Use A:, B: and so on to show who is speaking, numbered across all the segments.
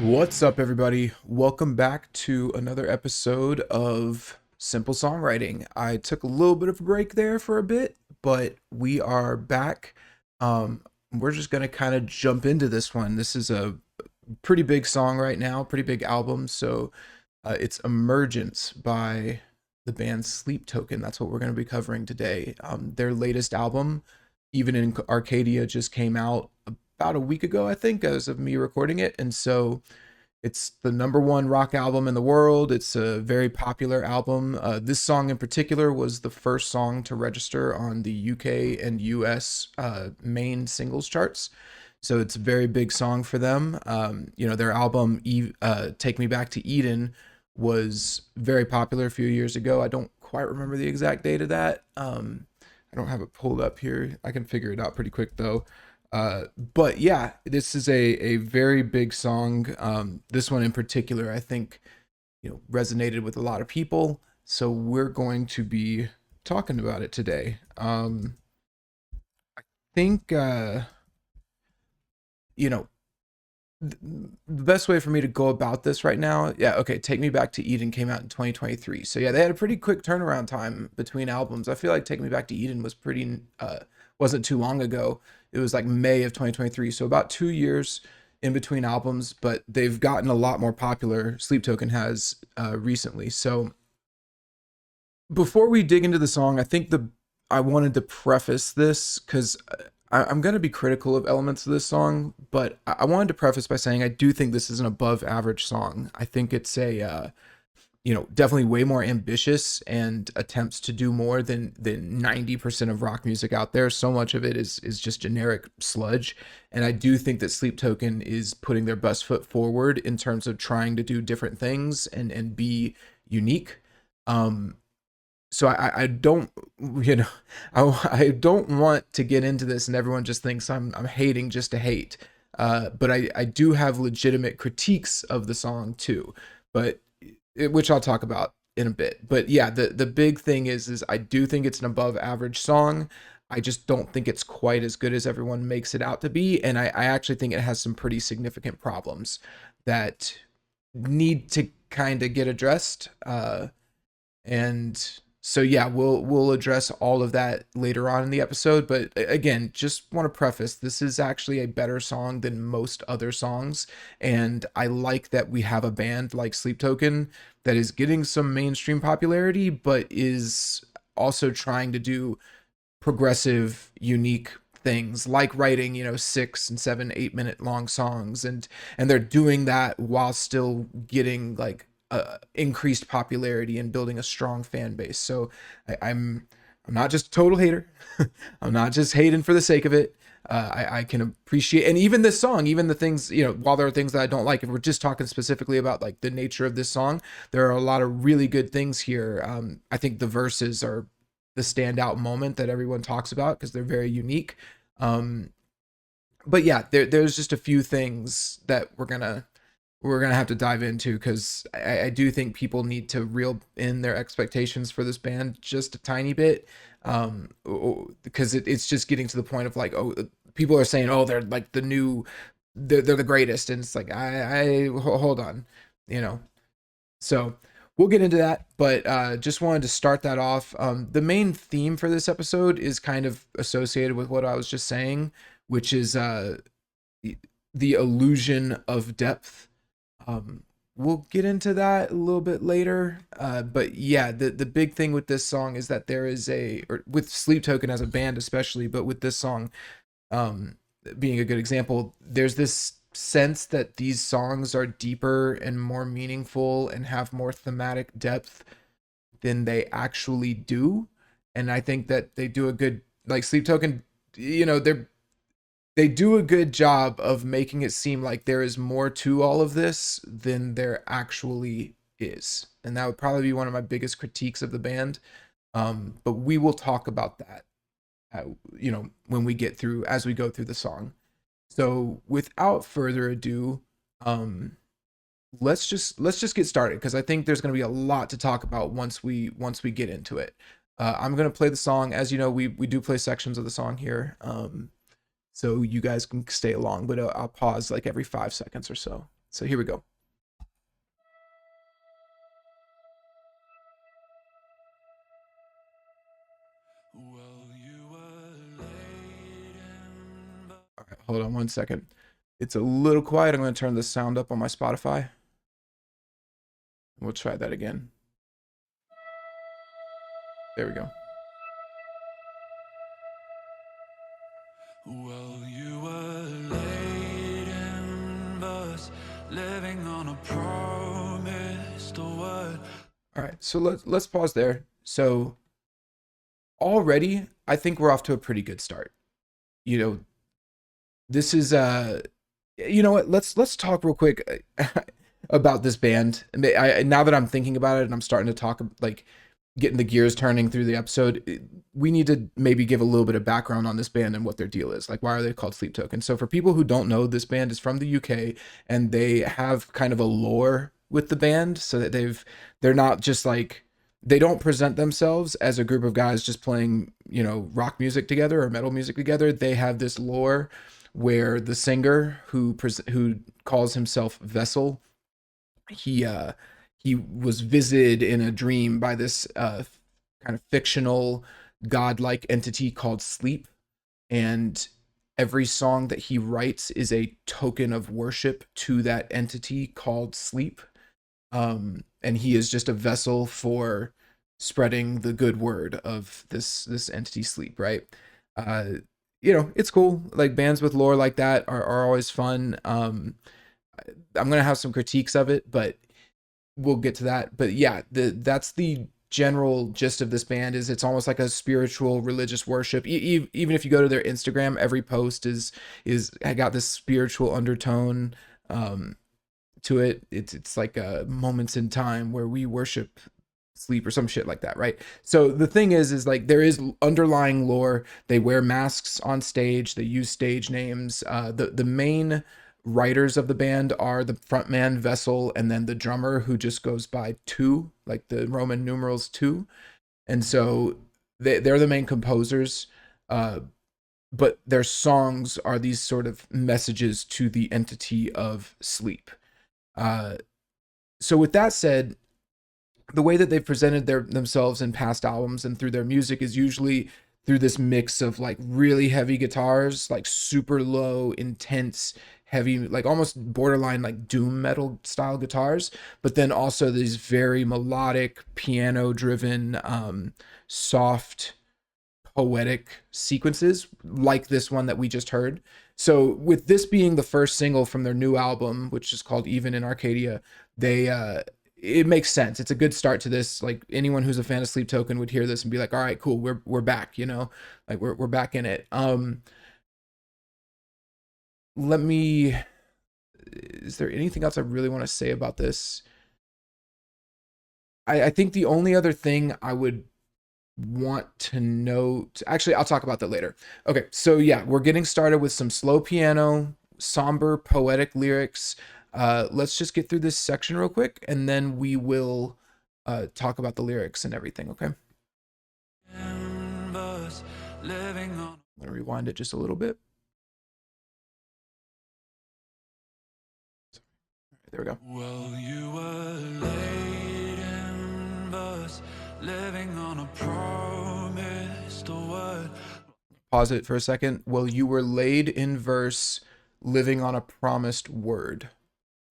A: What's up, everybody? Welcome back to another episode of Simple Songwriting. I took a little bit of a break there for a bit, but we are back. We're just going to kind of jump into this one. This is a pretty big song right now, pretty big album. So it's Emergence by the band Sleep Token. That's what we're going to be covering today. Their latest album, Even in Arcadia, just came out about a week ago, I think, as of me recording it. And so it's the number one rock album in the world. It's a very popular album. This song in particular was the first song to register on the UK and US main singles charts. So it's a very big song for them. Their album "Take Me Back to Eden" was very popular a few years ago. I don't quite remember the exact date of that. I don't have it pulled up here. I can figure it out pretty quick though. But yeah, this is a very big song. This one in particular, I think, resonated with a lot of people. So we're going to be talking about it today. Think, you know, the best way for me to go about this right now, yeah, okay, Take Me Back to Eden came out in 2023. So yeah, they had a pretty quick turnaround time between albums. I feel like Take Me Back to Eden was wasn't too long ago. It was like May of 2023. So about 2 years in between albums, but they've gotten a lot more popular. Sleep Token has recently. So before we dig into the song, I wanted to preface this because I'm going to be critical of elements of this song, but I wanted to preface by saying I do think this is an above average song. I think it's definitely way more ambitious and attempts to do more than 90% of rock music out there. So much of it is just generic sludge. And I do think that Sleep Token is putting their best foot forward in terms of trying to do different things and be unique. So I don't I don't want to get into this and everyone just thinks I'm hating just to hate. But I do have legitimate critiques of the song too, but which I'll talk about in a bit. But yeah, the big thing is I do think it's an above average song. I just don't think it's quite as good as everyone makes it out to be, and I actually think it has some pretty significant problems that need to kind of get addressed. And so yeah, we'll address all of that later on in the episode, but again, just want to preface this is actually a better song than most other songs, and I like that we have a band like Sleep Token that is getting some mainstream popularity but is also trying to do progressive, unique things like writing 6 and 7 8 minute long songs, and they're doing that while still getting like increased popularity and building a strong fan base. So I'm not just a total hater. I'm not just hating for the sake of it. I can appreciate, and even this song, even the things, while there are things that I don't like, if we're just talking specifically about like the nature of this song, there are a lot of really good things here. I think the verses are the standout moment that everyone talks about because they're very unique. Um, but yeah, there's just a few things that we're gonna have to dive into because I do think people need to reel in their expectations for this band just a tiny bit, because it's just getting to the point of like, oh, people are saying, oh, they're like they're the greatest, and it's like hold on, you know. So we'll get into that, but just wanted to start that off. The main theme for this episode is kind of associated with what I was just saying, which is the illusion of depth. We'll get into that a little bit later. But yeah, the big thing with this song is that or with Sleep Token as a band especially, but with this song being a good example, there's this sense that these songs are deeper and more meaningful and have more thematic depth than they actually do. And I think that they do a good, like Sleep Token, they do a good job of making it seem like there is more to all of this than there actually is. And that would probably be one of my biggest critiques of the band. But we will talk about that, when we get through, as we go through the song. So without further ado, um, let's just get started because I think there's going to be a lot to talk about once we get into it. I'm going to play the song. As you know, we do play sections of the song here. So you guys can stay along, but I'll pause like every 5 seconds or so. So here we go.
B: Well, you were late in
A: All right, hold on one second. It's a little quiet. I'm going to turn the sound up on my Spotify. We'll try that again. There we go.
B: Well, you were late in verse, living on a promised word.
A: All right, so let's pause there. So already, I think we're off to a pretty good start. You know, this is you know what? Let's talk real quick about this band. Now that I'm thinking about it and I'm starting to talk like getting the gears turning through the episode, we need to maybe give a little bit of background on this band and what their deal is. Like, why are they called Sleep Token? So, for people who don't know, this band is from the UK and they have kind of a lore with the band, so that they're not just like they don't present themselves as a group of guys just playing, rock music together or metal music together. They have this lore where the singer who calls himself Vessel, he uh he was visited in a dream by this kind of fictional godlike entity called Sleep, and every song that he writes is a token of worship to that entity called Sleep. And he is just a vessel for spreading the good word of this entity Sleep, right? uh it's cool. Like, bands with lore like that are always fun. I'm gonna have some critiques of it, but we'll get to that. But yeah, that's the general gist of this band. Is it's almost like a spiritual religious worship. Even if you go to their Instagram, every post is I got this spiritual undertone um to it. It's like moments in time where we worship Sleep or some shit like that, right? So the thing is like there is underlying lore. They wear masks on stage. They use stage names. The main writers of the band are the frontman Vessel and then the drummer, who just goes by two, like the Roman numerals two. And so they're the main composers. Uh, but their songs are these sort of messages to the entity of Sleep. Uh, so with that said, the way that they've presented themselves in past albums and through their music is usually through this mix of like really heavy guitars, like super low, intense, heavy, like almost borderline like doom metal style guitars, but then also these very melodic, piano driven, soft, poetic sequences like this one that we just heard. So with this being the first single from their new album, which is called Even in Arcadia, they it makes sense. It's a good start to this. Like, anyone who's a fan of Sleep Token would hear this and be like, "All right, cool, we're back." Like we're back in it. Let me. Is there anything else I really want to say about this? I think the only other thing I would want to note, actually, I'll talk about that later. Okay, so yeah, we're getting started with some slow piano, somber, poetic lyrics. Let's just get through this section real quick, and then we will talk about the lyrics and everything. Okay,
B: In verse, living on.
A: I'm gonna rewind it just a little bit. There we go.
B: Well, you were late in verse, living on a promised word.
A: Pause it for a second. Well, you were laid in verse, living on a promised word.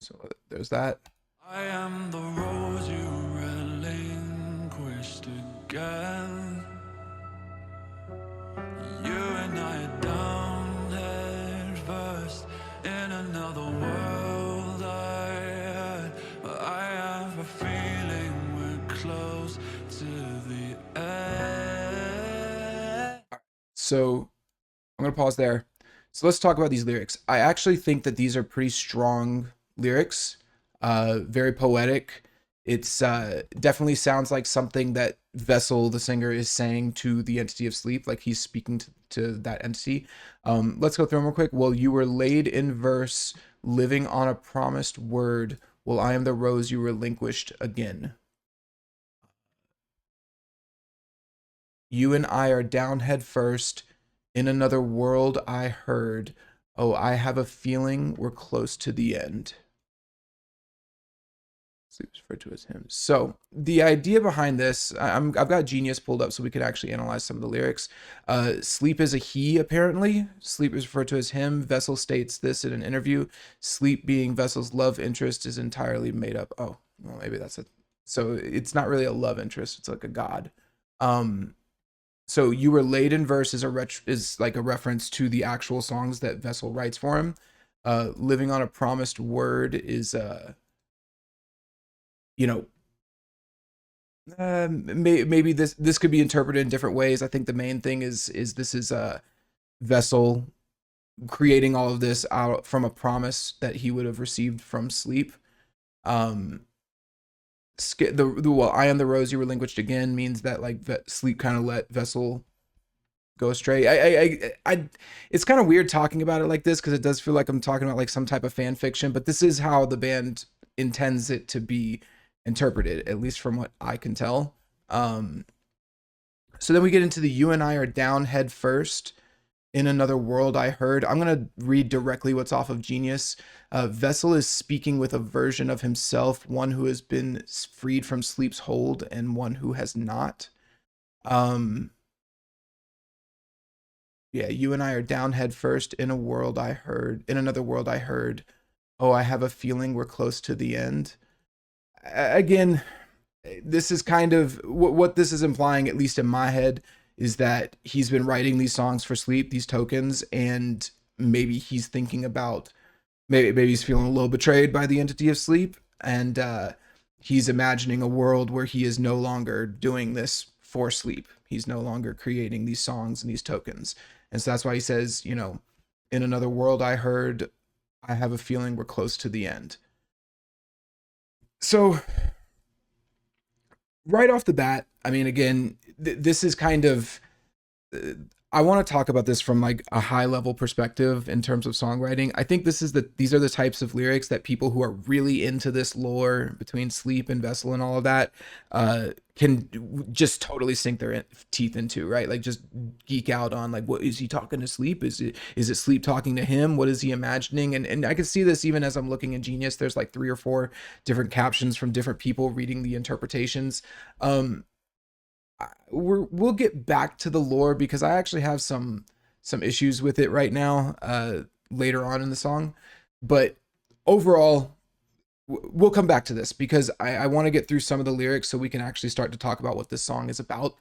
A: So there's that.
B: I am the rose you relinquished again. You and I are down head first in another world I had. But I have a feeling we're close to the end.
A: So I'm gonna pause there. So let's talk about these lyrics. I actually think that these are pretty strong lyrics, very poetic. It's definitely sounds like something that Vessel, the singer, is saying to the entity of Sleep, like he's speaking to that entity. Let's go through them real quick. Well, you were laid in verse, living on a promised word. Well, I am the rose you relinquished again. You and I are down head first in another world I heard. Oh, I have a feeling we're close to the end. Sleep is referred to as him. So the idea behind this, I've got Genius pulled up so we could actually analyze some of the lyrics. Sleep is a he, apparently. Sleep is referred to as him. Vessel states this in an interview. Sleep, being Vessel's love interest, is entirely made up. Oh, well, maybe that's it. So it's not really a love interest. It's like a god. Um, so you were late in verse is is like a reference to the actual songs that Vessel writes for him. Living on a promised word is you know, maybe this could be interpreted in different ways. I think the main thing is this is a Vessel creating all of this out from a promise that he would have received from Sleep. Um, well, I am the rose you relinquished again means that like Sleep kind of let Vessel go astray. It's kind of weird talking about it like this because it does feel like I'm talking about like some type of fan fiction, but this is how the band intends it to be interpreted, at least from what I can tell. Um, so then we get into the "You and I are down head first in another world I heard." I'm gonna read directly what's off of Genius. Vessel is speaking with a version of himself, one who has been freed from Sleep's hold and one who has not. Um, yeah, "You and I are down head first in a world I heard, in another world I heard. Oh, I have a feeling we're close to the end." Again, this is kind of what this is implying, at least in my head, is that he's been writing these songs for Sleep, these tokens, and maybe he's thinking about maybe he's feeling a little betrayed by the entity of Sleep, and he's imagining a world where he is no longer doing this for Sleep. He's no longer creating these songs and these tokens, and so that's why he says, in another world I heard, I have a feeling we're close to the end. So right off the bat, I mean, again, this is kind of uh, I want to talk about this from like a high level perspective in terms of songwriting. I think these are the types of lyrics that people who are really into this lore between Sleep and Vessel and all of that can just totally sink their teeth into, right? Like just geek out on like, what is he talking to Sleep? Is it Sleep talking to him? What is he imagining? And I can see this even as I'm looking in Genius. There's like 3 or 4 different captions from different people reading the interpretations. Um, we'll get back to the lore because I actually have some issues with it right now later on in the song, but overall we'll come back to this because I want to get through some of the lyrics so we can actually start to talk about what this song is about,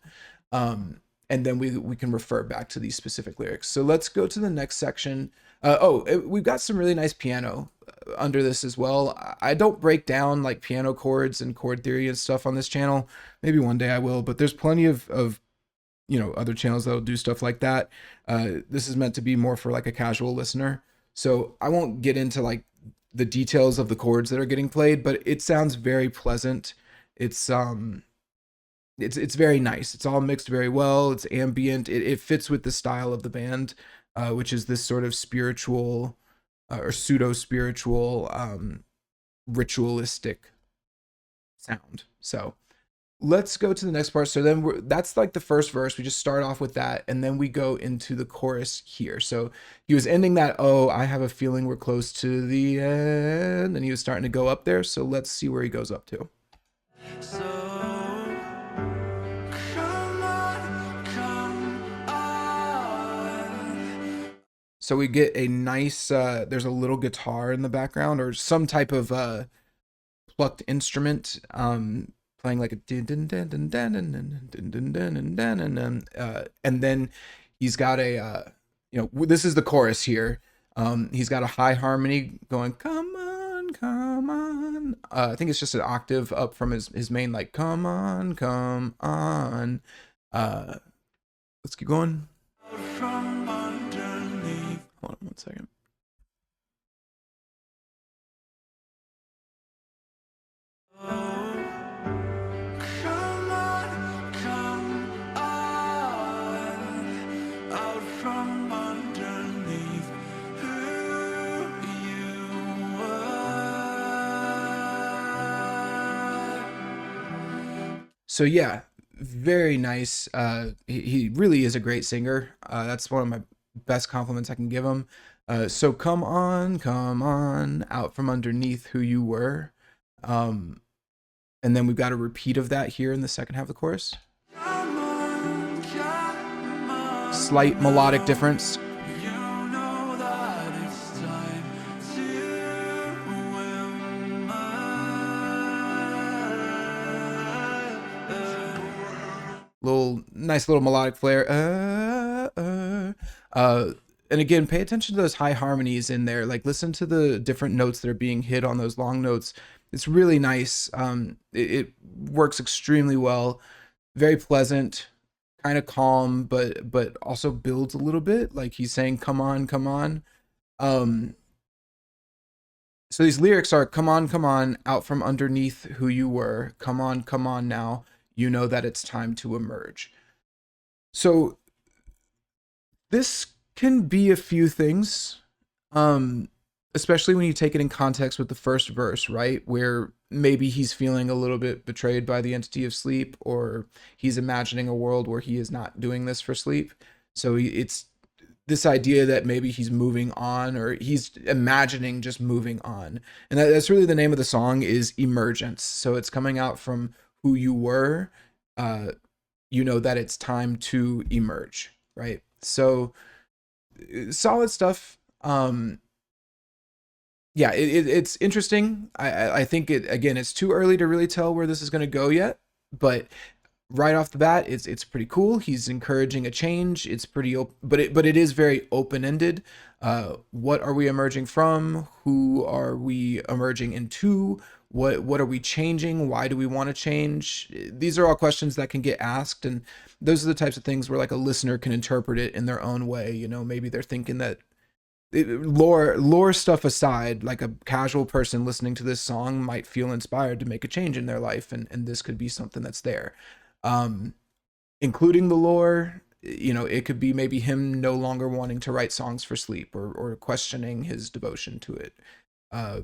A: and then we can refer back to these specific lyrics. So let's go to the next section. We've got some really nice piano under this as well. I don't break down like piano chords and chord theory and stuff on this channel. Maybe one day I will, but there's plenty of other channels that'll do stuff like that. This is meant to be more for like a casual listener, so I won't get into like the details of the chords that are getting played, but it sounds very pleasant. It's it's very nice. It's all mixed very well. It's ambient. It fits with the style of the band, which is this sort of spiritual or pseudo spiritual ritualistic sound. So let's go to the next part. So then that's like the first verse. We just start off with that, and then we go into the chorus here. So he was ending that, "Oh, I have a feeling we're close to the end," and he was starting to go up there. So let's see where he goes up to.
B: So come on, come on.
A: So we get a nice there's a little guitar in the background or some type of plucked instrument playing like a and then he's got a this is the chorus here. He's got a high harmony going, "Come on, come on." I think it's just an octave up from his main, like, "Come on, come on." Let's keep going.
B: From underneath.
A: Hold on 1 second.
B: Oh, come on, come on. Out from underneath who you were.
A: So yeah, very nice. He really is a great singer. That's one of my best compliments I can give him. So come on, out from underneath who you were. Um, And then we've got a repeat of that here in the second half of the chorus.
B: come
A: Slight
B: on
A: melodic
B: now.
A: difference.
B: You know that it's time to emerge.
A: Little nice little melodic flair. Uh, and again, pay attention to those high harmonies in there. Like listen to the different notes that are being hit on those long notes. It's really nice. It works extremely well. Very pleasant, kind of calm, but also builds a little bit. Like he's saying, "Come on, come on." Um, so these lyrics are, come on, out from underneath who you were. Come on now. You know that it's time to emerge." So this can be a few things, um, especially when you take it in context with the first verse, right? Where maybe he's feeling a little bit betrayed by the entity of sleep, or he's imagining a world where he is not doing this for sleep. So it's this idea that maybe he's moving on, or he's imagining just moving on. And that's really the name of the song, is Emergence. So it's coming out from who you were. Uh, you know that it's time to emerge, right? So solid stuff. Yeah, it's interesting. I think it, again, it's too early to really tell where this is going to go yet, but right off the bat, it's pretty cool. He's encouraging a change. It's pretty open, but it is very open ended. What are we emerging from? Who are we emerging into? What are we changing? Why do we want to change? These are all questions that can get asked, and those are the types of things where like a listener can interpret it in their own way. You know, maybe they're thinking that lore stuff aside, like a casual person listening to this song might feel inspired to make a change in their life, and this could be something that's there. Um, Including the lore, you know, it could be maybe him no longer wanting to write songs for sleep, or questioning his devotion to it. Uh,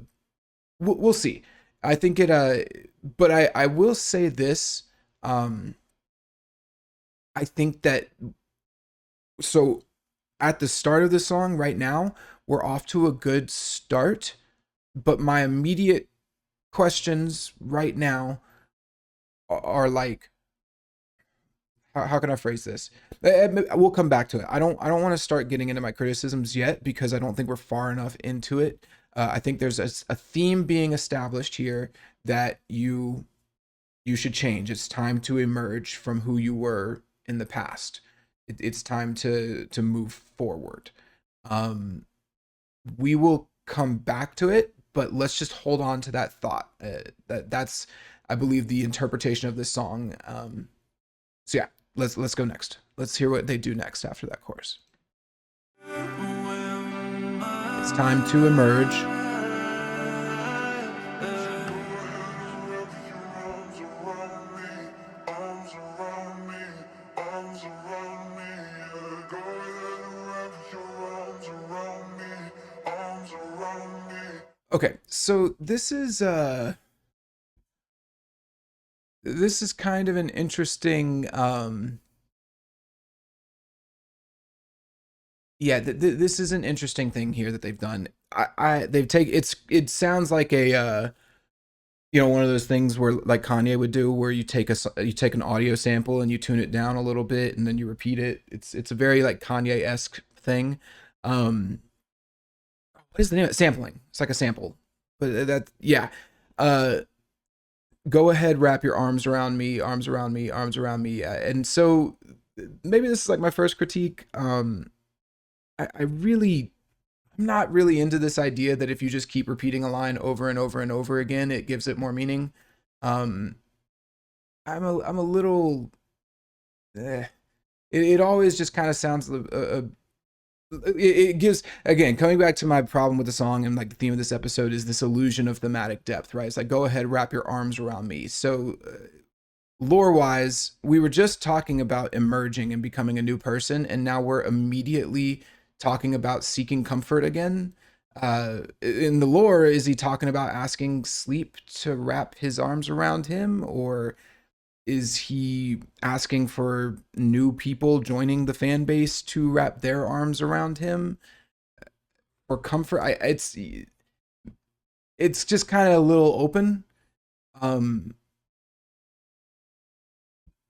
A: we'll see. I think it. But I will say this. Um, I think that, so at the start of the song right now, we're off to a good start, but my immediate questions right now are like, how can I phrase this? We'll come back to it. I don't want to start getting into my criticisms yet, because I don't think we're far enough into it. I think there's a theme being established here that you should change. It's time to emerge from who you were in the past. It's time to move forward. Um, we will come back to it, but let's just hold on to that thought. That's, I believe, the interpretation of this song. So yeah, let's go next. Let's hear what they do next after that chorus. It's time to emerge. Okay, so this is kind of an interesting, yeah, this is an interesting thing here that they've done. They've taken, it sounds like a, you know, one of those things where like Kanye would do, where you take an audio sample and you tune it down a little bit and then you repeat it. It's a very like Kanye-esque thing. Um, what is the name of it? Sampling. It's like a sample, but that, yeah. Uh, Go ahead, wrap your arms around me, arms around me, arms around me. And so maybe this is like my first critique. I really, I'm not really into this idea that if you just keep repeating a line over and over and over again, it gives it more meaning. Um, I'm a little, eh. It always just kind of sounds it gives, again, coming back to my problem with the song and like the theme of this episode, is this illusion of thematic depth, right? It's like, go ahead, wrap your arms around me. So lore wise, we were just talking about emerging and becoming a new person, and now we're immediately talking about seeking comfort again. In the lore, is he talking about asking sleep to wrap his arms around him, or is he asking for new people joining the fan base to wrap their arms around him for comfort? It's just kind of a little open. Um,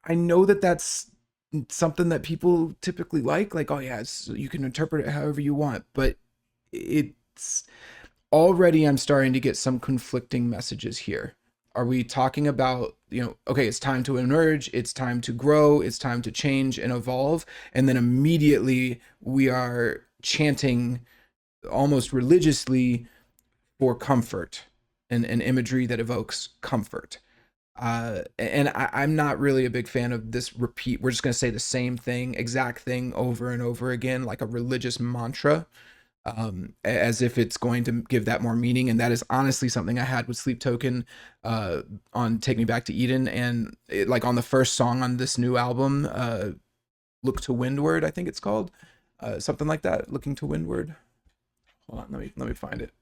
A: I know that that's something that people typically like, oh yeah, you can interpret it however you want, but it's already I'm starting to get some conflicting messages here. Are we talking about, okay, it's time to emerge, it's time to grow, it's time to change and evolve, and then immediately we are chanting almost religiously for comfort and imagery that evokes comfort. And I'm not really a big fan of this repeat. We're just going to say the same thing, exact thing over and over again, like a religious mantra, as if it's going to give that more meaning. And that is honestly something I had with Sleep Token on Take Me Back to Eden. And like on the first song on this new album, Look to Windward, I think it's called. Something like that, Looking to Windward. Hold on, let me find it.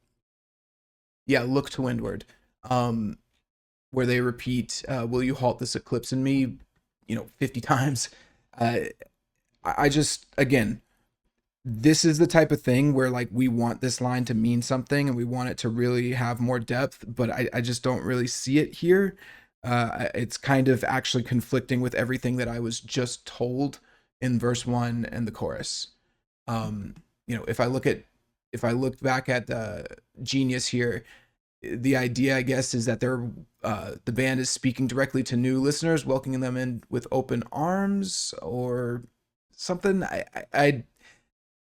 A: Yeah, Look to Windward. Um, where they repeat, "Will you halt this eclipse in me?" 50 times. Uh, I just, again, this is the type of thing where like we want this line to mean something and we want it to really have more depth, but I just don't really see it here. It's kind of actually conflicting with everything that I was just told in verse one and the chorus. Um, if I look back at the Genius here, the idea, I guess, is that the band is speaking directly to new listeners, welcoming them in with open arms or something. I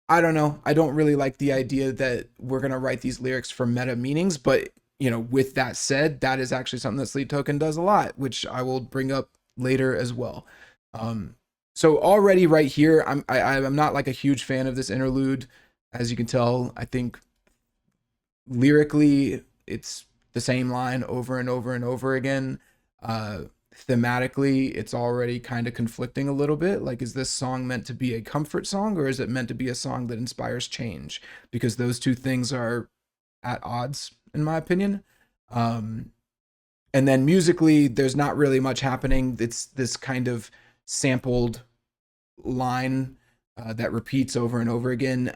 A: don't know. I don't really like the idea that we're gonna write these lyrics for meta meanings, but with that said, that is actually something that Sleep Token does a lot, which I will bring up later as well. Um, so already right here, I'm not like a huge fan of this interlude, as you can tell. I think lyrically it's the same line over and over and over again. Thematically it's already kind of conflicting a little bit. Like, is this song meant to be a comfort song, or is it meant to be a song that inspires change? Because those two things are at odds in my opinion. Um and then musically there's not really much happening. It's this kind of sampled line that repeats over and over again.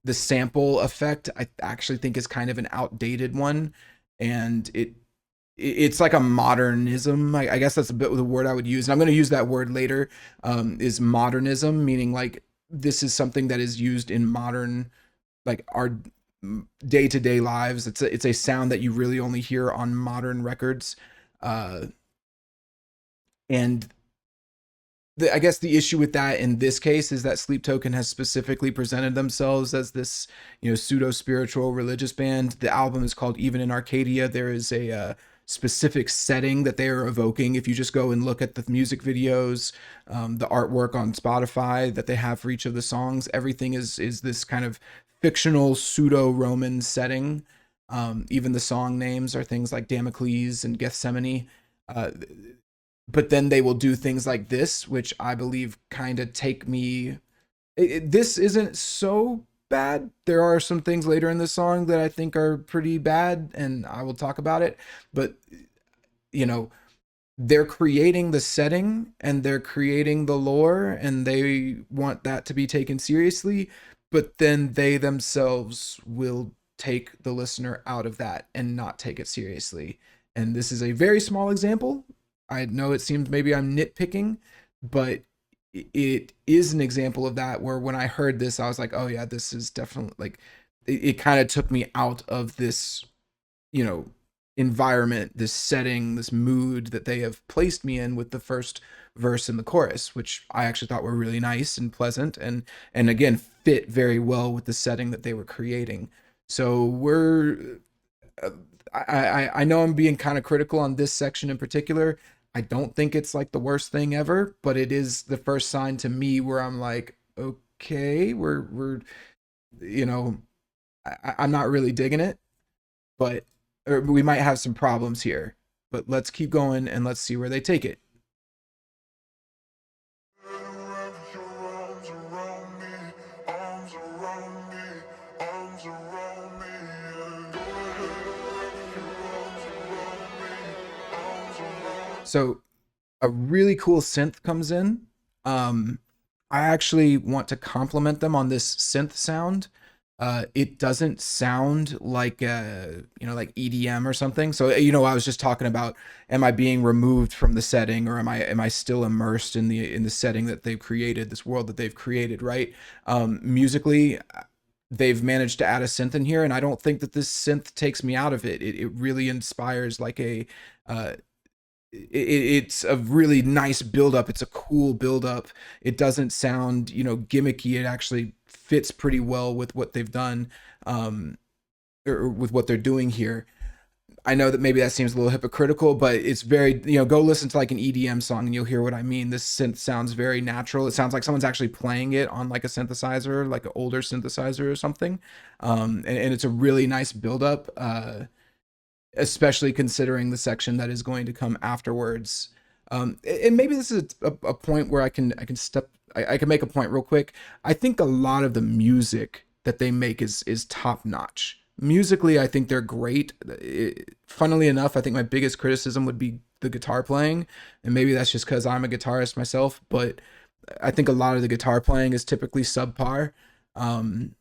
A: The sample effect, I actually think, is kind of an outdated one, and it's like a modernism. I guess that's a bit of the word I would use, and I'm going to use that word later. Is modernism, meaning like this is something that is used in modern, like our day to day lives. It's a sound that you really only hear on modern records, uh, and I guess the issue with that in this case is that Sleep Token has specifically presented themselves as this, pseudo spiritual religious band. The album is called Even in Arcadia. There is a specific setting that they are evoking. If you just go and look at the music videos, the artwork on Spotify that they have for each of the songs, everything is this kind of fictional pseudo Roman setting. Even the song names are things like Damocles and Gethsemane. Uh, but then they will do things like this, which I believe kind of take me. This isn't so bad. There are some things later in the song that I think are pretty bad, and I will talk about it. But you know, they're creating the setting and they're creating the lore, and they want that to be taken seriously. But then they themselves will take the listener out of that and not take it seriously. And this is a very small example. I know it seems maybe I'm nitpicking, but it is an example of that, where when I heard this, I was like, oh yeah, this is definitely like, it kind of took me out of this, you know, environment, this setting, this mood that they have placed me in with the first verse and the chorus, which I actually thought were really nice and pleasant, and again fit very well with the setting that they were creating. So uh, I know I'm being kind of critical on this section in particular. I don't think it's like the worst thing ever, but it is the first sign to me where I'm like, okay, we're you know, I'm not really digging it, but or we might have some problems here. But let's keep going and let's see where they take it.
B: Wrap your arms around me, arms around me, arms around me. Yeah. Go ahead, wrap your arms around me, arms around.
A: So a really cool synth comes in. I actually want to compliment them on this synth sound. it doesn't sound like like EDM or something. So I was just talking about, am I being removed from the setting, or am I still immersed in the setting that they've created, this world that they've created, right? Musically, they've managed to add a synth in here, and I don't think that this synth takes me out of it. It really inspires like uh, it's a really nice build up. It's a cool build up. It doesn't sound gimmicky. It actually fits pretty well with what they've done, um, or with what they're doing here. I know that maybe that seems a little hypocritical, but it's very, go listen to like an EDM song and you'll hear what I mean. This synth sounds very natural. It sounds like someone's actually playing it on like a synthesizer, like an older synthesizer or something. And it's a really nice buildup, especially considering the section that is going to come afterwards. And maybe this is a point where I can make a point real quick. I think a lot of the music that they make is top notch. Musically, I think they're great. Funnily enough, I think my biggest criticism would be the guitar playing, and maybe that's just because I'm a guitarist myself. But I think a lot of the guitar playing is typically subpar. Um,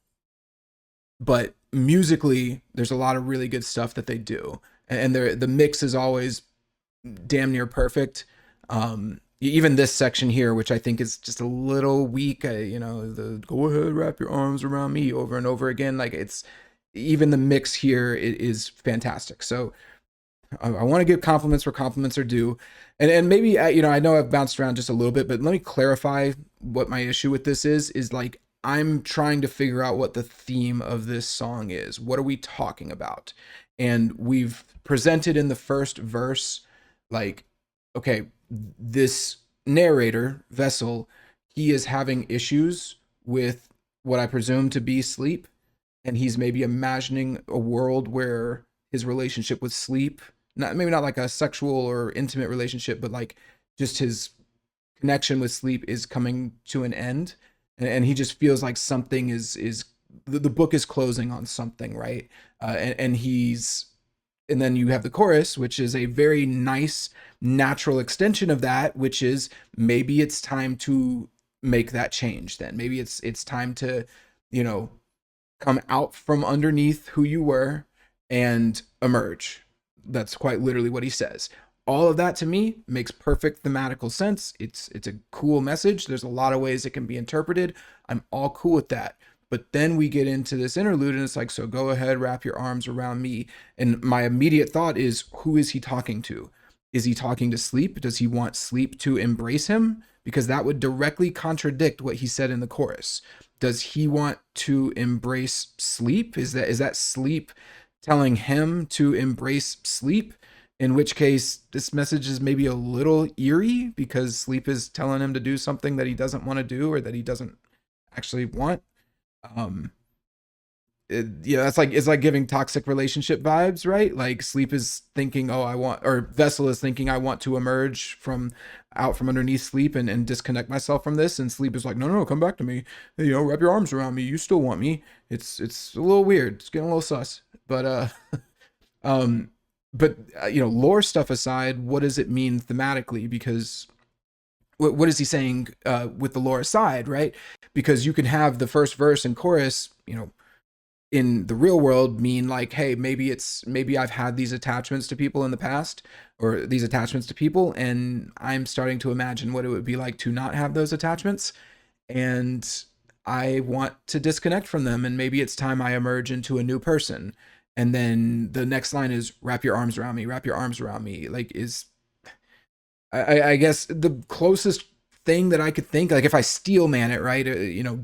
A: but musically, there's a lot of really good stuff that they do, and the mix is always damn near perfect. Even this section here, which I think is just a little weak, the "go ahead, wrap your arms around me" over and over again, like it's even the mix here is fantastic. So I want to give compliments where compliments are due, and maybe I know I've bounced around just a little bit, but let me clarify what my issue with this is like I'm trying to figure out what the theme of this song is. What are we talking about? And we've presented in the first verse, like, okay, this narrator Vessel, he is having issues with what I presume to be sleep, and he's maybe imagining a world where his relationship with sleep, not like a sexual or intimate relationship, but like just his connection with sleep is coming to an end, and he just feels like something is the book is closing on something, right? And he's and then you have the chorus, which is a very nice natural extension of that, which is maybe it's time to make that change. Then maybe it's time to you know come out from underneath who you were and emerge. That's quite literally what he says. All of that to me makes perfect thematical sense. It's a cool message. There's a lot of ways it can be interpreted. I'm all cool with that. But then we get into this interlude and it's like, so go ahead, wrap your arms around me. And my immediate thought is, who is he talking to? Is he talking to sleep? Does he want sleep to embrace him? Because that would directly contradict what he said in the chorus. Does he want to embrace sleep? Is that sleep telling him to embrace sleep? In which case, this message is maybe a little eerie because sleep is telling him to do something that he doesn't want to do or that he doesn't actually want. Um, that's like it's like giving toxic relationship vibes, right? Like sleep is thinking, oh, I want, or Vessel is thinking, I want to emerge from out from underneath sleep and disconnect myself from this, and sleep is like, no, no, no, come back to me, wrap your arms around me, you still want me. It's a little weird, it's getting a little sus, but um, but lore stuff aside, what does it mean thematically? Because what is he saying with the lore aside, right? Because you can have the first verse and chorus, in the real world mean like, hey, maybe I've had these attachments to people in the past, or these attachments to people, and I'm starting to imagine what it would be like to not have those attachments, and I want to disconnect from them, and maybe it's time I emerge into a new person. And then the next line is wrap your arms around me, wrap your arms around me. Like, is I guess the closest thing that I could think, like if I steel man it, right,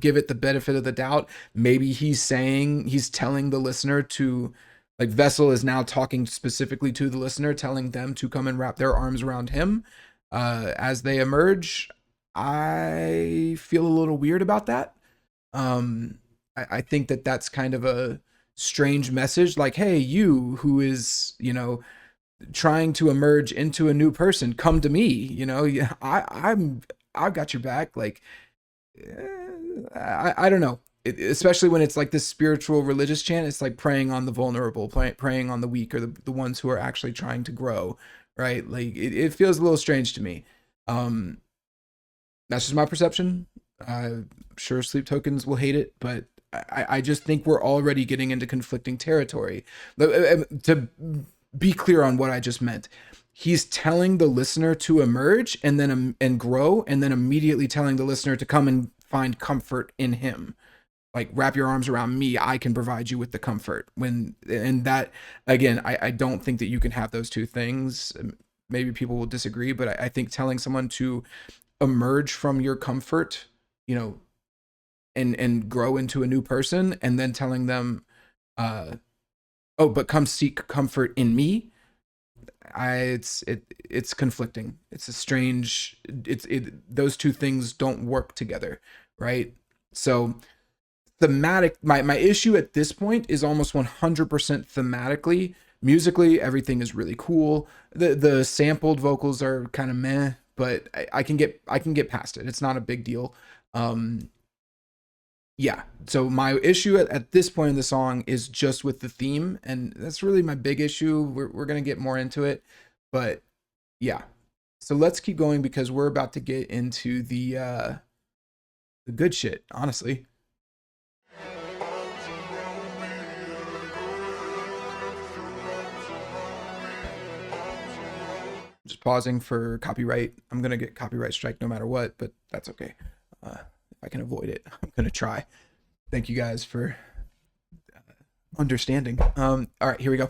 A: give it the benefit of the doubt, maybe he's telling the listener to, like Vessel is now talking specifically to the listener, telling them to come and wrap their arms around him as they emerge. I feel a little weird about that. I think that that's kind of a strange message, like, hey, you who is, trying to emerge into a new person, come to me. Yeah, I've got your back. Like, I don't know. Especially when it's like this spiritual religious chant, it's like preying on the vulnerable, preying on the weak, or the ones who are actually trying to grow, right? Like it feels a little strange to me. That's just my perception. I'm sure sleep tokens will hate it, but I just think we're already getting into conflicting territory. To be clear on what I just meant, he's telling the listener to emerge and then and grow, and then immediately telling the listener to come and find comfort in him. Like, wrap your arms around me, I can provide you with the comfort. When and that again, I don't think that you can have those two things. Maybe people will disagree, but I think telling someone to emerge from your comfort, you know, and grow into a new person, and then telling them, uh oh, but come seek comfort in me, it's conflicting. It's a strange, those two things don't work together, right? So thematic, my issue at this point is almost 100% thematically. Musically, everything is really cool. The sampled vocals are kind of meh, but I can get past it. It's not a big deal. um yeah, so my issue at this point in the song is just with the theme, and that's really my big issue. We're gonna get more into it, but yeah. So let's keep going because we're about to get into the good shit, honestly. Just pausing for copyright. I'm gonna get copyright strike no matter what, but that's okay. If I can avoid it, I'm gonna try. Thank you guys for understanding. All right, here we go.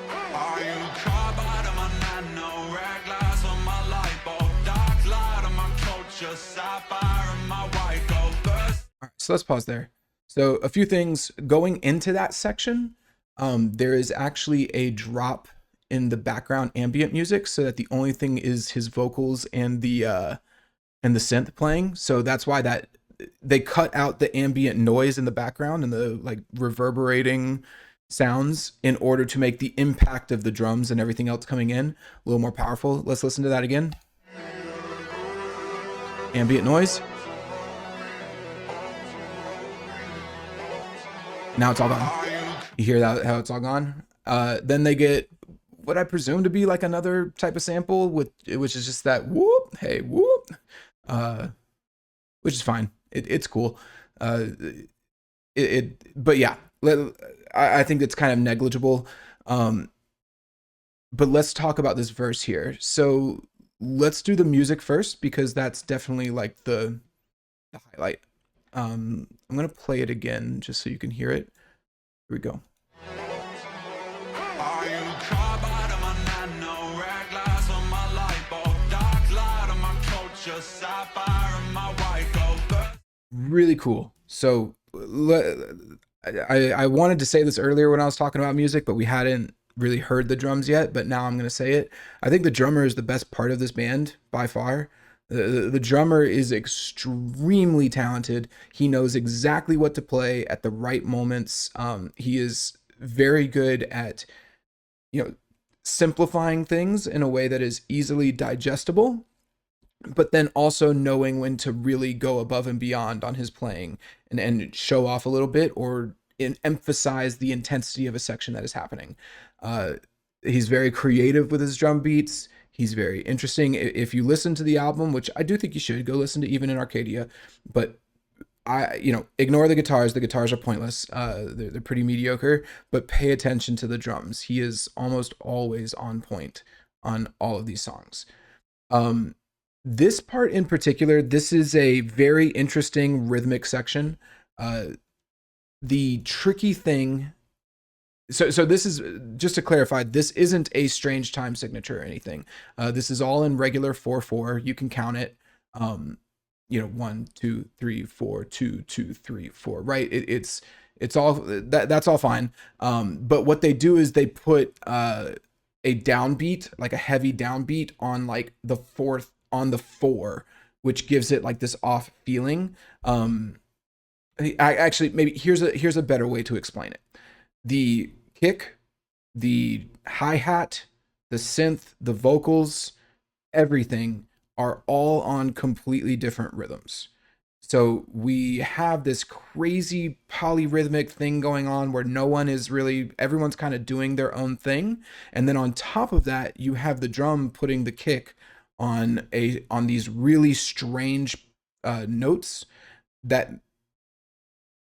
B: Are you caught by my nano red glass on my light bulb, dark light on my culture, sapphire and my white gold burst?
A: All right, so let's pause there. So a few things going into that section. There is actually a drop in the background ambient music, so that the only thing is his vocals and the synth playing. So that's why that they cut out the ambient noise in the background and the like reverberating sounds in order to make the impact of the drums and everything else coming in a little more powerful. Let's listen to that again. Ambient noise. Now it's all gone. You hear that, how it's all gone? Then they get what I presume to be like another type of sample, with which is just that whoop, hey whoop, uh, which is fine. It's cool. But yeah, I think it's kind of negligible. Um, but let's talk about this verse here. So let's do the music first because that's definitely like the highlight. I'm gonna play it again just so you can hear it. Here we go.
B: Are you caught by my nano red glass on my light bulb, dark light on my culture, sapphire and my white gold burst?
A: Really cool. So I wanted to say this earlier when I was talking about music, but we hadn't really heard the drums yet. But now I'm gonna say it. I think the drummer is the best part of this band by far. The drummer is extremely talented. He knows exactly what to play at the right moments. He is very good at, you know, simplifying things in a way that is easily digestible, but then also knowing when to really go above and beyond on his playing, and show off a little bit, or emphasize the intensity of a section that is happening. Uh, he's very creative with his drum beats. He's very interesting. If you listen to the album, which I do think you should go listen to, even in Arcadia, but ignore the guitars. The guitars are pointless. They're pretty mediocre, but pay attention to the drums. He is almost always on point on all of these songs. This part in particular, this is a very interesting rhythmic section. The tricky thing, so this is, just to clarify, this isn't a strange time signature or anything. This is all in regular 4/4. You can count it. 1 2 3 4 2 2 3 4. Right? It's all that's all fine. But what they do is they put a downbeat, like a heavy downbeat, on like the fourth, on the 4, which gives it like this off feeling. I actually, maybe here's a better way to explain it. The kick, the hi-hat, the synth, the vocals, everything are all on completely different rhythms. So we have this crazy polyrhythmic thing going on where everyone's kind of doing their own thing. And then on top of that, you have the drum putting the kick on these really strange notes that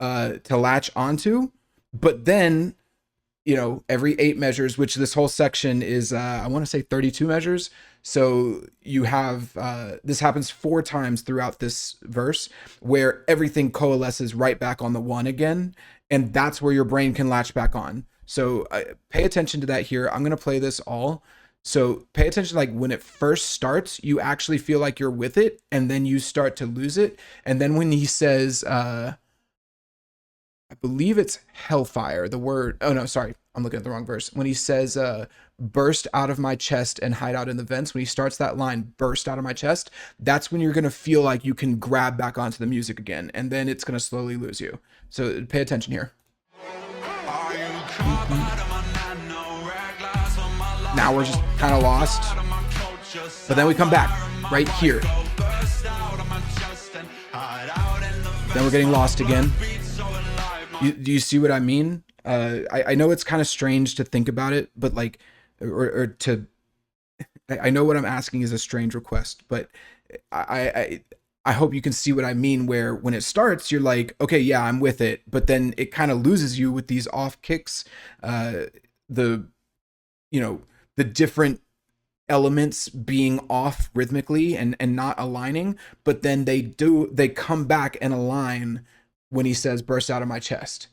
A: to latch onto. But then, every 8 measures, which this whole section is, I want to say 32 measures. So you have, this happens 4 times throughout this verse where everything coalesces right back on the one again. And that's where your brain can latch back on. So pay attention to that here. I'm going to play this all. So pay attention, like when it first starts, you actually feel like you're with it, and then you start to lose it. And then when he says, I believe it's hellfire. The word, oh no, sorry, I'm looking at the wrong verse. When he says, burst out of my chest and hide out in the vents, when he starts that line, burst out of my chest, that's when you're going to feel like you can grab back onto the music again. And then it's going to slowly lose you. So pay attention here. Now we're just kind of lost. But then we come back right here. Then we're getting lost again. Do you see what I mean? I know it's kind of strange to think about it, but like, or to, I know what I'm asking is a strange request, but I hope you can see what I mean. Where when it starts, you're like, okay, yeah, I'm with it, but then it kind of loses you with these off kicks, the, the different elements being off rhythmically and not aligning, but then they come back and align when he says burst out of my chest.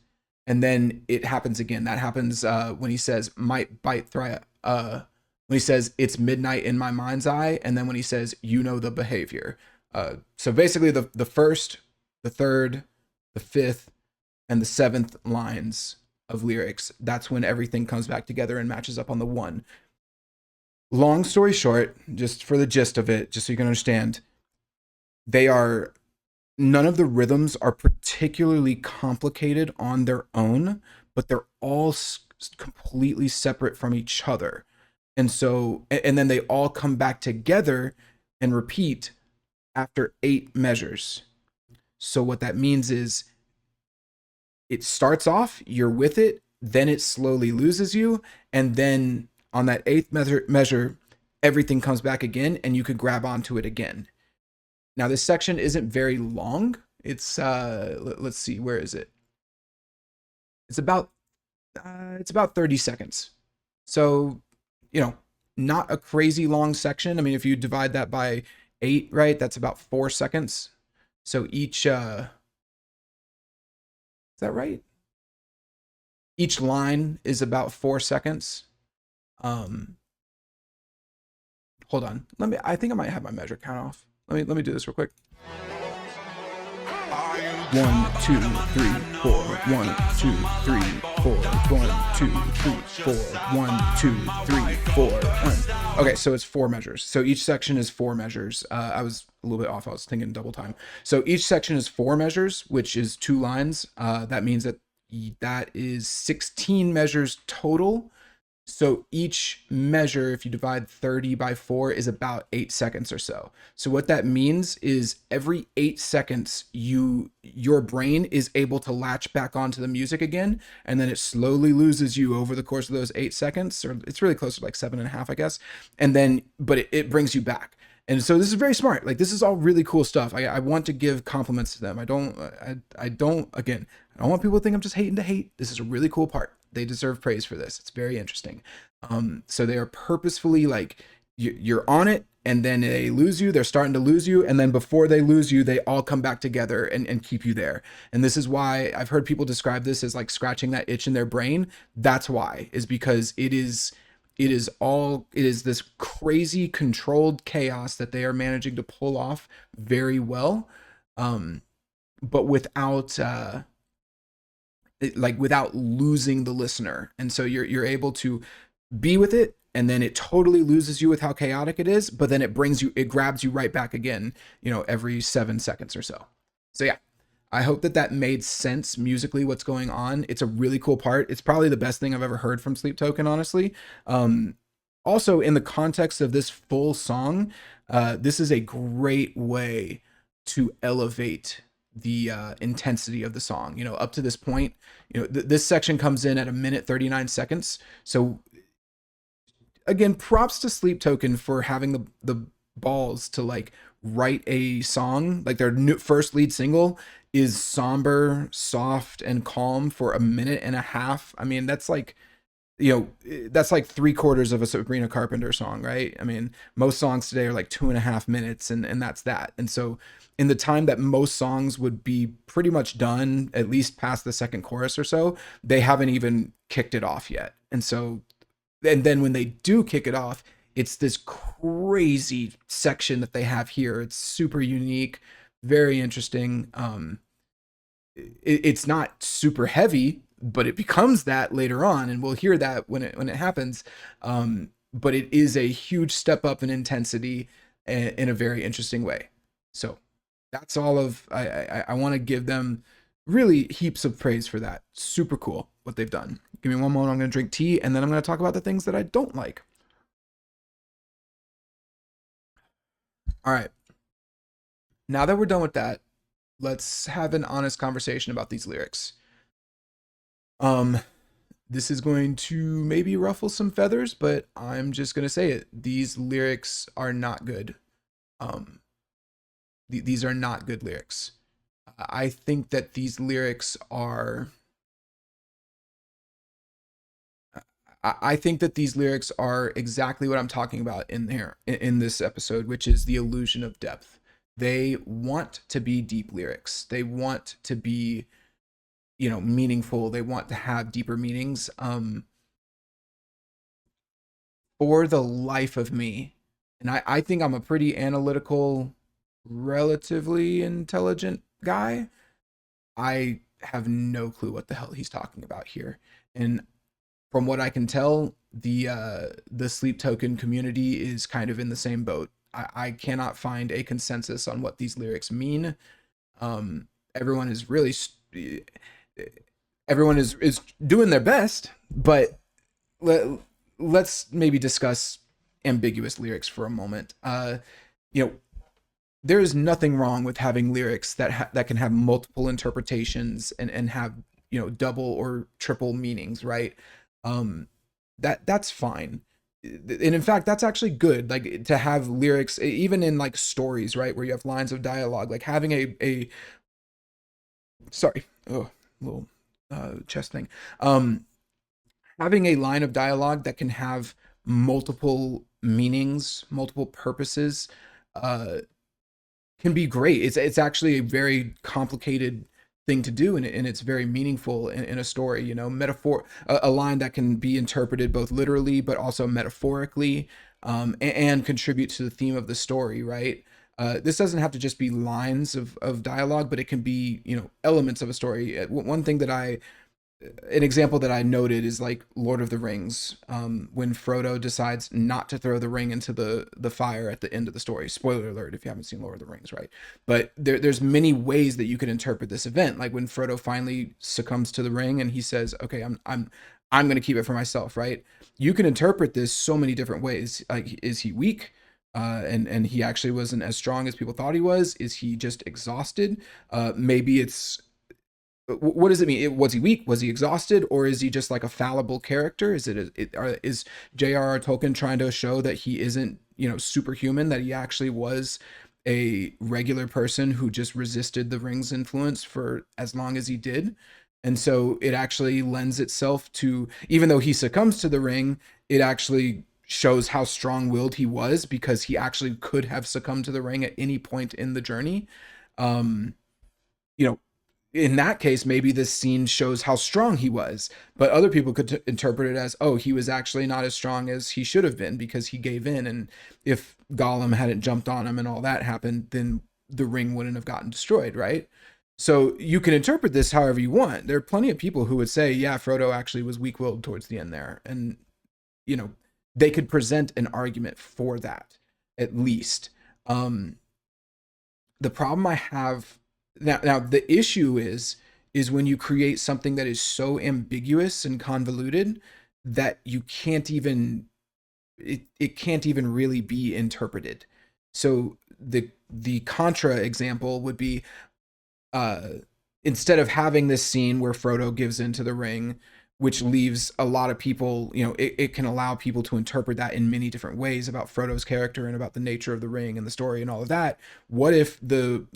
A: And then it happens again. That happens when he says might bite thrive. When he says it's midnight in my mind's eye, and then when he says the behavior. So basically the first, the third, the fifth, and the seventh lines of lyrics, that's when everything comes back together and matches up on the one. Long story short, just for the gist of it, just so you can understand, none of the rhythms are particularly complicated on their own, but they're all completely separate from each other. And so, and then they all come back together and repeat after 8 measures. So what that means is it starts off, you're with it, then it slowly loses you, and then on that 8th measure, everything comes back again and you could grab onto it again. Now this section isn't very long. It's let's see, where is it? It's about 30 seconds. So, not a crazy long section. I mean, if you divide that by 8, right, that's about 4 seconds. So each is that right? Each line is about 4 seconds. Hold on. I think I might have my measure count off. Let me do this real quick. 1, 2, 3, 4. 1, 2, 3, 4. 1, 2, 3, 4. 1, 2, 3, 4. Okay, so it's 4 measures. So each section is 4 measures. I was a little bit off. I was thinking double time. So each section is 4 measures, which is 2 lines. That means that is 16 measures total. So each measure, if you divide 30 by 4, is about 8 seconds or so. So what that means is every 8 seconds, your brain is able to latch back onto the music again, and then it slowly loses you over the course of those 8 seconds, or it's really close to like 7.5, I guess. And then, but it brings you back. And so this is very smart. Like, this is all really cool stuff. I want to give compliments to them. I don't want people to think I'm just hating to hate. This is a really cool part. They deserve praise for this. It's very interesting. So they are purposefully like, you're on it, and then they lose you. They're starting to lose you. And then before they lose you, they all come back together and keep you there. And this is why I've heard people describe this as like scratching that itch in their brain. That's why, is because it is this crazy controlled chaos that they are managing to pull off very well. But without without losing the listener. And so you're able to be with it, and then it totally loses you with how chaotic it is, but then it grabs you right back again, every 7 seconds or so. So yeah, I hope that made sense musically, what's going on. It's a really cool part. It's probably the best thing I've ever heard from Sleep Token, honestly. Also, in the context of this full song, this is a great way to elevate the intensity of the song. Up to this point, this section comes in at 1:39. So again, props to Sleep Token for having the balls to like write a song, like their first lead single is somber, soft, and calm for a minute and a half. I mean, that's like, that's like 3/4 of a Sabrina Carpenter song, right? I mean, most songs today are like 2.5 minutes, and that's that. And so, in the time that most songs would be pretty much done, at least past the second chorus or so, they haven't even kicked it off yet. And so, and then when they do kick it off, it's this crazy section that they have here. It's super unique, very interesting. It's not super heavy, but it becomes that later on, and we'll hear that when it happens. But it is a huge step up in intensity in a very interesting way. So that's all of I want to give them really heaps of praise for that. Super cool what they've done. Give me one moment. I'm going to drink tea, and then I'm going to talk about the things that I don't like. All right. Now that we're done with that, let's have an honest conversation about these lyrics. Um, this is going to maybe ruffle some feathers, but I'm just gonna say it. These lyrics are not good. Um, these are not good lyrics. I think that these lyrics are. I think that these lyrics are exactly what I'm talking about in here in this episode, which is the illusion of depth. They want to be deep lyrics. They want to be, meaningful. They want to have deeper meanings. For the life of me, and I think I'm a pretty analytical, relatively intelligent guy, I have no clue what the hell he's talking about here. And from what I can tell, the sleep token community is kind of in the same boat. I cannot find a consensus on what these lyrics mean. Everyone is really everyone is doing their best, but let, let's maybe discuss ambiguous lyrics for a moment. You know, there is nothing wrong with having lyrics that can have multiple interpretations and have double or triple meanings, right? Um, that's fine. And in fact, that's actually good. Like to have lyrics, even in like stories, right, where you have lines of dialogue, like having a sorry, oh, little chest thing. Um, Having a line of dialogue that can have multiple meanings, multiple purposes, uh, can be great. It's actually a very complicated thing to do, and it's very meaningful in a story. Metaphor, a line that can be interpreted both literally but also metaphorically, and contribute to the theme of the story. Right. This doesn't have to just be lines of dialogue, but it can be elements of a story. One thing that I an example that I noted is like Lord of the Rings, when Frodo decides not to throw the ring into the fire at the end of the story. Spoiler alert if you haven't seen Lord of the Rings, right? But there's many ways that you could interpret this event. Like when Frodo finally succumbs to the ring and he says, "Okay, I'm going to keep it for myself," right? You can interpret this so many different ways. Like, is he weak? And he actually wasn't as strong as people thought he was. Is he just exhausted? Maybe it's what does it mean? Was he weak? Was he exhausted? Or is he just like a fallible character? Is J.R.R. Tolkien trying to show that he isn't superhuman? That he actually was a regular person who just resisted the ring's influence for as long as he did? And so it actually lends itself to, even though he succumbs to the ring, it actually shows how strong-willed he was because he actually could have succumbed to the ring at any point in the journey. Um, you know, in that case, maybe this scene shows how strong he was, but other people could interpret it as, oh, he was actually not as strong as he should have been because he gave in. And if Gollum hadn't jumped on him and all that happened, then the ring wouldn't have gotten destroyed, right? So you can interpret this however you want. There are plenty of people who would say, yeah, Frodo actually was weak willed towards the end there. And, you know, they could present an argument for that, at least. Um, the problem I have now the issue is when you create something that is so ambiguous and convoluted that you can't even it can't even really be interpreted. So the contra example would be, uh instead of having this scene where Frodo gives into the ring, which leaves a lot of people, it can allow people to interpret that in many different ways about Frodo's character and about the nature of the ring and the story and all of that. What if the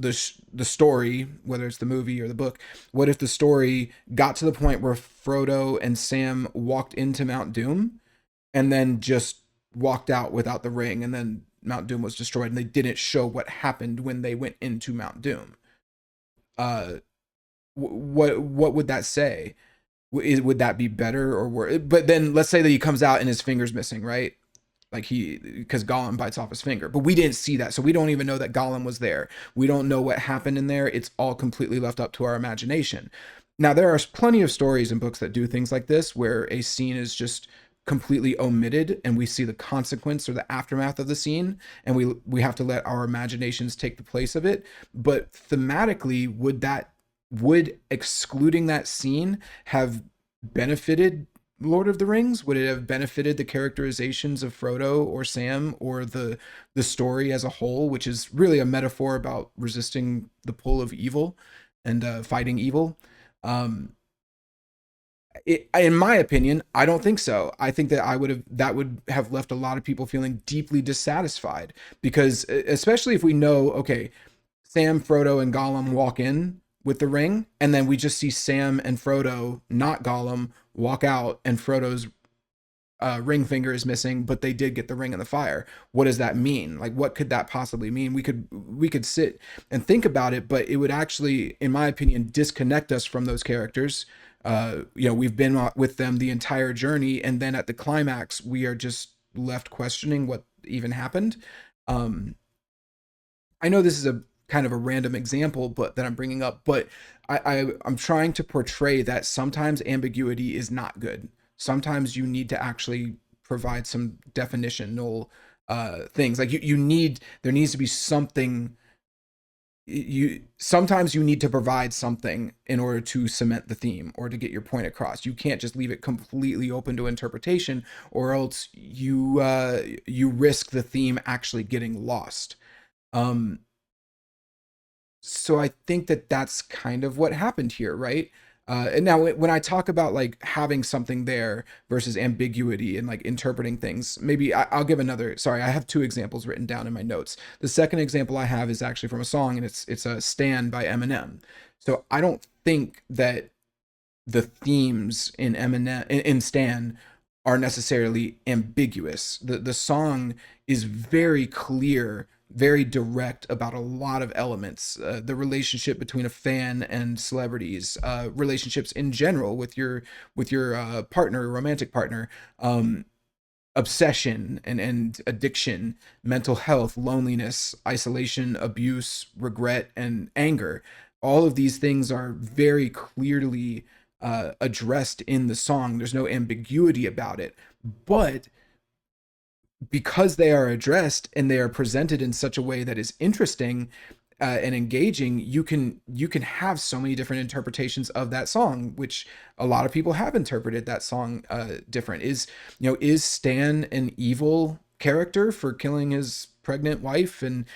A: story, whether it's the movie or the book, what if the story got to the point where Frodo and Sam walked into Mount Doom and then just walked out without the ring, and then Mount Doom was destroyed and they didn't show what happened when they went into Mount Doom? Uh, what would that say? Would that be better or worse? But then let's say that he comes out and his finger's missing, right? Like because Gollum bites off his finger, but we didn't see that, so we don't even know that Gollum was there. We don't know what happened in there. It's all completely left up to our imagination. Now there are plenty of stories and books that do things like this, where a scene is just completely omitted and we see the consequence or the aftermath of the scene, and we have to let our imaginations take the place of it. But thematically, would excluding that scene have benefited Lord of the Rings? Would it have benefited the characterizations of Frodo or Sam or the story as a whole, which is really a metaphor about resisting the pull of evil and fighting evil? Um, in my opinion, I don't think so. I think that I would have that would have left a lot of people feeling deeply dissatisfied, because especially if we know, okay, Sam, Frodo, and Gollum walk in with the ring, and then we just see Sam and Frodo, not Gollum, walk out, and Frodo's ring finger is missing, but they did get the ring in the fire. What does that mean? Like, what could that possibly mean? We could sit and think about it, but it would actually, in my opinion, disconnect us from those characters. We've been with them the entire journey, and then at the climax, we are just left questioning what even happened. Um, I know this is a kind of a random example, but that I'm bringing up, but I'm trying to portray that sometimes ambiguity is not good. Sometimes you need to actually provide some definitional things. Like you need there needs to be something. You sometimes you need to provide something in order to cement the theme or to get your point across. You can't just leave it completely open to interpretation, or else you risk the theme actually getting lost. Um, so I think that that's kind of what happened here, right? And now when I talk about like having something there versus ambiguity and like interpreting things, maybe I'll give another. Sorry, I have two examples written down in my notes. The second example I have is actually from a song, and it's a "Stand" by Eminem. So I don't think that the themes in Eminem in Stan are necessarily ambiguous. The song is very clear, very direct about a lot of elements. The relationship between a fan and celebrities, relationships in general with your partner, romantic partner, obsession and addiction, mental health, loneliness, isolation, abuse, regret, and anger. All of these things are very clearly addressed in the song. There's no ambiguity about it. But because they are addressed and they are presented in such a way that is interesting and engaging, you can have so many different interpretations of that song, which a lot of people have interpreted that song different. Is Stan an evil character for killing his pregnant wife and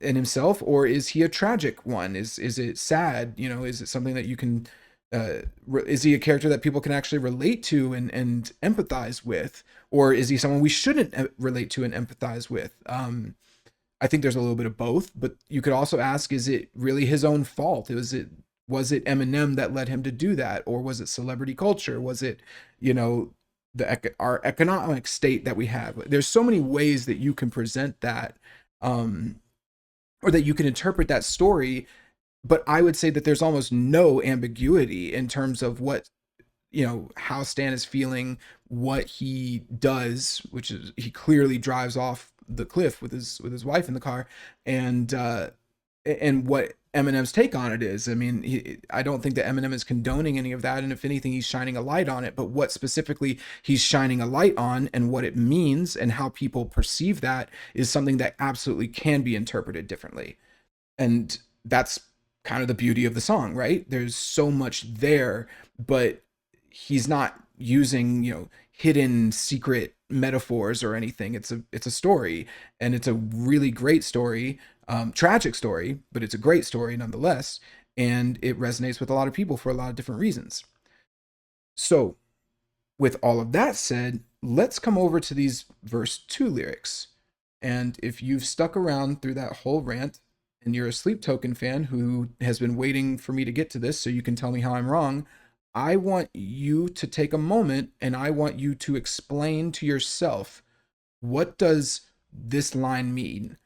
A: himself, or is he a tragic one? Is it sad? Is it something that you can is he a character that people can actually relate to and empathize with, or is he someone we shouldn't relate to and empathize with? I think there's a little bit of both, but you could also ask, is it really his own fault? Was it Eminem that led him to do that, or was it celebrity culture? Was it, our economic state that we have? There's so many ways that you can present that, um, or that you can interpret that story. But I would say that there's almost no ambiguity in terms of what, how Stan is feeling, what he does, which is he clearly drives off the cliff with his wife in the car, and what Eminem's take on it is. I mean, I don't think that Eminem is condoning any of that, and if anything, he's shining a light on it. But what specifically he's shining a light on and what it means and how people perceive that is something that absolutely can be interpreted differently. And that's kind of the beauty of the song, right? There's so much there, but he's not using, hidden secret metaphors or anything. It's a story, and it's a really great story, tragic story, but it's a great story nonetheless, and it resonates with a lot of people for a lot of different reasons. So with all of that said, let's come over to these verse 2 lyrics. And if you've stuck around through that whole rant and you're a Sleep Token fan who has been waiting for me to get to this so you can tell me how I'm wrong, I want you to take a moment and I want you to explain to yourself, what does this line mean?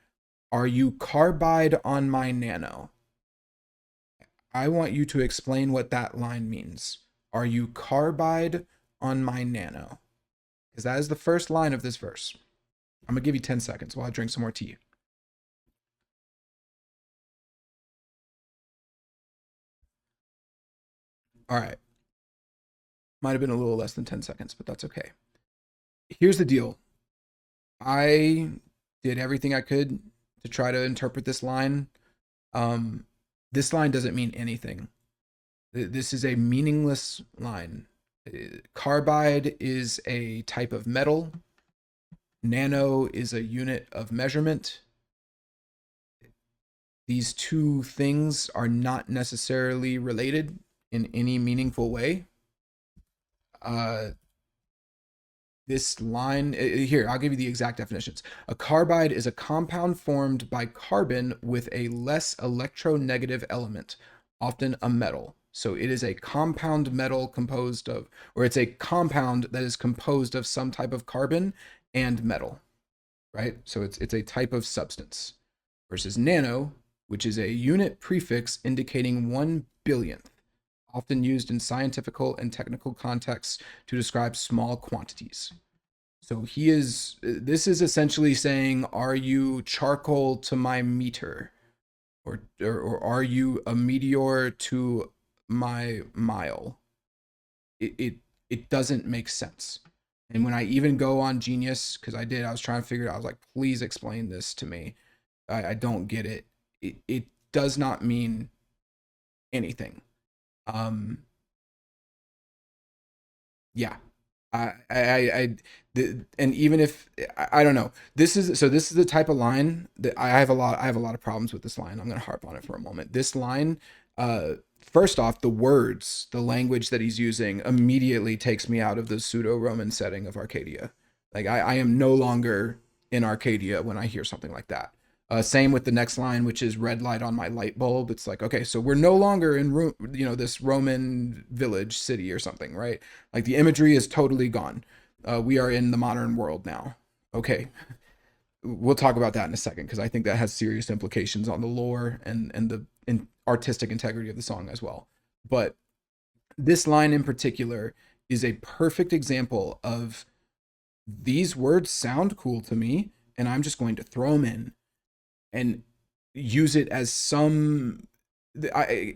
A: Are you carbide on my nano? I want you to explain what that line means. Are you carbide on my nano? Because that is the first line of this verse. I'm going to give you 10 seconds while I drink some more tea. All right. Might have been a little less than 10 seconds, but that's okay. Here's the deal. I did everything I could to try to interpret this line. Um, this line doesn't mean anything. This is a meaningless line. Carbide is a type of metal. Nano is a unit of measurement. These two things are not necessarily related in any meaningful way. Uh, this line here, I'll give you the exact definitions. A carbide is a compound formed by carbon with a less electronegative element, often a metal. So it is a compound metal composed of, or it's a compound that is composed of some type of carbon and metal, right? So it's a type of substance. Versus nano, which is a unit prefix indicating 1 billionth, often used in scientific and technical contexts to describe small quantities. So this is essentially saying, are you charcoal to my meter? Or are you a meteor to my mile? It doesn't make sense. And when I even go on Genius, because I was trying to figure it out, I was like, please explain this to me. I don't get it. It does not mean anything. Um, yeah, and even if I don't know, this is the type of line that I have a lot of problems with this line. I'm gonna harp on it for a moment. This line, first off, the words, the language that he's using immediately takes me out of the pseudo-Roman setting of Arcadia. Like I am no longer in Arcadia when I hear something like that. Same with the next line, which is red light on my light bulb. It's like, okay, so we're no longer in this Roman village city or something, right? Like the imagery is totally gone. We are in the modern world now. Okay, we'll talk about that in a second because I think that has serious implications on the lore and the artistic integrity of the song as well. But this line in particular is a perfect example of, these words sound cool to me, and I'm just going to throw them in and use it as some I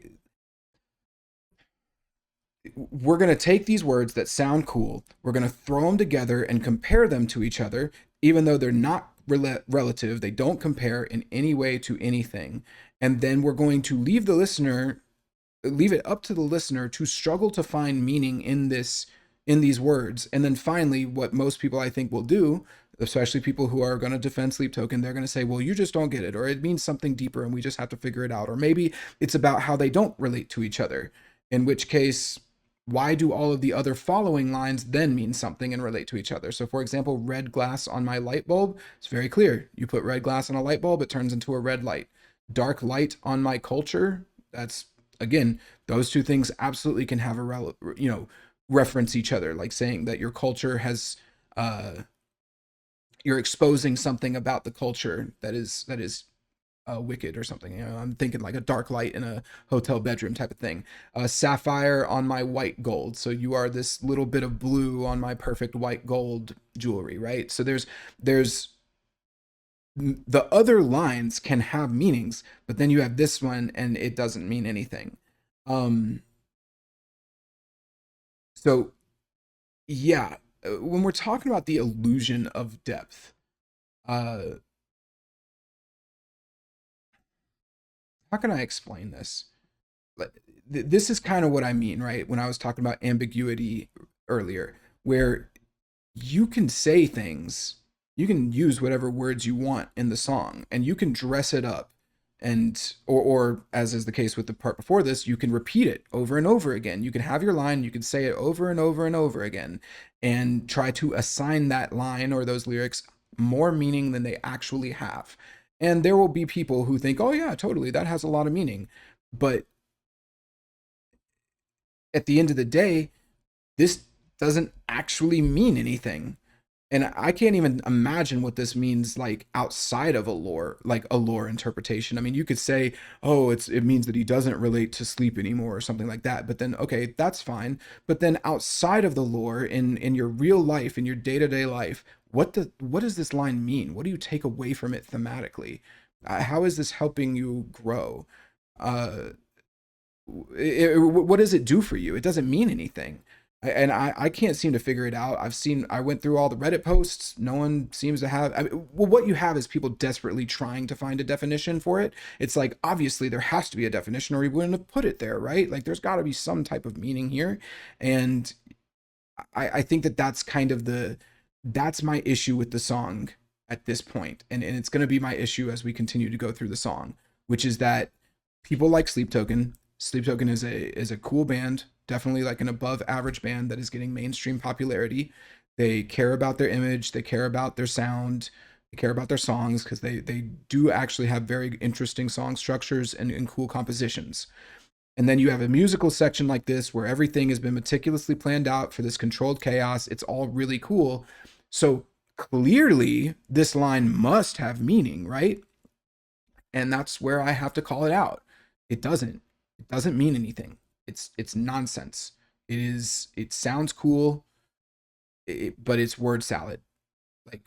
A: we're going to take these words that sound cool, we're going to throw them together and compare them to each other, even though they're not relative, they don't compare in any way to anything. And then we're going to leave it up to the listener to struggle to find meaning in these words. And then finally, what most people I think will do, especially people who are going to defend Sleep Token, they're going to say, well, you just don't get it, or it means something deeper and we just have to figure it out, or maybe it's about how they don't relate to each other, in which case, why do all of the other following lines then mean something and relate to each other? So for example, red glass on my light bulb, it's very clear. You put red glass on a light bulb, it turns into a red light. Dark light on my culture, that's, again, those two things absolutely can have reference each other, like saying that your culture has you're exposing something about the culture that is wicked or something. I'm thinking like a dark light in a hotel bedroom type of thing. Sapphire on my white gold, so you are this little bit of blue on my perfect white gold jewelry, right? So there's the other lines can have meanings, but then you have this one and it doesn't mean anything. um so yeah, when we're talking about the illusion of depth, uh how can I explain this? This is kind of what I mean, right? When I was talking about ambiguity earlier, where you can say things, you can use whatever words you want in the song, and you can dress it up And or as is the case with the part before this, you can repeat it over and over again. You can have your line, you can say it over and over and over again, and try to assign that line or those lyrics more meaning than they actually have. And there will be people who think, oh yeah, totally, that has a lot of meaning. But at the end of the day, this doesn't actually mean anything. And I can't even imagine what this means like outside of a lore, like a lore interpretation. I mean, you could say, oh, it means that he doesn't relate to sleep anymore or something like that. But then okay, that's fine. But then outside of the lore, in your real life, in your day-to-day life, what does this line mean? What do you take away from it thematically? How is this helping you grow? Uh, what does it do for you? It doesn't mean anything. And I can't seem to figure it out. I went through all the Reddit posts. No one seems to have. I mean, well, what you have is people desperately trying to find a definition for it. It's like, obviously, there has to be a definition or we wouldn't have put it there, right? Like, there's got to be some type of meaning here. And I think that that's my issue with the song at this point. And it's going to be my issue as we continue to go through the song, which is that people like Sleep Token. Sleep Token is a cool band, definitely like an above average band that is getting mainstream popularity. They care about their image, they care about their sound, they care about their songs because they do actually have very interesting song structures and cool compositions. And then you have a musical section like this where everything has been meticulously planned out for this controlled chaos. It's all really cool. So clearly, this line must have meaning, right? And that's where I have to call it out. It doesn't. It doesn't mean anything. It's nonsense. It sounds cool, but it's word salad. Like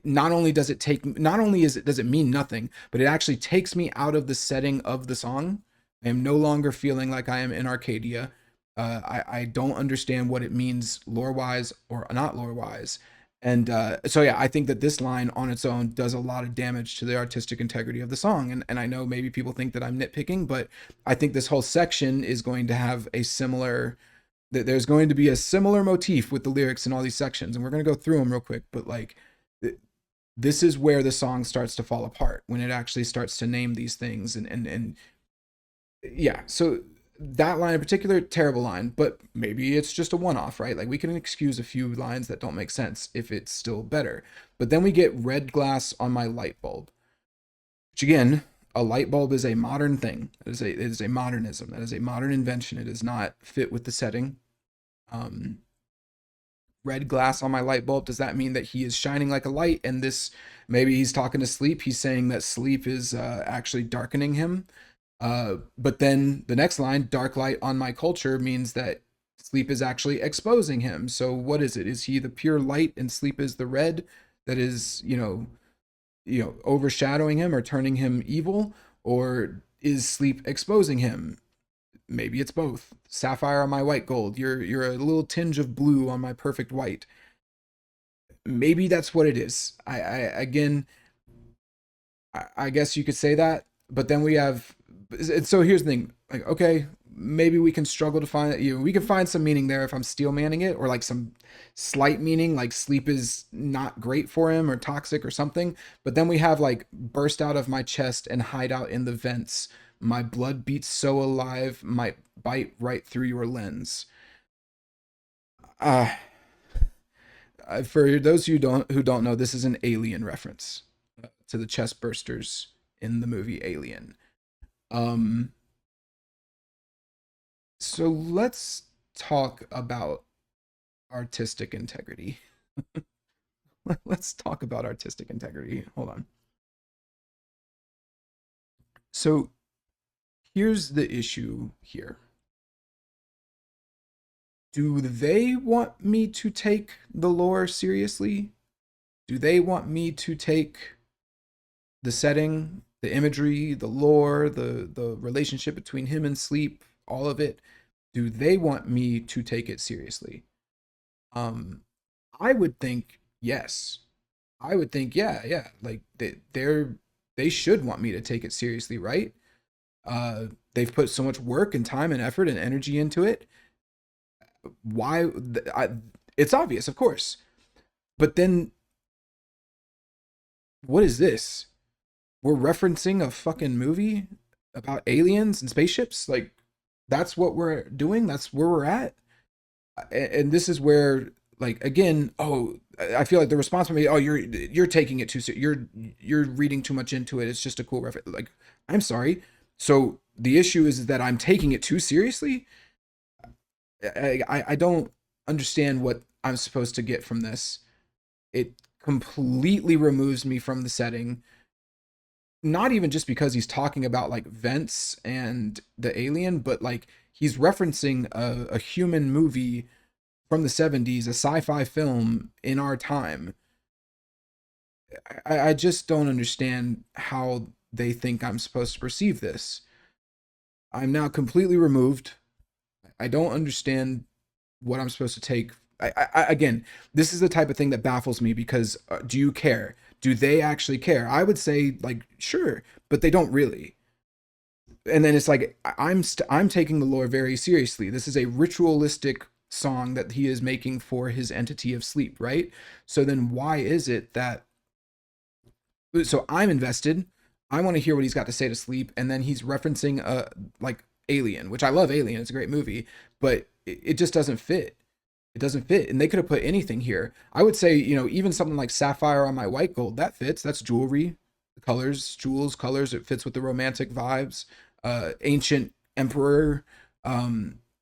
A: not only does it take not only is it does it mean nothing, but it actually takes me out of the setting of the song. I am no longer feeling like I am in Arcadia. I don't understand what it means lore wise or not lore wise. And so yeah, I think that this line on its own does a lot of damage to the artistic integrity of the song. And I know maybe people think that I'm nitpicking, but I think this whole section is going to have a similar there's going to be a similar motif with the lyrics in all these sections, and we're going to go through them real quick. But like, this is where the song starts to fall apart when it actually starts to name these things, and yeah. So that line in particular, terrible line, but maybe it's just a one-off, right? Like we can excuse a few lines that don't make sense if it's still better. But then we get red glass on my light bulb, which again, a light bulb is a modern thing. It is a modernism. That is a modern invention. It does not fit with the setting. Um, red glass on my light bulb, does that mean that he is shining like a light? And this, maybe he's talking to sleep. He's saying that sleep is actually darkening him. But then the next line, dark light on my culture, means that sleep is actually exposing him. So what is it? Is he the pure light and sleep is the red that is, overshadowing him or turning him evil? Or is sleep exposing him? Maybe it's both. Sapphire on my white gold. You're a little tinge of blue on my perfect white. Maybe that's what it is. Again, I guess you could say that. But then we have. So here's the thing. Like, okay, maybe we can struggle to find we can find some meaning there if I'm steel manning it, or like some slight meaning, like sleep is not great for him or toxic or something. But then we have like burst out of my chest and hide out in the vents. My blood beats so alive, might bite right through your lens. Uh, for those who don't know, this is an Alien reference to the chest bursters in the movie Alien. Um, so let's talk about artistic integrity. Let's talk about artistic integrity. Hold on. So here's the issue here. Do they want me to take the lore seriously? Do they want me to take the setting, the imagery, the lore, the relationship between him and sleep, all of it? Do they want me to take it seriously? Um, I would think yes. I would think yeah. Like they should want me to take it seriously, right? They've put so much work and time and effort and energy into it. Why? It's obvious, of course. But then, what is this? we're referencing a fucking movie about aliens and spaceships. Like, that's what we're doing. That's where we're at. And this is where, like, again, oh, I feel like the response from me, oh, you're taking it too you're reading too much into it. It's just a cool reference. Like, I'm sorry. So the issue is that I'm taking it too seriously. I don't understand what I'm supposed to get from this. It completely removes me from the setting. Not even just because he's talking about like vents and the alien, but like he's referencing a human movie from the 70s, a sci-fi film in our time. I just don't understand how they think I'm supposed to perceive this. I'm now completely removed. I don't understand what I'm supposed to take. Again, this is the type of thing that baffles me because do you care? Do they actually care? I would say like sure, but they don't really. And then it's like I'm taking the lore very seriously. This is a ritualistic song that he is making for his entity of sleep, right? So then why is it that so I'm invested. I want to hear what he's got to say to sleep, and then he's referencing like Alien, which I love Alien. It's a great movie, but it just doesn't fit. It doesn't fit, and they could have put anything here. I would say, even something like Sapphire on My White Gold that fits. That's jewelry, colors, jewels, colors. It fits with the romantic vibes. Ancient Emperor,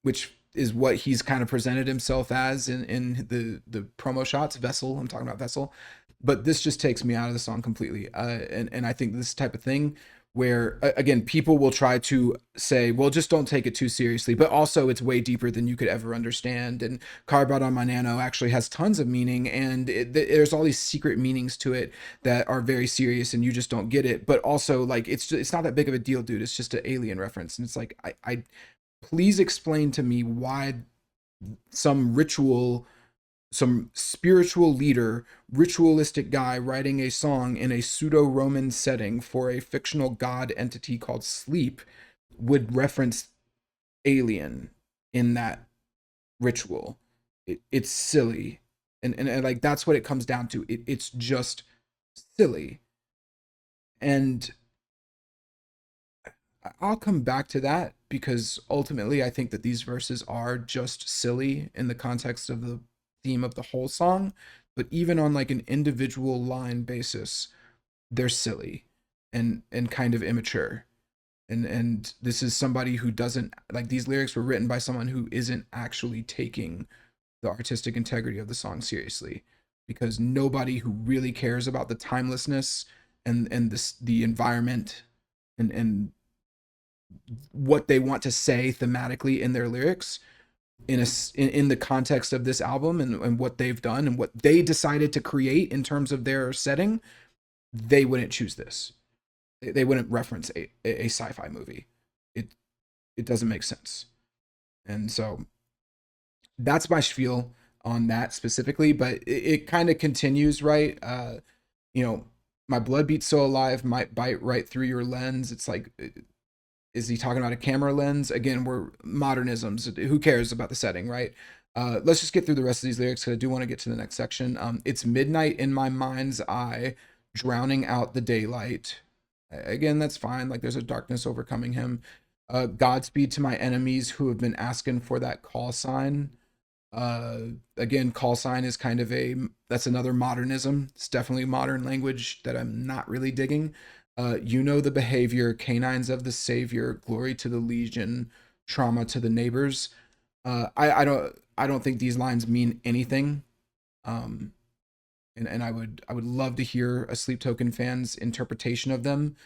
A: which is what he's kind of presented himself as in the promo shots. Vessel, I'm talking about Vessel, but this just takes me out of the song completely. And I think this type of thing where again people will try to say, well, just don't take it too seriously, but also it's way deeper than you could ever understand. And Carbide on My Nano actually has tons of meaning, and there's all these secret meanings to it that are very serious, and you just don't get it. But also, like, it's not that big of a deal, dude. It's just an alien reference, and it's like I please explain to me why some ritual, some spiritual leader, ritualistic guy writing a song in a pseudo Roman setting for a fictional god entity called Sleep would reference Alien in that ritual. It's silly. And like that's what it comes down to. It's just silly. And I'll come back to that because ultimately I think that these verses are just silly in the context of the theme of the whole song. But even on like an individual line basis, they're silly and kind of immature. And this is somebody who doesn't like these lyrics were written by someone who isn't actually taking the artistic integrity of the song seriously because nobody who really cares about the timelessness and this the environment and what they want to say thematically in their lyrics in the context of this album and what they've done and what they decided to create in terms of their setting, they wouldn't choose this. They wouldn't reference a sci-fi movie. It it doesn't make sense. And so that's my spiel on that specifically, but it kind of continues, right? You know, my blood beats so alive might bite right through your lens. It's like is he talking about a camera lens? Again, we're modernisms. Who cares about the setting, right? Let's just get through the rest of these lyrics because I do want to get to the next section. It's midnight in my mind's eye, drowning out the daylight. Again, that's fine. Like there's a darkness overcoming him. Godspeed to my enemies who have been asking for that call sign. Uh, Again, call sign is kind of that's another modernism. It's definitely modern language that I'm not really digging. You know the behavior, canines of the savior, glory to the legion, trauma to the neighbors. I don't think these lines mean anything. Um, and I would love to hear a Sleep Token fan's interpretation of them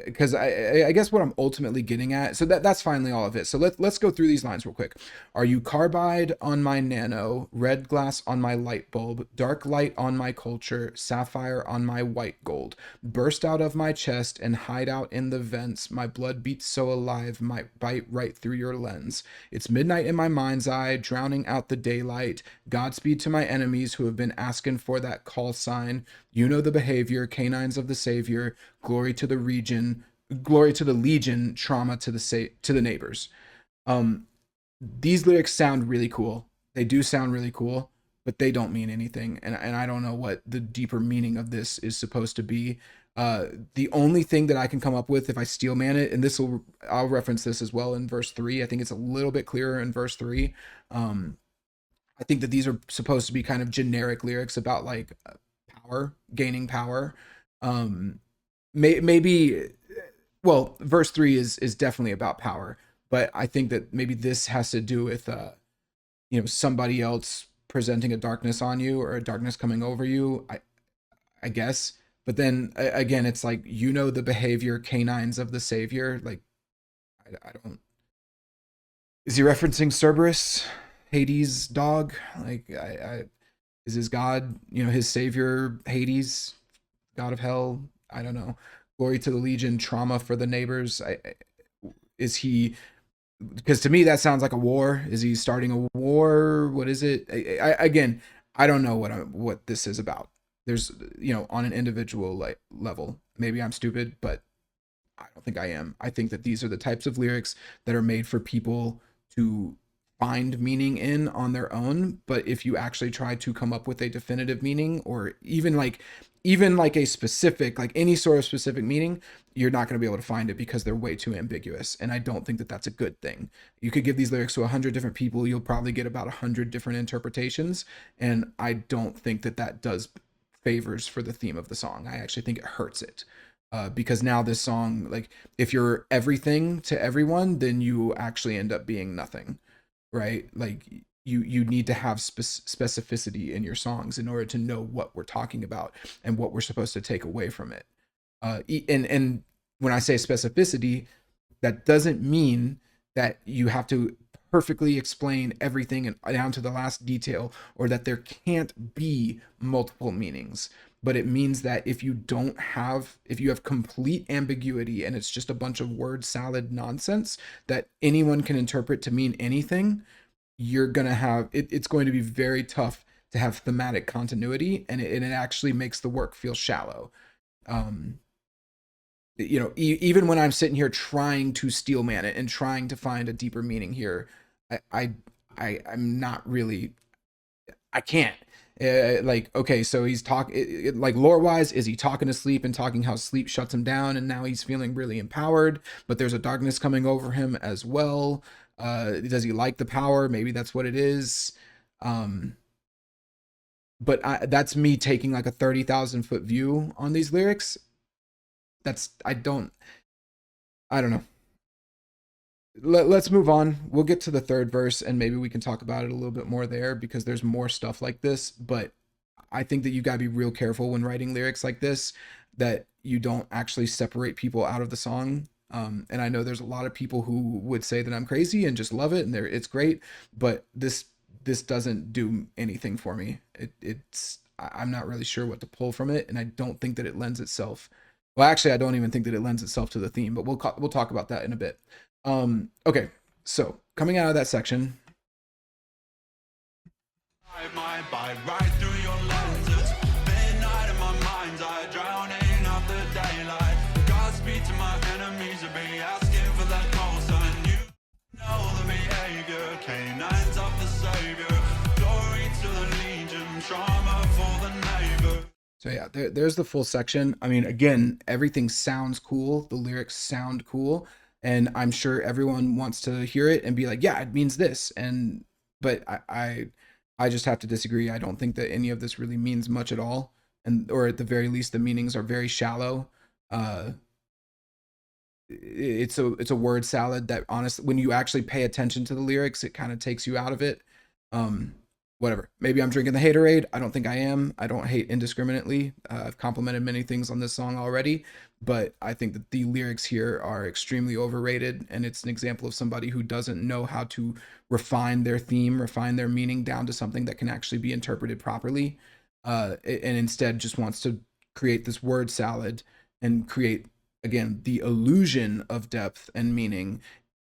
A: because I guess what I'm ultimately getting at. So that's finally all of it. So let's go through these lines real quick. Are you carbide on my nano, red glass on my light bulb, dark light on my culture, sapphire on my white gold? Burst out of my chest and hide out in the vents. My blood beats so alive, might bite right through your lens. It's midnight in my mind's eye, drowning out the daylight. Godspeed to my enemies who have been asking for that call sign. You know the behavior, canines of the savior, glory to the region, glory to the legion, trauma to the neighbors. Um, these lyrics sound really cool. They do sound really cool. but they don't mean anything. And I don't know what the deeper meaning of this is supposed to be. The only thing that I can come up with if I steel man it, and I'll reference this as well in verse 3. I think it's a little bit clearer in verse 3. Um, I think that these are supposed to be kind of generic lyrics about like power, gaining power. Um, maybe, well, verse 3 is definitely about power, but I think that maybe this has to do with somebody else presenting a darkness on you or a darkness coming over you. I guess. But then again, it's like the behavior canines of the savior. Like I don't. Is he referencing Cerberus, Hades' dog? Like I is his god, his savior Hades, god of hell? I don't know. Glory to the Legion, trauma for the neighbors. Is he? Because to me that sounds like a war. Is he starting a war? What is it? Again, I don't know what this is about. There's on an individual like level. Maybe I'm stupid, but I don't think I am. I think that these are the types of lyrics that are made for people to find meaning in on their own. But if you actually try to come up with a definitive meaning, or even like a specific, like any sort of specific meaning, you're not going to be able to find it because they're way too ambiguous. And I don't think that that's a good thing. You could give these lyrics to 100 different people, you'll probably get about 100 different interpretations. And I don't think that that does favors for the theme of the song. I actually think it hurts it. Because now this song, like, if you're everything to everyone, then you actually end up being nothing, right? Like, you need to have specificity in your songs in order to know what we're talking about and what we're supposed to take away from it. And when I say specificity, that doesn't mean that you have to perfectly explain everything and down to the last detail, or that there can't be multiple meanings. But it means that if you have complete ambiguity and it's just a bunch of word salad nonsense that anyone can interpret to mean anything, you're gonna have it's going to be very tough to have thematic continuity, and it actually makes the work feel shallow. um Even when I'm sitting here trying to steel man it and trying to find a deeper meaning here, I I, I'm not really. I can't. Like, okay, so he's talking like lore wise, is he talking to sleep and talking how sleep shuts him down and now he's feeling really empowered, but there's a darkness coming over him as well. Does he like the power? Maybe that's what it is. Um, but that's me taking like a 30,000 foot view on these lyrics. I don't know. Let's move on. We'll get to the third verse and maybe we can talk about it a little bit more there, because there's more stuff like this. But I think that you got to be real careful when writing lyrics like this, that you don't actually separate people out of the song. And I know there's a lot of people who would say that I'm crazy and just love it and it's great, but this doesn't do anything for me. I'm not really sure what to pull from it, and I don't think that it lends itself. Well, actually, I don't even think that it lends itself to the theme, but we'll talk about that in a bit. Okay, so coming out of that section,
B: My bite right through your lenses. Midnight in my mind's eye, drowning out the daylight. Godspeed to my enemies, will be asking for that closer. And you know the behavior, canines of the savior. Glory to the legion, trauma for the neighbor.
A: so yeah, there's the full section. I mean, again, everything sounds cool. The lyrics sound cool, and I'm sure everyone wants to hear it and be like, yeah, it means this. And but I just have to disagree. I don't think that any of this really means much at all, and or at the very least, the meanings are very shallow. Uh, it's a word salad that, honestly, when you actually pay attention to the lyrics, it kind of takes you out of it. um Whatever, maybe I'm drinking the haterade. I don't think I am. I don't hate indiscriminately. I've complimented many things on this song already, but I think that the lyrics here are extremely overrated, and it's an example of somebody who doesn't know how to refine their theme, refine their meaning down to something that can actually be interpreted properly, and instead just wants to create this word salad and create, again, the illusion of depth and meaning.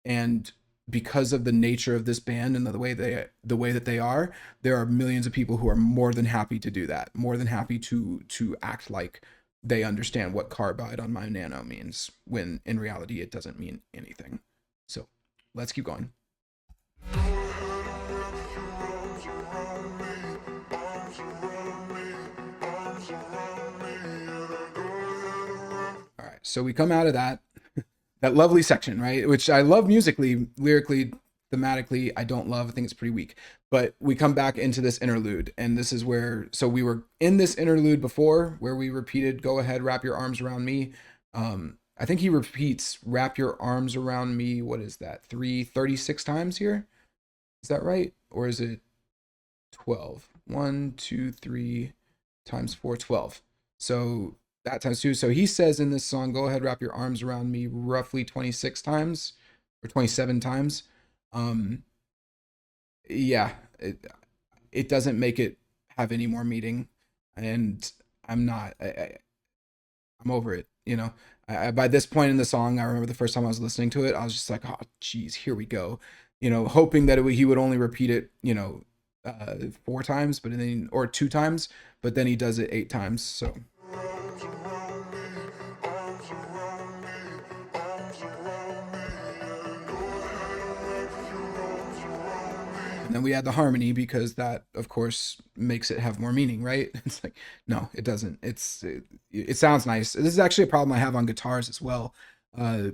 A: And because of the nature of this band and the way that they are, there are millions of people who are more than happy to do that, more than happy to act like they understand what carbide on my nano means, when in reality it doesn't mean anything. So let's keep going. So we come out of that lovely section, right? Which I love musically, lyrically, thematically. I don't love. I think it's pretty weak. But we come back into this interlude, and this is where. So we were in this interlude before, where we repeated, "Go ahead, wrap your arms around me." I think he repeats, "Wrap your arms around me." What is that? 36 times here. Is that right, or is it 12? 1, 2, 3 times 4, 12. So that times two. So he says in this song, "Go ahead, wrap your arms around me," roughly 26 times or 27 times. Um, yeah, it doesn't make it have any more meaning. And I'm not, I'm over it. By this point in the song, I remember the first time I was listening to it, I was just like, oh, geez, here we go. Hoping that he would only repeat it, 4 times, but then, or 2 times, but then he does it 8 times. So and then we add the harmony because that, of course, makes it have more meaning, right? It's like, no, it doesn't. It sounds nice. This is actually a problem I have on guitars as well, uh,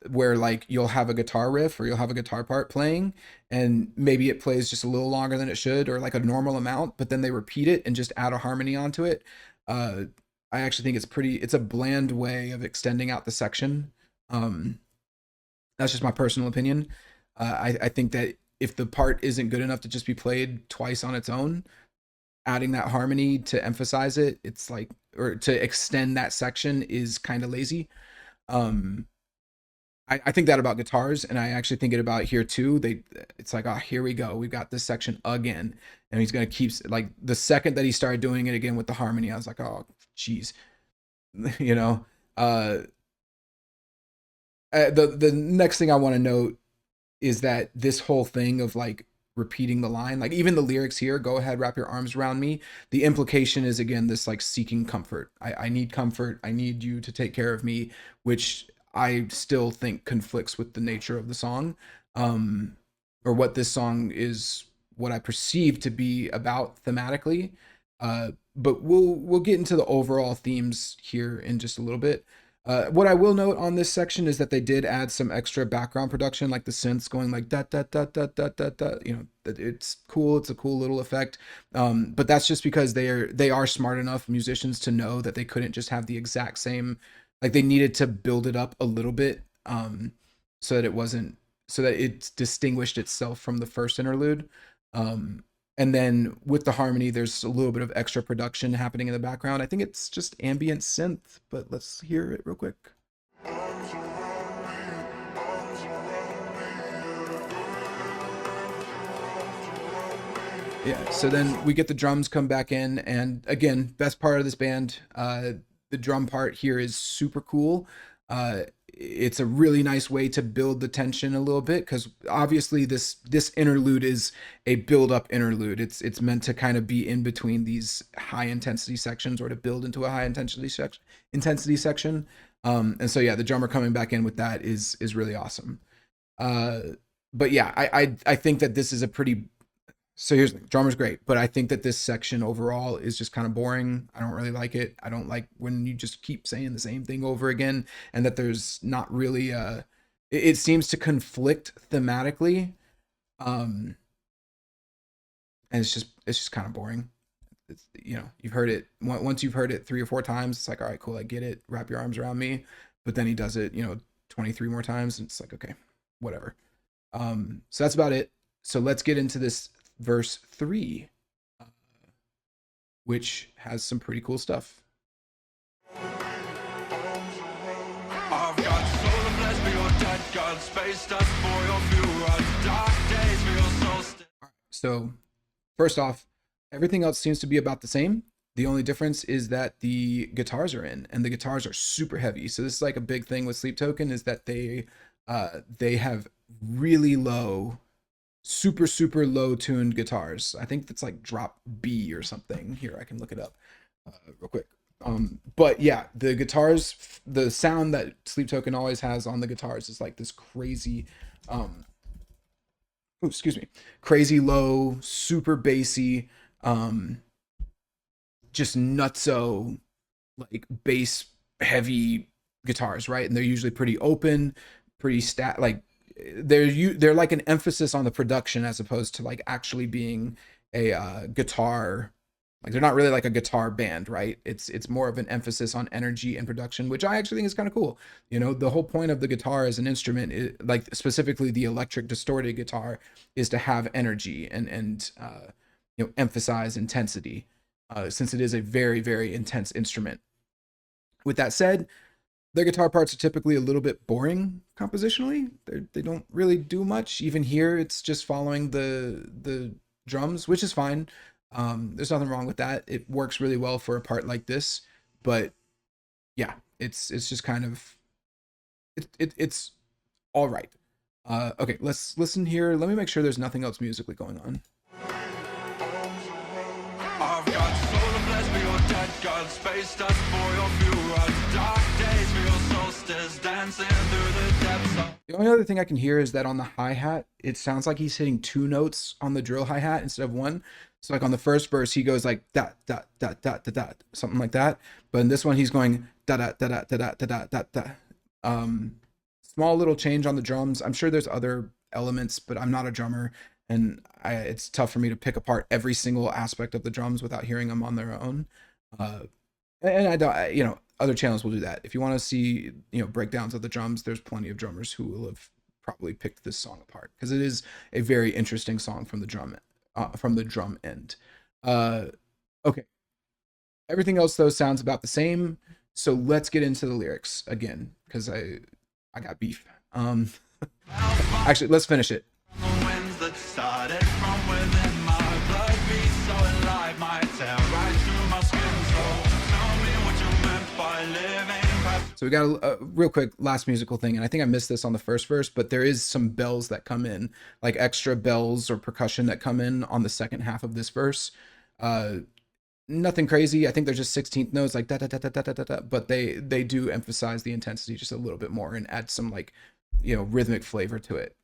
A: where like you'll have a guitar riff or you'll have a guitar part playing, and maybe it plays just a little longer than it should, or like a normal amount, but then they repeat it and just add a harmony onto it. Uh, I actually think it's a bland way of extending out the section. Um, that's just my personal opinion. I think that if the part isn't good enough to just be played twice on its own, adding that harmony to emphasize it, it's like, or to extend that section is kind of lazy. Um, I think that about guitars, and I actually think it about here too. It's like, oh, here we go, we've got this section again, and he's gonna keep like the second that he started doing it again with the harmony, I was like, oh, geez, you know. Uh, the next thing I want to note is that this whole thing of like repeating the line, like even the lyrics here, "Go ahead, wrap your arms around me," the implication is again this like seeking comfort. I need comfort, I need you to take care of me, which I still think conflicts with the nature of the song, um or what this song is, what I perceive to be about thematically. But we'll get into the overall themes here in just a little bit. What I will note on this section is that they did add some extra background production, like the synths going like da da da da da da da. It's cool. It's a cool little effect. But that's just because they are smart enough musicians to know that they couldn't just have the exact same. Like they needed to build it up a little bit, so that it wasn't, so that it distinguished itself from the first interlude. Um, and then with the harmony, there's a little bit of extra production happening in the background. I think it's just ambient synth, but let's hear it real quick. Yeah, so then we get the drums come back in, and again, best part of this band, the drum part here is super cool. It's a really nice way to build the tension a little bit, because obviously this interlude is a build up interlude. It's meant to kind of be in between these high intensity sections, or to build into a high intensity section. And so yeah, the drummer coming back in with that is really awesome. Uh, but yeah, I think that this is a pretty, so here's the thing, drummer's great, but I think that this section overall is just kind of boring. I don't really like it. I don't like when you just keep saying the same thing over again, and that there's not really it seems to conflict thematically. Um and it's just kind of boring. It's, you've heard it once, you've heard it 3 or 4 times, it's like, all right, cool, I get it. Wrap your arms around me. But then he does it, 23 more times, and it's like, okay, whatever. So that's about it. So let's get into this verse 3, uh, which has some pretty cool stuff.
B: I've got solar blessed for your dead God, space dust for your fuel, dark days for your soul.
A: So first off, everything else seems to be about the same. The only difference is that the guitars are in, and the guitars are super heavy. So this is like a big thing with Sleep Token, is that they have really low, super low tuned guitars. I think that's like drop B or something. Here, I can look it up real quick. But yeah, the guitars, the sound that Sleep Token always has on the guitars is like this crazy, excuse me, crazy low, super bassy, just nutso, like bass heavy guitars, right? And they're usually pretty open, pretty like they're like an emphasis on the production as opposed to like actually being a guitar. Like they're not really like a guitar band, right? It's more of an emphasis on energy and production, which I actually think is kind of cool. You know, the whole point of the guitar as an instrument, like specifically the electric distorted guitar, is to have energy and emphasize intensity, since it is a very intense instrument. With that said, their guitar parts are typically a little bit boring compositionally. They don't really do much. Even here, it's just following the drums, which is fine. There's nothing wrong with that. It works really well for a part like this. But yeah, it's just kind of it's all right. Okay, let's listen here. Let me make sure there's nothing else musically going on.
B: I've got solar flares for your dead god, space dust for your fuel rods, dark days for your solstice, dancing through the depths of...
A: The only other thing I can hear is that on the hi-hat, it sounds like he's hitting two notes on the drill hi-hat instead of one. So like on the first verse, he goes like dot dot dot dot dot dot, something like that. But in this one, he's going da da da da da da da da da. Small little change on the drums. I'm sure there's other elements, but I'm not a drummer, and it's tough for me to pick apart every single aspect of the drums without hearing them on their own. Uh, and I don't, other channels will do that. If you want to see, breakdowns of the drums, there's plenty of drummers who will have probably picked this song apart because it is a very interesting song from the drum end. Okay, everything else though sounds about the same. So let's get into the lyrics again because I got beef. Actually, let's finish it.
B: The winds that started from within my blood beats so alive, my tear right through my skin. So tell me what you meant by living past.
A: So we got a real quick last musical thing, and I think I missed this on the first verse, but there is some bells that come in, like extra bells or percussion that come in on the second half of this verse. Uh, Nothing crazy. I think they're just 16th notes, like da da da da da da da. But they do emphasize the intensity just a little bit more and add some like rhythmic flavor to it.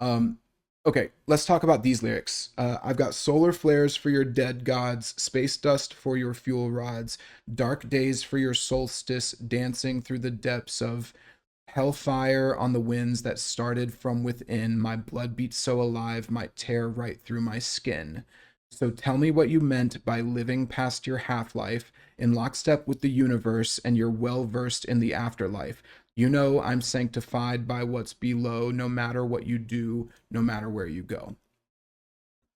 A: Um, okay, let's talk about these lyrics. I've got solar flares for your dead gods, space dust for your fuel rods, dark days for your solstice, dancing through the depths of hellfire on the winds that started from within. My blood beats so alive, might tear right through my skin. So tell me what you meant by living past your half life in lockstep with the universe, and you're well versed in the afterlife. You know I'm sanctified by what's below, no matter what you do, no matter where you go.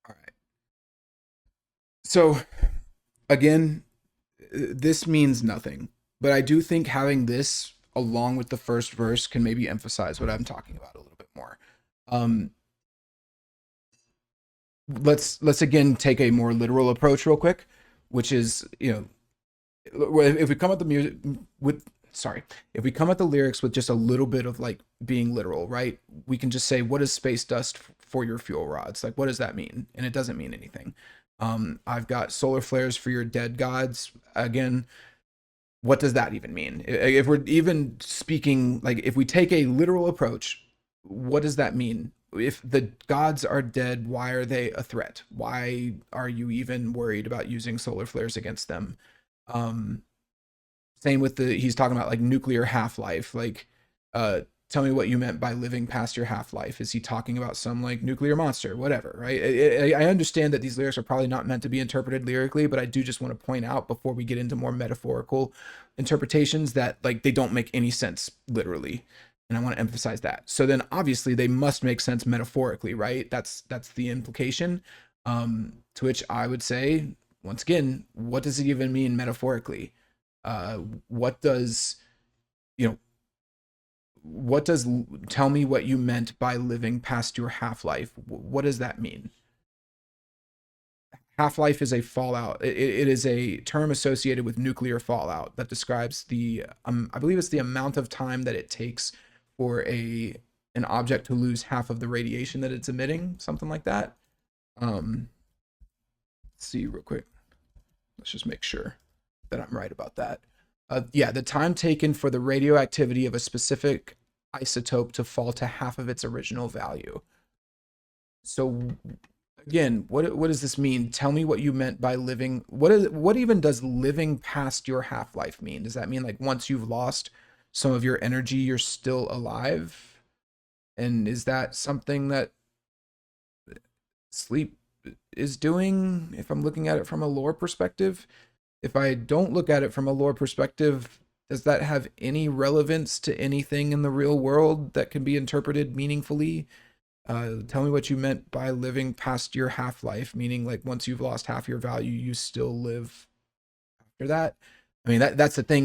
A: All right. So, again, this means nothing, but I do think having this along with the first verse can maybe emphasize what I'm talking about a little bit more. Um, let's again take a more literal approach real quick, which is, if we come at the music with sorry, if we come at the lyrics with just a little bit of like being literal, right? We can just say, what is space dust for your fuel rods? Like, what does that mean? And it doesn't mean anything. I've got solar flares for your dead gods. Again, what does that even mean? If we're even speaking, like, if we take a literal approach, what does that mean? If the gods are dead, why are they a threat? Why are you even worried about using solar flares against them? Um, Same with he's talking about like nuclear half-life. Like, tell me what you meant by living past your half-life. Is he talking about some like nuclear monster, whatever, right? I understand that these lyrics are probably not meant to be interpreted lyrically, but I do just want to point out before we get into more metaphorical interpretations that like they don't make any sense literally. And I want to emphasize that. So then obviously they must make sense metaphorically, right? That's the implication. To which I would say, once again, what does it even mean metaphorically? What does, what does tell me what you meant by living past your half-life? What does that mean? Half-life is a fallout. It is a term associated with nuclear fallout that describes I believe it's the amount of time that it takes for an object to lose half of the radiation that it's emitting, something like that. Let's see real quick. Let's just make sure that I'm right about that. Yeah, the time taken for the radioactivity of a specific isotope to fall to half of its original value. So again, what does this mean? Tell me what you meant by living. What even does living past your half-life mean? Does that mean like once you've lost some of your energy, you're still alive. And is that something that sleep is doing if I'm looking at it from a lore perspective? If I don't look at it from a lore perspective, does that have any relevance to anything in the real world that can be interpreted meaningfully? Tell me what you meant by living past your half life, meaning like once you've lost half your value, you still live after that. I mean that's the thing.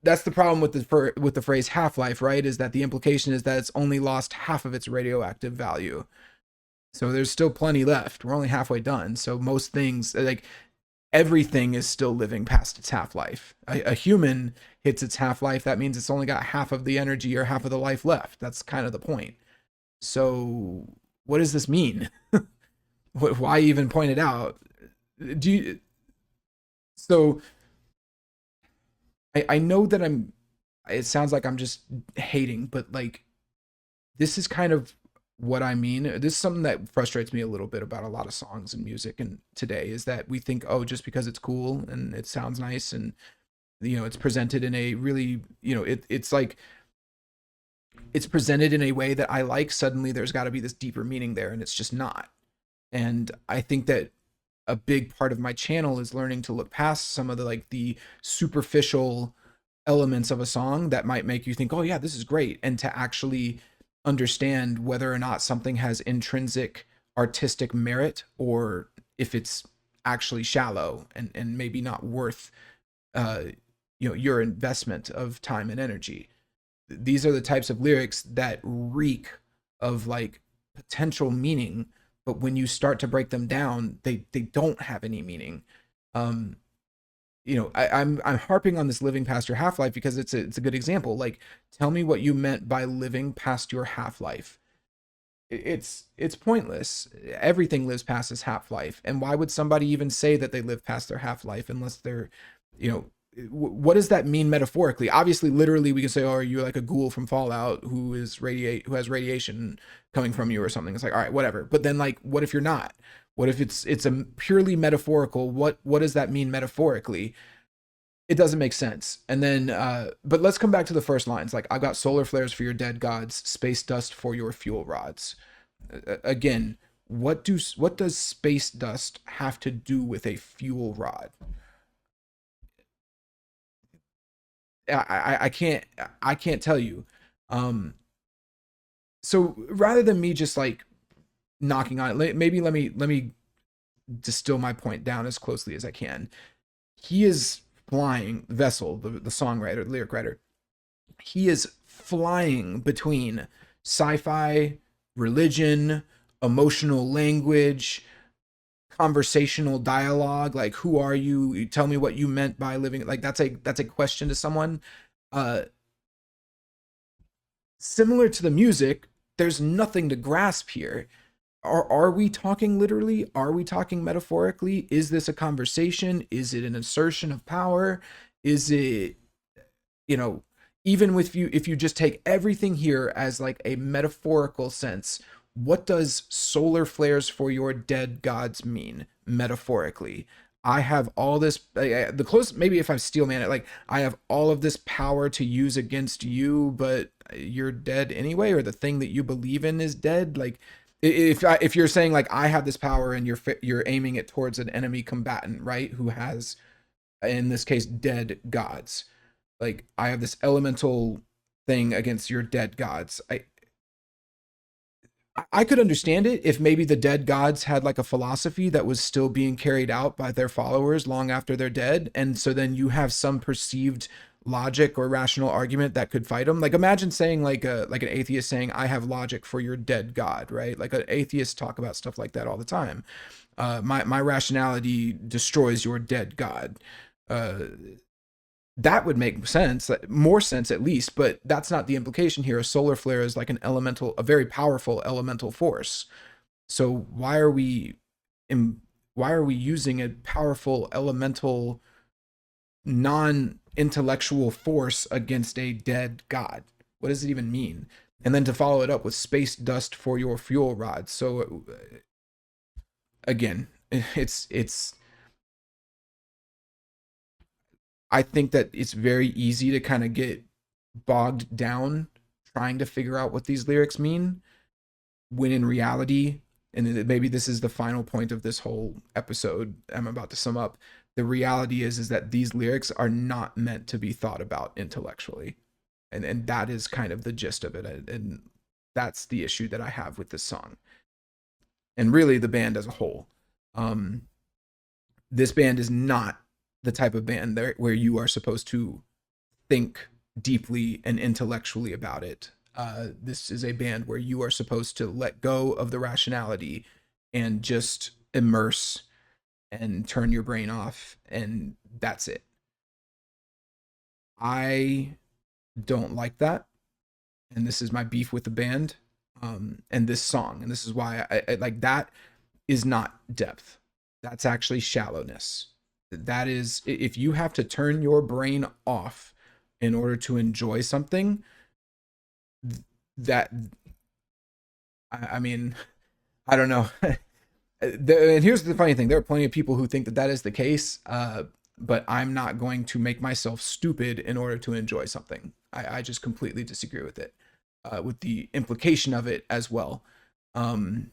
A: That's the problem with the phrase half life, right? Is that the implication is that it's only lost half of its radioactive value. So there's still plenty left. We're only halfway done. So most things, like everything, is still living past its half life. A human hits its half life. That means it's only got half of the energy or half of the life left. That's kind of the point. So what does this mean? Why even point it out? Do you, so I know that I'm. It sounds like I'm just hating, but like this is kind of what I mean. This is something that frustrates me a little bit about a lot of songs and music and today is that we think, oh, just because it's cool and it sounds nice and it's presented in a really, it's like it's presented in a way that I like, suddenly there's got to be this deeper meaning there, and it's just not. And I think that a big part of my channel is learning to look past some of the like the superficial elements of a song that might make you think, oh yeah, this is great, and to actually understand whether or not something has intrinsic artistic merit or if it's actually shallow and maybe not worth uh your investment of time and energy. These are the types of lyrics that reek of like potential meaning, but when you start to break them down, they don't have any meaning. um I'm harping on this living past your half life because it's a good example. Like, tell me what you meant by living past your half life. It's pointless. Everything lives past its half life, and why would somebody even say that they live past their half life unless they're, you know, what does that mean metaphorically? Obviously, literally, we can say, "Oh, are you like a ghoul from Fallout who has radiation coming from you or something?" It's like, all right, whatever. But then, like, what if you're not? What if it's a purely metaphorical? What does that mean metaphorically? It doesn't make sense. And then, but let's come back to the first lines. Like, I've got solar flares for your dead gods, space dust for your fuel rods. Again, what does space dust have to do with a fuel rod? I can't tell you. Um, so rather than me just like knocking on it, maybe let me distill my point down as closely as I can. He is flying Vessel, the songwriter, the lyric writer. He is flying between sci-fi, religion, emotional language, conversational dialogue. Like, who are you? You tell me what you meant by living. Like, that's a question to someone. Uh, Similar to the music, there's nothing to grasp here. Are we talking literally? Are we talking metaphorically? Is this a conversation? Is it an assertion of power? Is it, you know, even with you, if you just take everything here as like a metaphorical sense, what does solar flares for your dead gods mean metaphorically? I have all this, the close, maybe if I steel man it, like, I have all of this power to use against you, but you're dead anyway, or the thing that you believe in is dead. Like, if you're saying like I have this power and you're aiming it towards an enemy combatant, right, who has, in this case, dead gods. Like, I have this elemental thing against your dead gods. I could understand it if maybe the dead gods had like a philosophy that was still being carried out by their followers long after they're dead, and so then you have some perceived logic or rational argument that could fight them. Like, imagine saying like an atheist saying, "I have logic for your dead god," right? Like, an atheist talk about stuff like that all the time. My rationality destroys your dead god. Uh, that would make sense, more sense at least, but that's not the implication here. A solar flare is like a very powerful elemental force. So in, why are we using a powerful elemental non-intellectual force against a dead god? What does it even mean? And then to follow it up with space dust for your fuel rods. So again, it's I think that it's very easy to kind of get bogged down trying to figure out what these lyrics mean, when in reality, and maybe this is the final point of this whole episode I'm about to sum up, the reality is that these lyrics are not meant to be thought about intellectually. And that is kind of the gist of it. And that's the issue that I have with this song. And really the band as a whole. Um, this band is not the type of band there where you are supposed to think deeply and intellectually about it. This is a band where you are supposed to let go of the rationality and just immerse and turn your brain off, and that's it. I don't like that, and this is my beef with the band, and this song, and this is why I like that is not depth. That's actually shallowness. That is, if you have to turn your brain off in order to enjoy something, that I mean, I don't know. And here's the funny thing: there are plenty of people who think that that is the case, but I'm not going to make myself stupid in order to enjoy something. I just completely disagree with it, with the implication of it as well. Um,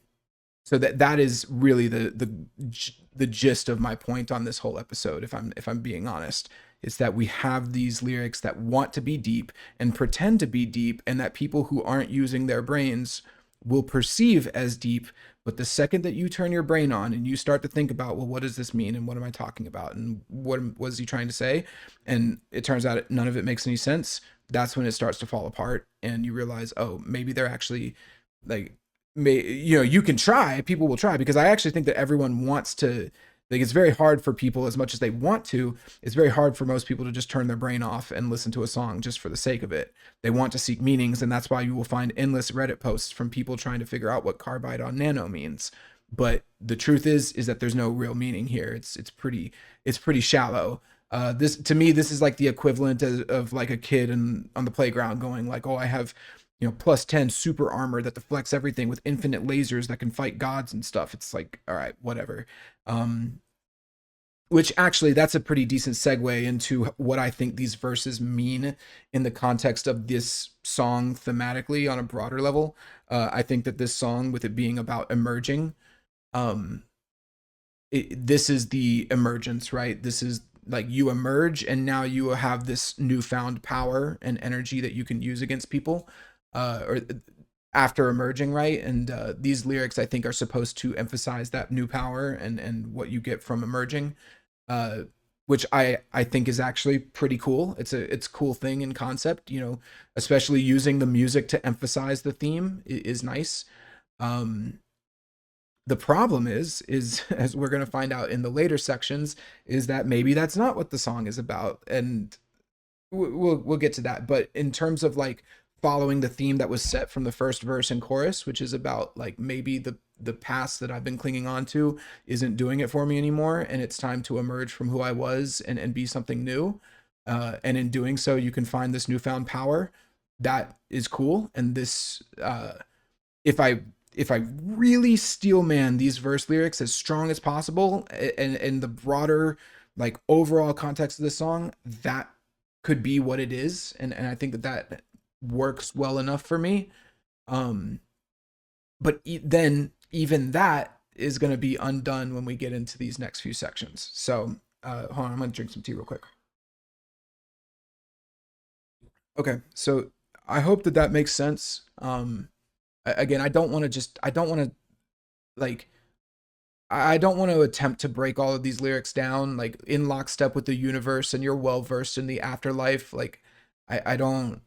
A: so that is really the gist of my point on this whole episode. If I'm being honest, is that we have these lyrics that want to be deep and pretend to be deep, and that people who aren't using their brains will perceive as deep. But the second that you turn your brain on and you start to think about, well, what does this mean, and what am I talking about, and what was he trying to say, and it turns out none of it makes any sense, that's when it starts to fall apart, and you realize, oh, maybe they're actually like, you can try, people will try, because I actually think that everyone wants to, like, it's very hard for people, as much as they want to, it's very hard for most people to just turn their brain off and listen to a song just for the sake of it. They want to seek meanings, and that's why you will find endless Reddit posts from people trying to figure out what carbide on nano means. But the truth is that there's no real meaning here. It's pretty shallow. This, to me, this is like the equivalent of like a kid on the playground going like, oh, I have, plus 10 super armor that deflects everything with infinite lasers that can fight gods and stuff. It's like, all right, whatever. Um, which actually, that's a pretty decent segue into what I think these verses mean in the context of this song thematically on a broader level. I think that this song, with it being about emerging, um, this is the emergence, right? This is like you emerge, and now you have this newfound power and energy that you can use against people, or after emerging, right? And these lyrics, I think, are supposed to emphasize that new power and what you get from emerging, uh, which I think is actually pretty cool. It's a cool thing in concept, especially using the music to emphasize the theme is nice. Um, the problem is as we're going to find out in the later sections, is that maybe that's not what the song is about, and we'll get to that. But in terms of like following the theme that was set from the first verse and chorus, which is about like maybe the past that I've been clinging on to isn't doing it for me anymore, and it's time to emerge from who I was and be something new. And in doing so, you can find this newfound power. That is cool. And this, if I really steel man these verse lyrics as strong as possible, and the broader like overall context of the song, that could be what it is, and I think that works well enough for me. Um, but then even that is going to be undone when we get into these next few sections. So hold on, I'm going to drink some tea real quick. Okay, so I hope that that makes sense. Again, I don't want to like I don't want to attempt to break all of these lyrics down like in lockstep with the universe, and you're well versed in the afterlife. Like I don't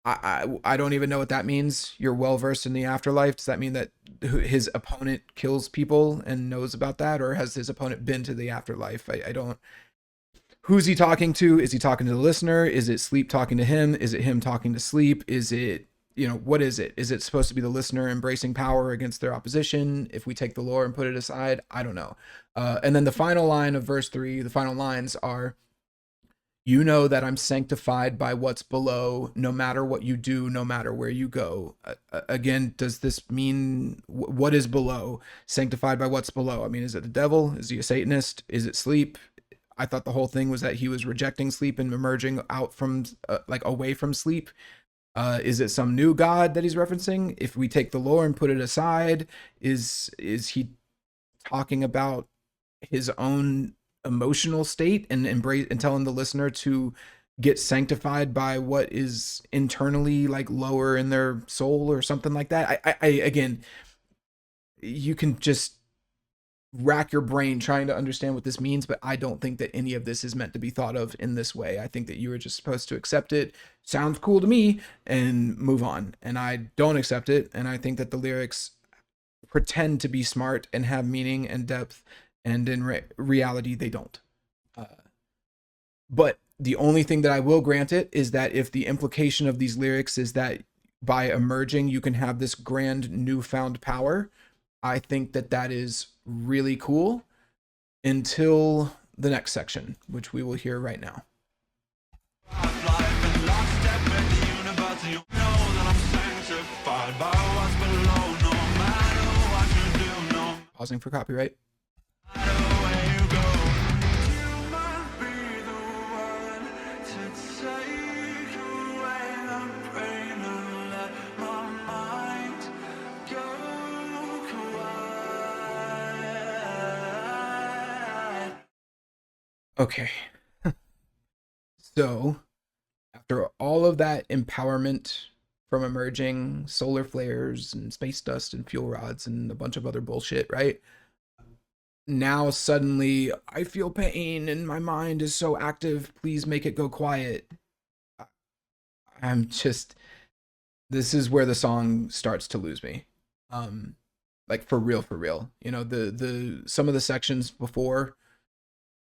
A: I don't even know what that means. You're well versed in the afterlife. Does that mean that his opponent kills people and knows about that, or has his opponent been to the afterlife? I don't. Who's he talking to? Is he talking to the listener? Is it sleep talking to him? Is it him talking to sleep? Is it, what is it? Is it supposed to be the listener embracing power against their opposition? If we take the lore and put it aside, I don't know. And then the final line of verse 3, the final lines are, you know that I'm sanctified by what's below, no matter what you do, no matter where you go. Again, does this mean what is below? Sanctified by what's below? I mean, is it the devil? Is he a Satanist? Is it sleep? I thought the whole thing was that he was rejecting sleep and emerging out from like away from sleep. Is it some new god that he's referencing? If we take the lore and put it aside, is he talking about his own emotional state and embrace and telling the listener to get sanctified by what is internally like lower in their soul or something like that? I again, you can just rack your brain trying to understand what this means, but I don't think that any of this is meant to be thought of in this way. I think that you were just supposed to accept it. Sounds cool to me and move on. And I don't accept it. And I think that the lyrics pretend to be smart and have meaning and depth, and in reality, they don't. Uh, but the only thing that I will grant it is that if the implication of these lyrics is that by emerging, you can have this grand newfound power, I think that that is really cool until the next section, which we will hear right now. Pausing for copyright. Okay. So, after all of that empowerment from emerging solar flares and space dust and fuel rods and a bunch of other bullshit, right? Now suddenly I feel pain and my mind is so active. Please make it go quiet. I'm just, this is where the song starts to lose me. Um, like for real, for real. You know, the some of the sections before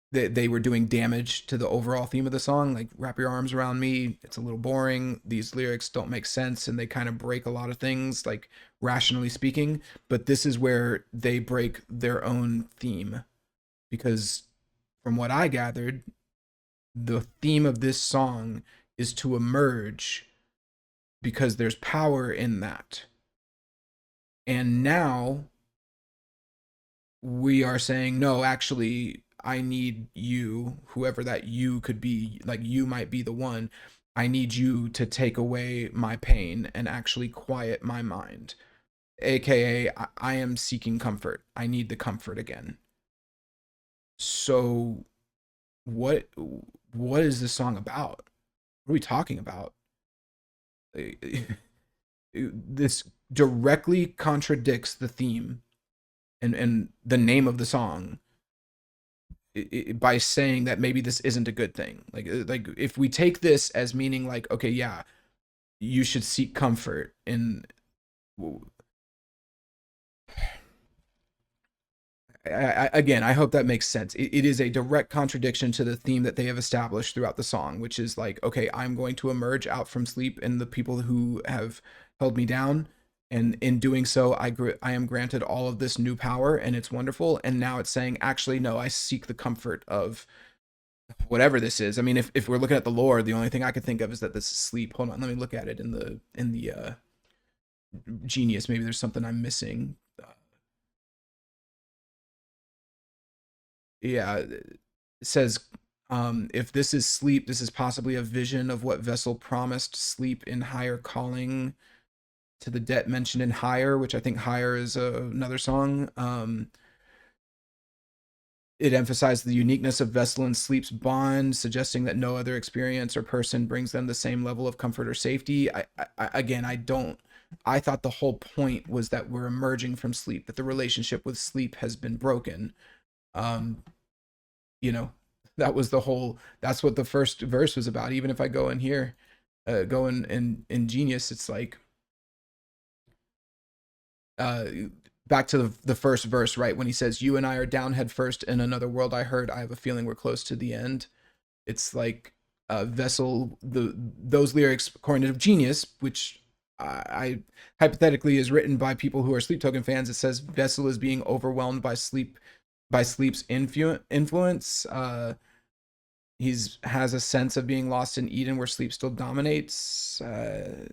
A: they were doing damage to the overall theme of the song, like wrap your arms around me, it's a little boring, these lyrics don't make sense, and they kind of break a lot of things, like rationally speaking. But this is where they break their own theme, because from what I gathered, the theme of this song is to emerge because there's power in that. And now we are saying, no, actually, I need you, whoever that you could be, like you might be the one. I need you to take away my pain and actually quiet my mind. AKA, I am seeking comfort. I need the comfort again. So, what what is this song about? What are we talking about? This directly contradicts the theme and the name of the song by saying that maybe this isn't a good thing. Like if we take this as meaning like, okay, yeah, you should seek comfort in. Again, I hope that makes sense. It is a direct contradiction to the theme that they have established throughout the song, which is like, okay, I'm going to emerge out from sleep and the people who have held me down, and in doing so, I am granted all of this new power, and it's wonderful. And now it's saying, actually, no, I seek the comfort of whatever this is. I mean, if we're looking at the lore, the only thing I could think of is that this is sleep. Hold on, let me look at it in the Genius. Maybe there's something I'm missing. Yeah, it says, if this is sleep, this is possibly a vision of what Vessel promised sleep in higher calling to the debt mentioned in Higher, which I think Higher is another song. It emphasized the uniqueness of Vessel and Sleep's bond, suggesting that no other experience or person brings them the same level of comfort or safety. Again, I don't. I thought the whole point was that we're emerging from sleep, that the relationship with sleep has been broken. Um, you know, that was the whole. That's what the first verse was about. Even if I go in here, go in Genius, it's like uh back to the first verse, right? When he says, "You and I are down head first in another world I heard. I have a feeling we're close to the end." It's like Vessel, those lyrics, according to Genius, which I hypothetically is written by people who are Sleep Token fans. It says Vessel is being overwhelmed by sleep's influence. He's has a sense of being lost in Eden where sleep still dominates. I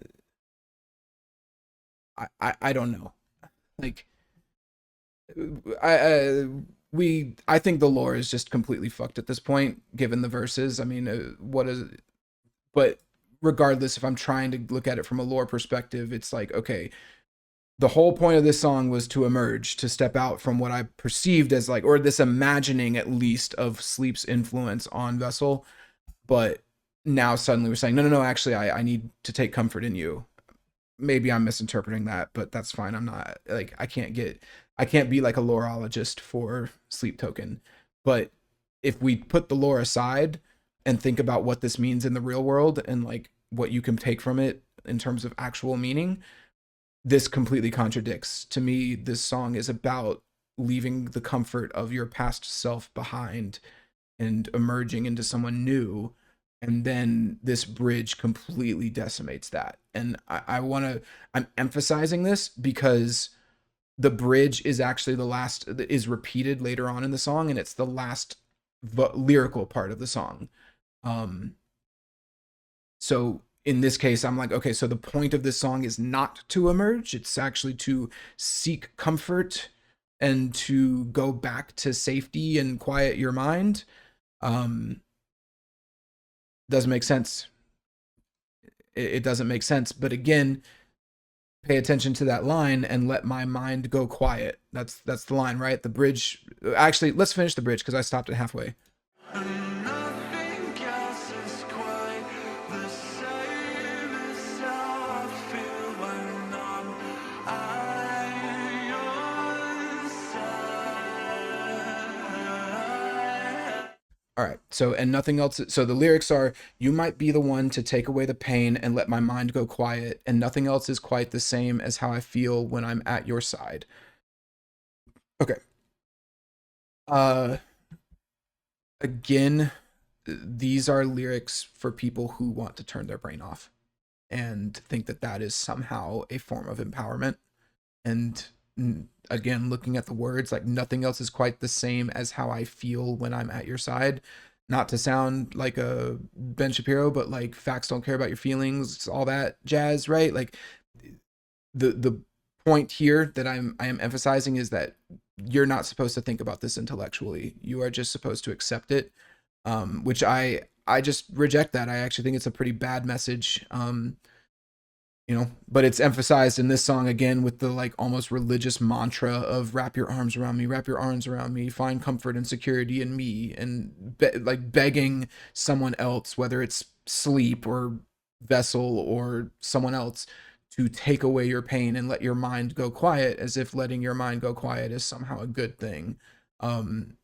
A: don't know. Like I I think the lore is just completely fucked at this point, given the verses. I mean, what is, but regardless, if I'm trying to look at it from a lore perspective, it's like, okay, the whole point of this song was to emerge, to step out from what I perceived as like, or this imagining at least of sleep's influence on Vessel. But now suddenly we're saying, no, no, no, actually, I need to take comfort in you. Maybe I'm misinterpreting that, but that's fine. I'm not like, I can't be like a loreologist for Sleep Token. But if we put the lore aside and think about what this means in the real world and like what you can take from it in terms of actual meaning, this completely contradicts. To me, this song is about leaving the comfort of your past self behind and emerging into someone new. And then this bridge completely decimates that. And I'm emphasizing this because the bridge is actually the last, is repeated later on in the song, and it's the last lyrical part of the song. Um, so in this case, I'm like, okay, so the point of this song is not to emerge, it's actually to seek comfort and to go back to safety and quiet your mind. Um, doesn't make sense. It doesn't make sense. But again, pay attention to that line and let my mind go quiet. That's the line, right? The bridge. Actually, let's finish the bridge because I stopped it halfway.
B: Nothing else is quite the same as how I feel when I'm at your side.
A: All right. So, and nothing else. So the lyrics are, you might be the one to take away the pain and let my mind go quiet, and nothing else is quite the same as how I feel when I'm at your side. Okay. Uh, Again, these are lyrics for people who want to turn their brain off and think that that is somehow a form of empowerment. And again, looking at the words, like nothing else is quite the same as how I feel when I'm at your side. Not to sound like a Ben Shapiro, but like facts don't care about your feelings, all that jazz, right? Like the point here that I am emphasizing is that you're not supposed to think about this intellectually. You are just supposed to accept it, which I just reject that. I actually think it's a pretty bad message. But it's emphasized in this song again with the like almost religious mantra of wrap your arms around me, wrap your arms around me, find comfort and security in me, and like begging someone else, whether it's sleep or Vessel or someone else, to take away your pain and let your mind go quiet, as if letting your mind go quiet is somehow a good thing. um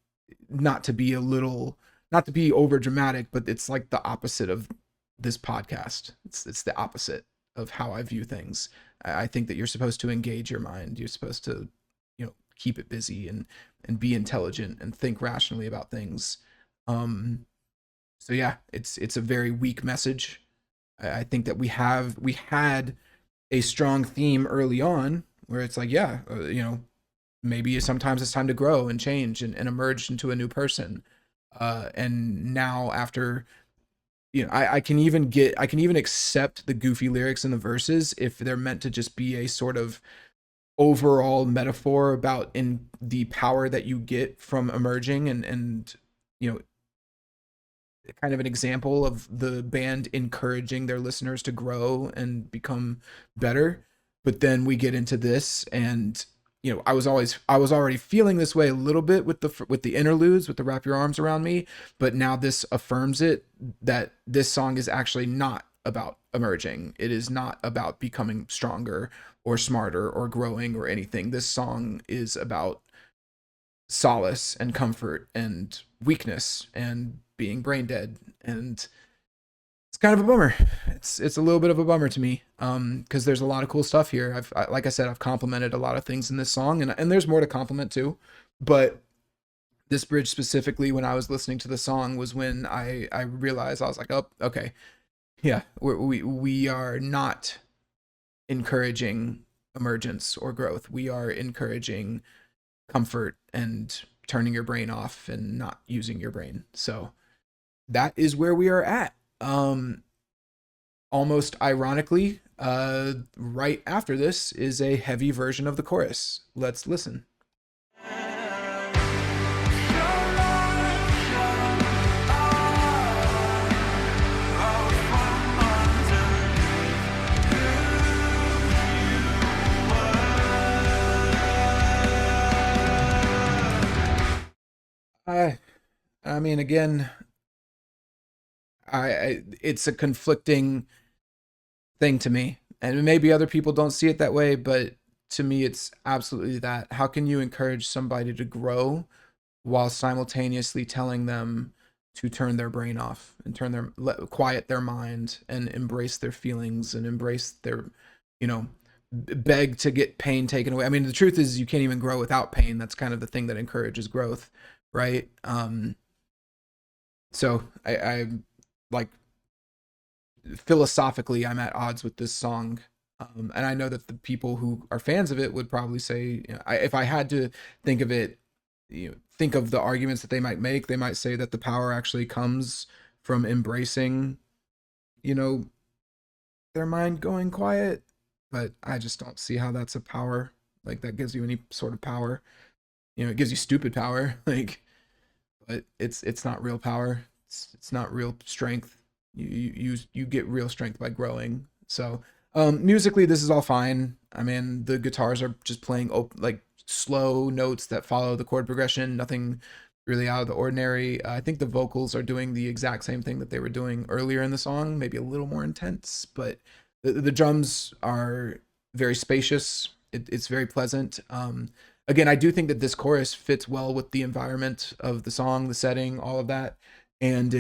A: Not to be a little, not to be over dramatic, but it's like the opposite of this podcast. It's the opposite of how I view things. I think that you're supposed to engage your mind. You're supposed to, keep it busy and be intelligent and think rationally about things. So yeah, it's a very weak message. I think that we had a strong theme early on where it's like, yeah, maybe sometimes it's time to grow and change and emerge into a new person. And now after, I can even accept the goofy lyrics in the verses if they're meant to just be a sort of overall metaphor about in the power that you get from emerging, and you know kind of an example of the band encouraging their listeners to grow and become better. But then we get into this, and I was already feeling this way a little bit with the interludes, with the wrap your arms around me, but now this affirms it, that this song is actually not about emerging. It is not about becoming stronger or smarter or growing or anything. This song is about solace and comfort and weakness and being brain dead. And it's kind of a bummer. It's a little bit of a bummer to me, because there's a lot of cool stuff here. Like I said, I've complimented a lot of things in this song, and there's more to compliment too. But this bridge specifically, when I was listening to the song, was when I realized, I was like, oh, okay, yeah, we are not encouraging emergence or growth. We are encouraging comfort and turning your brain off and not using your brain. So that is where we are at. Almost ironically, right after this is a heavy version of the chorus. Let's listen. I I mean, again, it's a conflicting thing to me, and maybe other people don't see it that way, but to me, it's absolutely that. How can you encourage somebody to grow while simultaneously telling them to turn their brain off and quiet their mind and embrace their feelings and embrace their, you know, beg to get pain taken away. I mean, the truth is you can't even grow without pain. That's kind of the thing that encourages growth, right? So I like philosophically I'm at odds with this song. And I know that the people who are fans of it would probably say, if I had to think of it, think of the arguments that they might make, they might say that the power actually comes from embracing, you know, their mind going quiet. But I just don't see how that's a power. Like that gives you any sort of power. It gives you stupid power. Like, but it's not real power. It's not real strength. You get real strength by growing. So musically, this is all fine. I mean, the guitars are just playing like slow notes that follow the chord progression. Nothing really out of the ordinary. I think the vocals are doing the exact same thing that they were doing earlier in the song, maybe a little more intense. But the drums are very spacious. It's very pleasant. Again, I do think that this chorus fits well with the environment of the song, the setting, all of that, and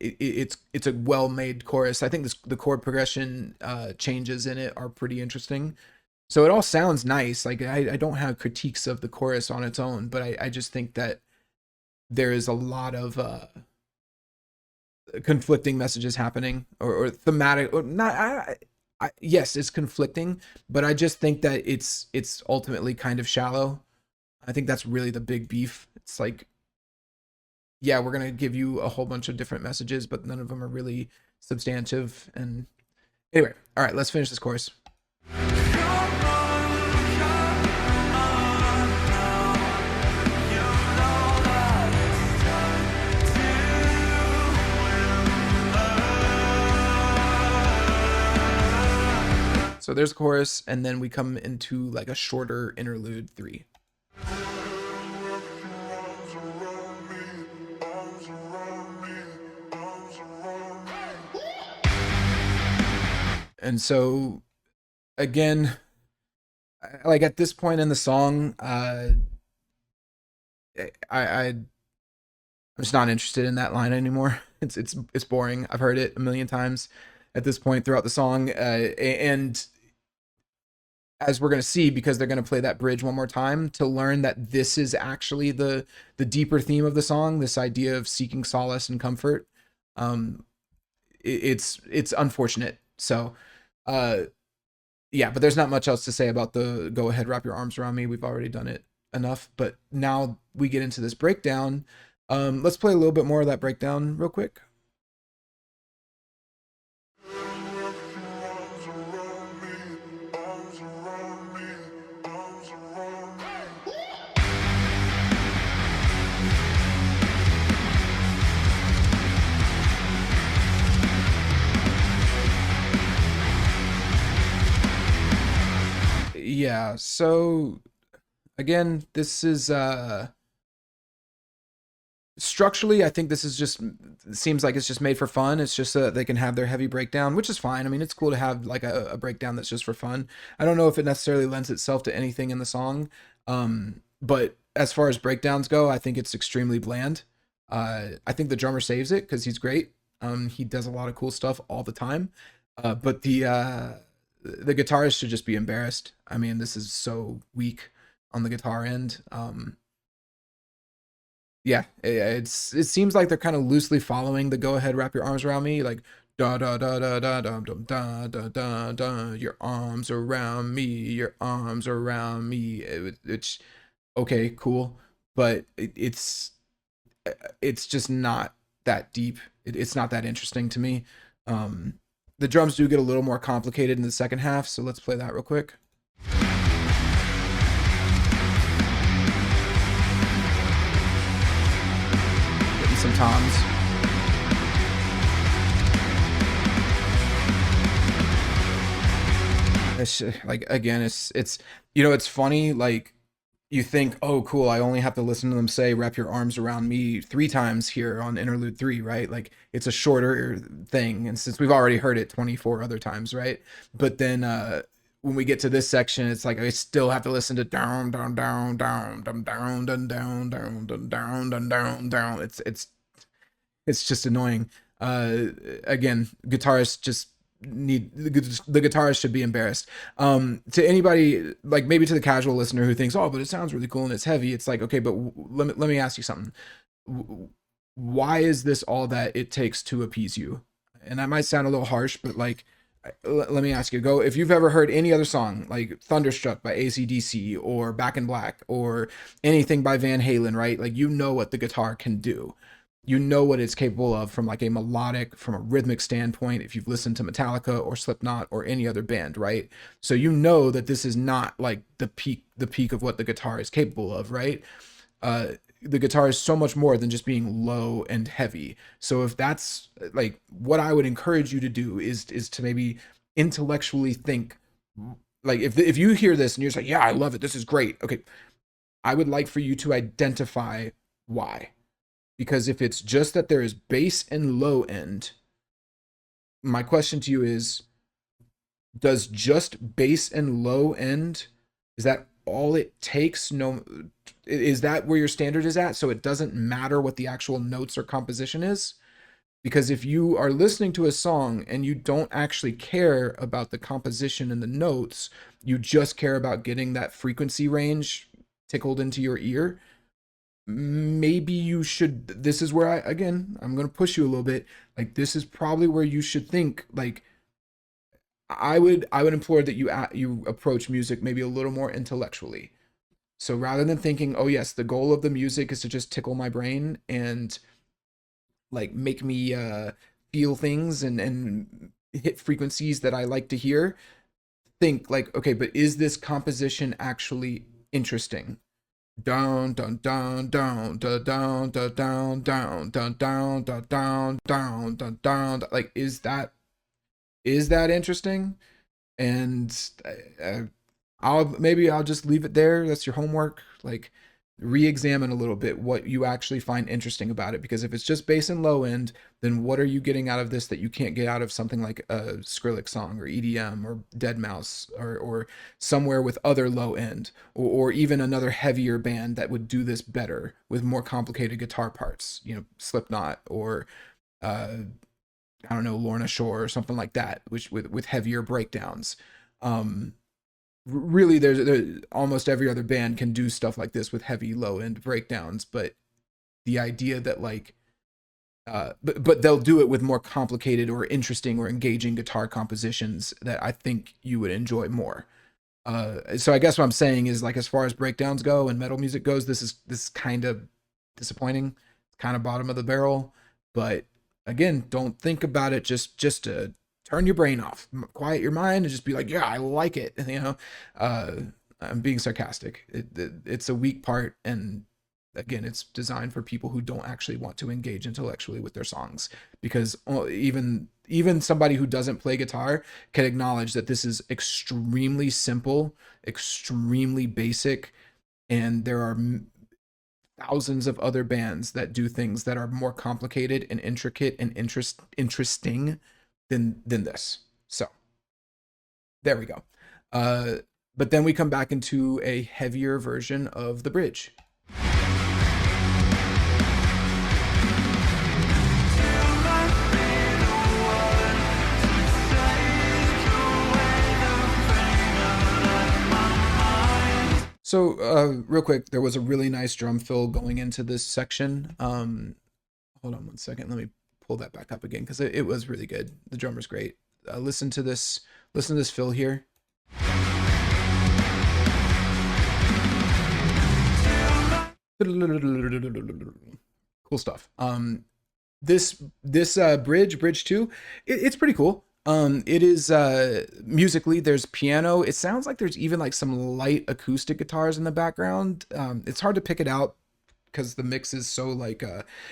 A: it's a well made chorus. I think the chord progression changes in it are pretty interesting. So it all sounds nice. Like I don't have critiques of the chorus on its own, but I just think that there is a lot of conflicting messages happening or thematic or not. Yes, it's conflicting, but I just think that it's ultimately kind of shallow. I think that's really the big beef. It's like, yeah, we're gonna give you a whole bunch of different messages, but none of them are really substantive. And anyway, all right, let's finish this course. So there's a chorus, and then we come into like a shorter interlude 3. And so again, like at this point in the song, I'm just not interested in that line anymore. It's boring. I've heard it a million times at this point throughout the song, and as we're going to see, because they're going to play that bridge one more time to learn that this is actually the deeper theme of the song, this idea of seeking solace and comfort. um it's unfortunate. So uh yeah, but there's not much else to say about the go ahead wrap your arms around me. We've already done it enough. But now we get into this breakdown. Let's play a little bit more of that breakdown real quick. Yeah, so again, this is structurally, I think this is just, it seems like it's just made for fun. It's just so that they can have their heavy breakdown, which is fine. I mean, it's cool to have like a breakdown that's just for fun. I don't know if it necessarily lends itself to anything in the song. But as far as breakdowns go, I think it's extremely bland. I think the drummer saves it because he's great. He does a lot of cool stuff all the time. But the guitarist should just be embarrassed. I mean, this is so weak on the guitar end. Yeah, it seems like they're kind of loosely following the "Go ahead, wrap your arms around me," like da da da da da da da da da da. Your arms around me, your arms around me. It's okay, cool, but it's just not that deep. It's not that interesting to me. Um, the drums do get a little more complicated in the second half, so let's play that real quick. Getting some toms. It's like again, it's it's funny. Like you think, oh, cool, I only have to listen to them say "wrap your arms around me" 3 times here on interlude 3, right? Like it's a shorter thing, and since we've already heard it 24 other times, right? But then when we get to this section, it's like I still have to listen to down, down, down, down, down, down, down, down, down, down, down, down, down, down. It's just annoying. Again, guitarists just need the guitarist should be embarrassed. To anybody like maybe to the casual listener who thinks, oh, but it sounds really cool and it's heavy. It's like, okay, but let me ask you something. Why is this all that it takes to appease you? And that might sound a little harsh, but like, let me ask you, go if you've ever heard any other song like Thunderstruck by AC/DC or Back in Black or anything by Van Halen, right? Like you know what the guitar can do, you know what it's capable of from like a melodic, from a rhythmic standpoint, if you've listened to Metallica or Slipknot or any other band, right? So you know that this is not like the peak of what the guitar is capable of, right? The guitar is so much more than just being low and heavy. So if that's like what I would encourage you to do is to maybe intellectually think, like if you hear this and you're just like, yeah, I love it, this is great, okay, I would like for you to identify why. Because if it's just that there is bass and low end, my question to you is, does just bass and low end, is that all it takes? No, is that where your standard is at? So it doesn't matter what the actual notes or composition is? Because if you are listening to a song and you don't actually care about the composition and the notes, you just care about getting that frequency range tickled into your ear, maybe you should, this is where I'm going to push you a little bit, like this is probably where you should think, like I would implore that you approach music maybe a little more intellectually. So rather than thinking, oh yes, the goal of the music is to just tickle my brain and like make me feel things and hit frequencies that I like to hear, think like, okay, but is this composition actually interesting? Down, down, down, down, down, down, down, down, down, down, down, down, down, down, down. Like, is that interesting? And uh, I'll just leave it there. That's your homework. Like, re-examine a little bit what you actually find interesting about it. Because if it's just bass and low end, then what are you getting out of this that you can't get out of something like a Skrillex song or EDM or Dead Mouse or somewhere with other low end or even another heavier band that would do this better with more complicated guitar parts, Slipknot or uh, I don't know, Lorna Shore or something like that, which with heavier breakdowns. Um, Really, there's almost every other band can do stuff like this with heavy low end breakdowns, but the idea that like but they'll do it with more complicated or interesting or engaging guitar compositions that I think you would enjoy more. So I guess what I'm saying is like as far as breakdowns go and metal music goes, this is kind of disappointing. It's kind of bottom of the barrel. But again, don't think about it. Just to turn your brain off, quiet your mind, and just be like, yeah, I like it. Uh, I'm being sarcastic. It's a weak part, and again, it's designed for people who don't actually want to engage intellectually with their songs because even somebody who doesn't play guitar can acknowledge that this is extremely simple, extremely basic, and there are thousands of other bands that do things that are more complicated and intricate and interesting than this. So there we go. Uh, but then we come back into a heavier version of the bridge. So, real quick, there was a really nice drum fill going into this section. Hold on one second. Let me pull that back up again because it was really good. The drummer's great. Listen to this. Listen to this fill here. Cool stuff. This bridge two, it's pretty cool. It is musically, there's piano. It sounds like there's even like some light acoustic guitars in the background. It's hard to pick it out because the mix is so like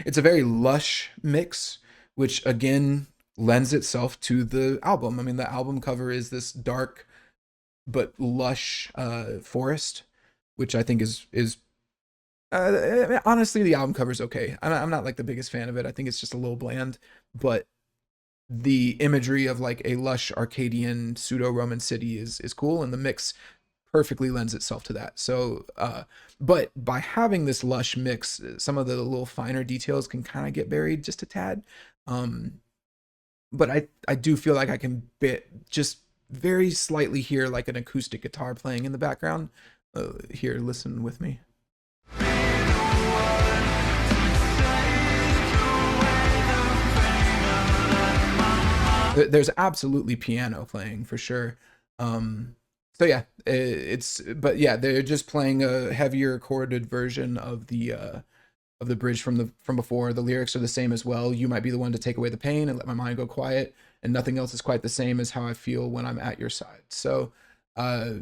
A: it's a very lush mix, which again lends itself to the album. I mean, the album cover is this dark but lush forest. which I think is honestly, the album cover's okay. I'm not like the biggest fan of it. I think it's just a little bland, but the imagery of like a lush Arcadian pseudo Roman city is cool, and the mix perfectly lends itself to that. So, but by having this lush mix, some of the little finer details can kind of get buried just a tad. Um, but I do feel like I can just very slightly hear like an acoustic guitar playing in the background. Here, listen with me. There's absolutely piano playing for sure. So yeah, it's but yeah, they're just playing a heavier chorded version of the bridge from before. The lyrics are the same as well. You might be the one to take away the pain and let my mind go quiet, and nothing else is quite the same as how I feel when I'm at your side. So, uh,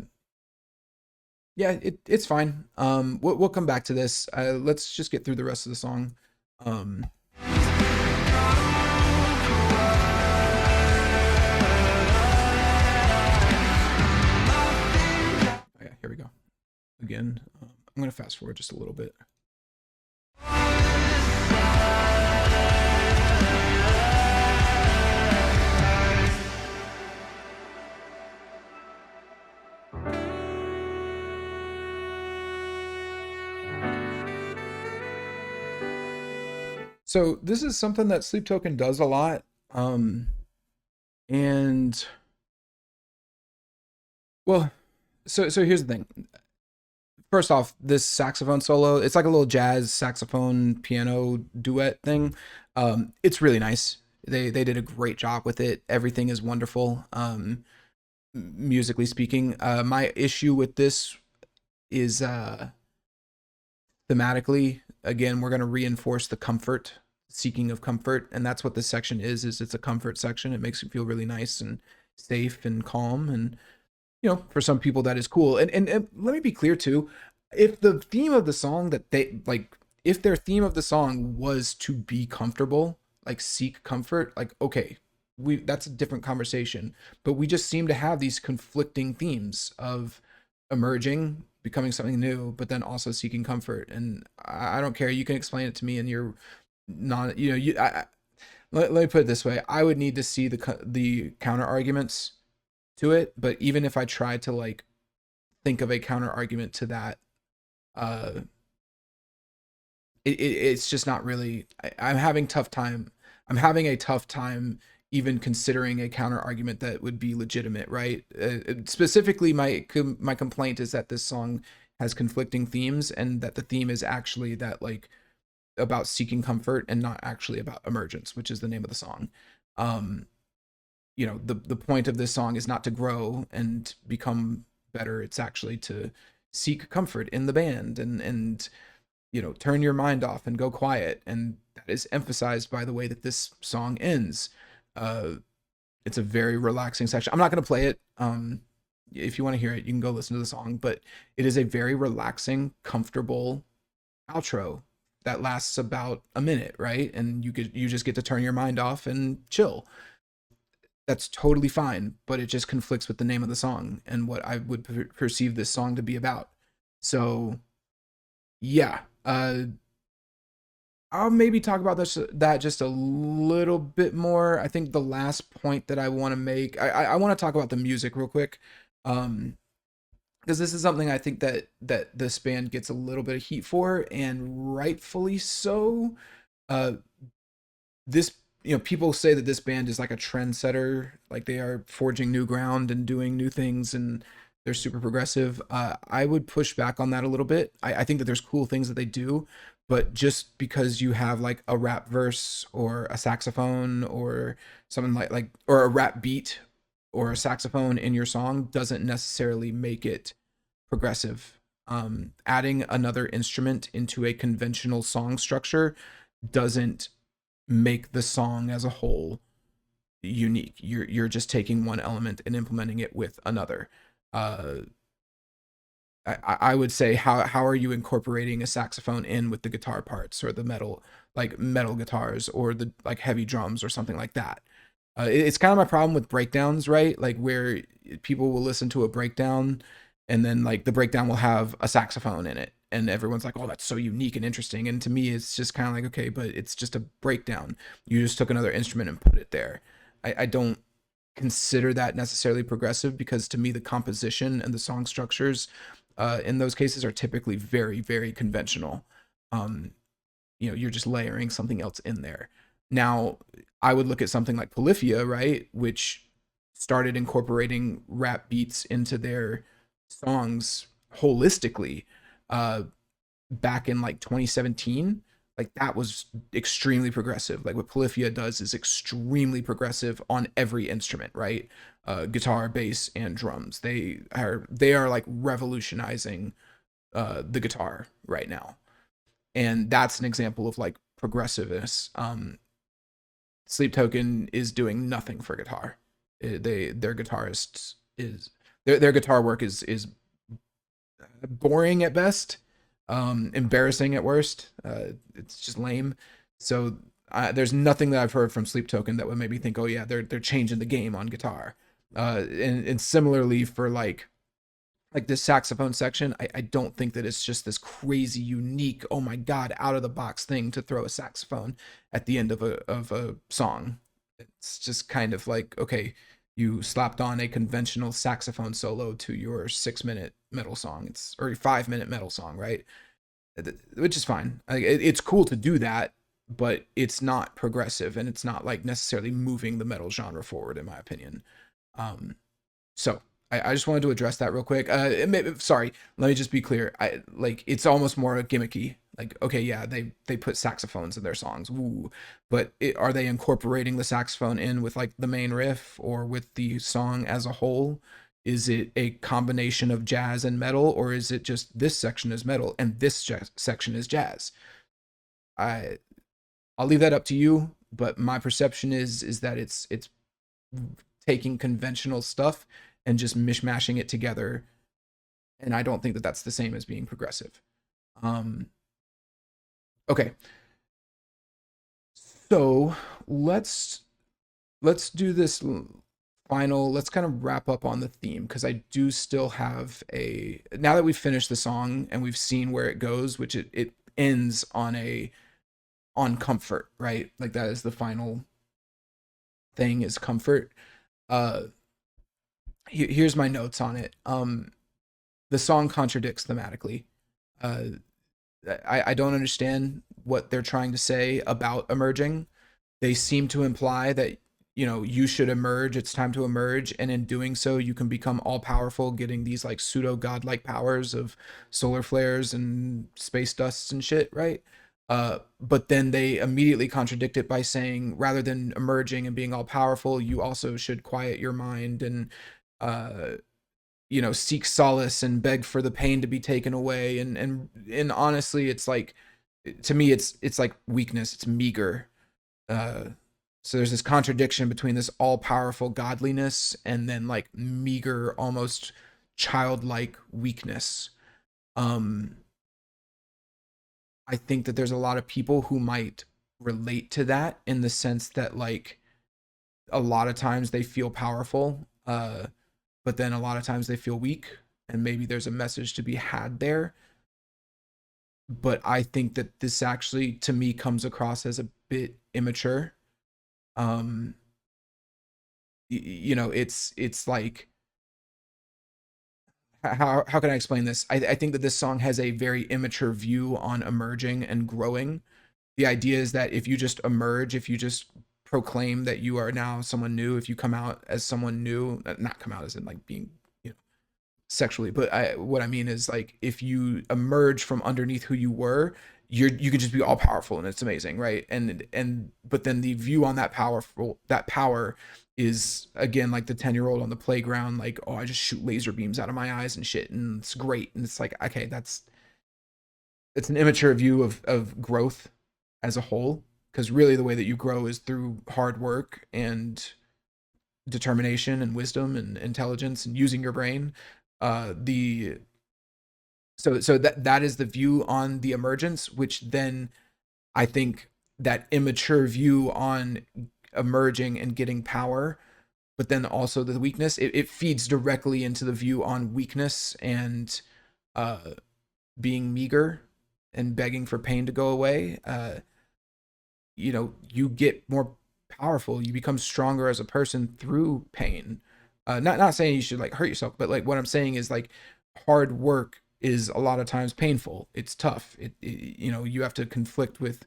A: yeah, it's fine. We'll come back to this. Let's just get through the rest of the song. Um, oh yeah, here we go. Again, I'm gonna fast forward just a little bit. So this is something that Sleep Token does a lot. And well, so here's the thing. First off, this saxophone solo, it's like a little jazz saxophone piano duet thing. It's really nice. They did a great job with it. Everything is wonderful. Musically speaking, my issue with this is thematically. Again, we're going to reinforce the comfort, seeking of comfort, and that's what this section is it's a comfort section. It makes you feel really nice and safe and calm, and for some people that is cool. And let me be clear too, if the theme of the song that they like, if their theme of the song was to be comfortable, like seek comfort, like okay, we that's a different conversation. But we just seem to have these conflicting themes of emerging, becoming something new, but then also seeking comfort. And I don't care. You can explain it to me, and you're not. Let me put it this way: I would need to see the counter arguments to it. But even if I tried to like think of a counter argument to that, uh, it's just not really. I'm having tough time. I'm having a tough time even considering a counter argument that would be legitimate, right? Specifically, my complaint is that this song has conflicting themes, and that the theme is actually that like about seeking comfort and not actually about emergence, which is the name of the song. Um, the point of this song is not to grow and become better. It's actually to seek comfort in the band, and turn your mind off and go quiet. And that is emphasized by the way that this song ends. uh it's a very relaxing section. I'm not going to play it. If you want to hear it, you can go listen to the song, but it is a very relaxing, comfortable outro that lasts about a minute, right? And you just get to turn your mind off and chill. That's totally fine, but it just conflicts with the name of the song and what I would perceive this song to be about. So yeah, I'll maybe talk about that just a little bit more. I think the last point that I want to make, I want to talk about the music real quick, because this is something I think that this band gets a little bit of heat for, and rightfully so. Uh, this People say that this band is like a trendsetter, like they are forging new ground and doing new things, and they're super progressive. I would push back on that a little bit. I think that there's cool things that they do, but just because you have like a rap verse or a saxophone or something like or a rap beat or a saxophone in your song doesn't necessarily make it progressive. Adding another instrument into a conventional song structure doesn't make the song as a whole unique. You're just taking one element and implementing it with another. Uh, I would say how are you incorporating a saxophone in with the guitar parts or the metal guitars or the like heavy drums or something like that. It's kind of my problem with breakdowns, right? Like where people will listen to a breakdown and then like the breakdown will have a saxophone in it, and everyone's like, oh, that's so unique and interesting. And to me, it's just kind of like, okay, but it's just a breakdown. You just took another instrument and put it there. I don't consider that necessarily progressive, because to me the composition and the song structures in those cases are typically very, very conventional. um, you're just layering something else in there. Now, I would look at something like Polyphia, right, which started incorporating rap beats into their songs holistically uh, back in like 2017. Like that was extremely progressive. Like what Polyphia does is extremely progressive on every instrument, right? Guitar, bass, and drums. They are like revolutionizing the guitar right now, and that's an example of like progressiveness. Sleep Token is doing nothing for guitar. Their guitarist is their guitar work is boring at best, embarrassing at worst. It's just lame. So there's nothing that I've heard from Sleep Token that would make me think, oh yeah, they're changing the game on guitar. And similarly for like this saxophone section, I don't think that it's just this crazy unique, oh my god, out of the box thing to throw a saxophone at the end of a song. It's just kind of like, okay, you slapped on a conventional saxophone solo to your 6 minute metal song. It's or 5 minute metal song, right? Which is fine. Like, it's cool to do that, but it's not progressive, and it's not like necessarily moving the metal genre forward, in my opinion. Um, so I just wanted to address that real quick. Sorry, let me just be clear. I like it's almost more gimmicky. Like, okay, yeah, they put saxophones in their songs, woo, but are they incorporating the saxophone in with like the main riff or with the song as a whole? Is it a combination of jazz and metal, or is it just this section is metal and this section is jazz? I I'll leave that up to you, but my perception is that it's taking conventional stuff and just mishmashing it together, and I don't think that that's the same as being progressive. Um, okay, so let's let's do this final. Let's kind of wrap up on the theme, because I do still have a, now that we've finished the song and we've seen where it goes, which it ends on a on comfort, right? Like that is the final thing, is comfort. Uh, here's my notes on it. The song contradicts thematically. Uh, I don't understand what they're trying to say about emerging. They seem to imply that, you should emerge. It's time to emerge, and in doing so, you can become all powerful, getting these like pseudo godlike powers of solar flares and space dusts and shit, right? But then they immediately contradict it by saying, rather than emerging and being all powerful, you also should quiet your mind and uh, seek solace and beg for the pain to be taken away. And honestly, it's like, to me, it's like weakness. It's meager. uh so there's this contradiction between this all-powerful godliness and then like meager, almost childlike weakness. um I think that there's a lot of people who might relate to that, in the sense that like a lot of times they feel powerful, but then a lot of times they feel weak, and maybe there's a message to be had there. But I think that this actually, to me, comes across as a bit immature. um it's like, how can I explain this? I think that this song has a very immature view on emerging and growing. The idea is that if you just emerge, if you just proclaim that you are now someone new, if you come out as someone new, not come out as in like being, sexually, but what I mean is like, if you emerge from underneath who you were, you can just be all powerful and it's amazing, right? And but then the view on that power is again like the 10-year-old on the playground, like, oh, I just shoot laser beams out of my eyes and shit, and it's great. And it's like, okay, it's an immature view of growth as a whole, because really the way that you grow is through hard work and determination and wisdom and intelligence and using your brain. The so that is the view on the emergence, which then I think that immature view on emerging and getting power but then also the weakness, it feeds directly into the view on weakness and uh, being meager and begging for pain to go away. You get more powerful. You become stronger as a person through pain. Not saying you should like hurt yourself, but like what I'm saying is like hard work is a lot of times painful. It's tough. You have to conflict with,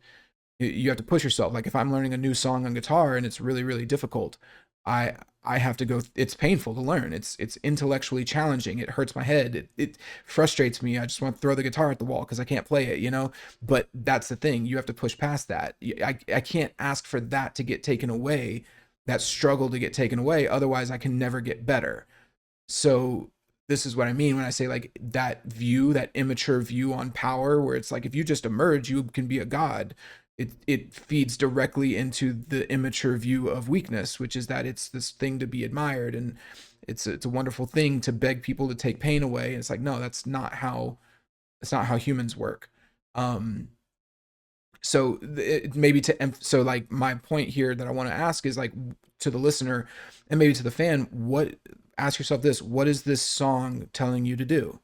A: you have to push yourself. Like if I'm learning a new song on guitar and it's really really difficult, i I have to go, it's painful to learn, it's intellectually challenging, it hurts my head, it frustrates me, I just want to throw the guitar at the wall because I can't play it. But that's the thing, you have to push past that. I can't ask for that to get taken away, that struggle to get taken away, otherwise I can never get better. So this is what I mean when I say like that view, that immature view on power, where it's like if you just emerge, you can be a god. It feeds directly into the immature view of weakness, which is that it's this thing to be admired, and it's a wonderful thing to beg people to take pain away. And it's like no, that's not how humans work. Um, so maybe so like my point here that I want to ask is like to the listener and maybe to the fan, what, ask yourself this, what is this song telling you to do?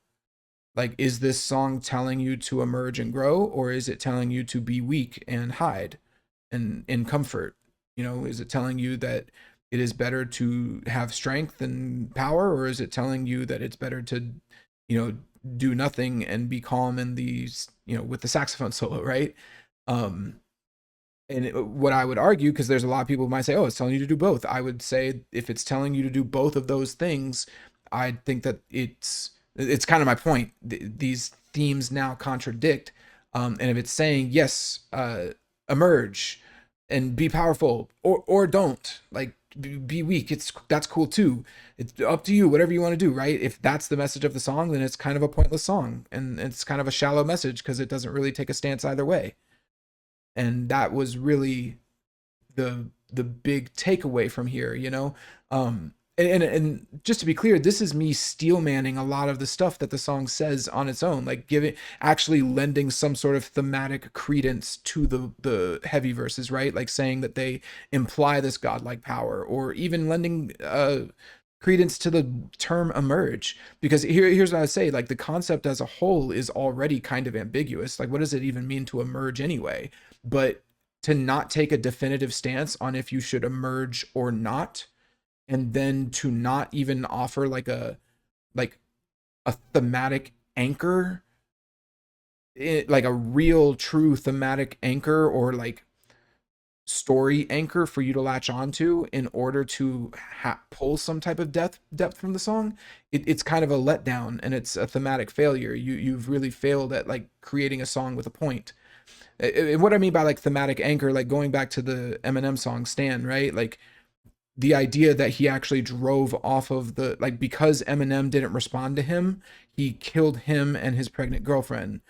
A: Like is this song telling you to emerge and grow, or is it telling you to be weak and hide and in comfort? Is it telling you that it is better to have strength and power, or is it telling you that it's better to you know do nothing and be calm in these, with the saxophone solo, right? um and what I would argue, because there's a lot of people who might say, "Oh, it's telling you to do both." I would say if it's telling you to do both of those things, I think that it's kind of my point. These themes now contradict, and if it's saying yes, emerge and be powerful, or don't, like be weak, that's cool too. It's up to you, whatever you want to do, right? If that's the message of the song, then it's kind of a pointless song, and it's kind of a shallow message because it doesn't really take a stance either way. And that was really the big takeaway from here, and just to be clear, this is me steel manning a lot of the stuff that the song says on its own, like giving, actually lending some sort of thematic credence to the heavy verses, right? Like saying that they imply this godlike power, or even lending credence to the term emerge, because here's what I say, like the concept as a whole is already kind of ambiguous. Like what does it even mean to emerge anyway? But to not take a definitive stance on if you should emerge or not, and then to not even offer like a thematic anchor, like a real true thematic anchor, or like story anchor for you to latch onto in order to pull some type of depth from the song. It's kind of a letdown, and it's a thematic failure. You've really failed at like creating a song with a point. And what I mean by like thematic anchor, like going back to the Eminem song Stan, right? Like the idea that he actually drove off of the, like, because Eminem didn't respond to him, he killed him and his pregnant girlfriend.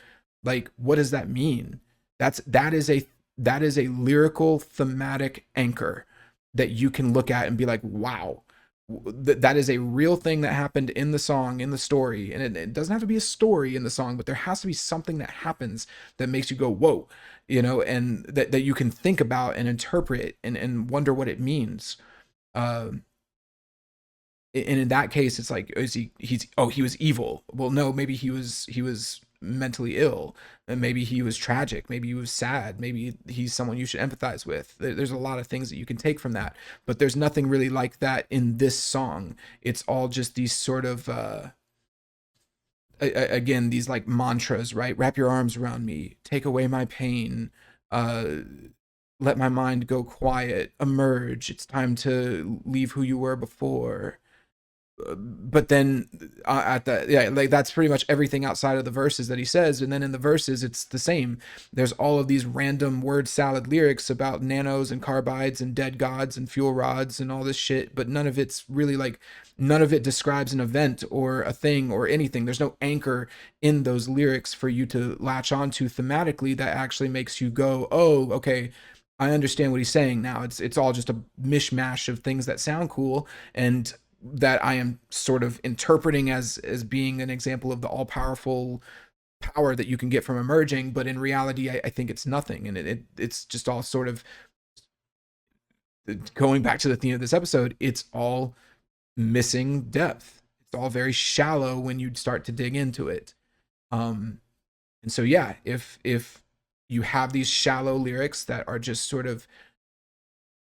A: Like, what does that mean? That is a lyrical thematic anchor that you can look at and be like, wow, that is a real thing that happened in the song, in the story. And it doesn't have to be a story in the song, but there has to be something that happens that makes you go whoa, and that you can think about and interpret and wonder what it means. um and in that case, it's like, is he was evil? Well, no, maybe he was mentally ill, and maybe he was tragic, maybe he was sad, maybe he's someone you should empathize with. There's a lot of things that you can take from that, but there's nothing really like that in this song. It's all just these sort of again, these like mantras, right? Wrap your arms around me, take away my pain, uh let my mind go quiet, emerge, it's time to leave who you were before. But then at the, yeah, like that's pretty much everything outside of the verses that he says. And then in the verses it's the same. There's all of these random word salad lyrics about nanos and carbides and dead gods and fuel rods and all this shit, but none of it's really like, none of it describes an event or a thing or anything. There's no anchor in those lyrics for you to latch onto thematically that actually makes you go, oh, okay, I understand what he's saying now. It's all just a mishmash of things that sound cool, and that I am sort of interpreting as being an example of the all powerful power that you can get from emerging. But in reality, I think it's nothing, and it's just all sort of going back to the theme of this episode, it's all missing depth. It's all very shallow when you start to dig into it. Um, and so yeah, if you have these shallow lyrics that are just sort of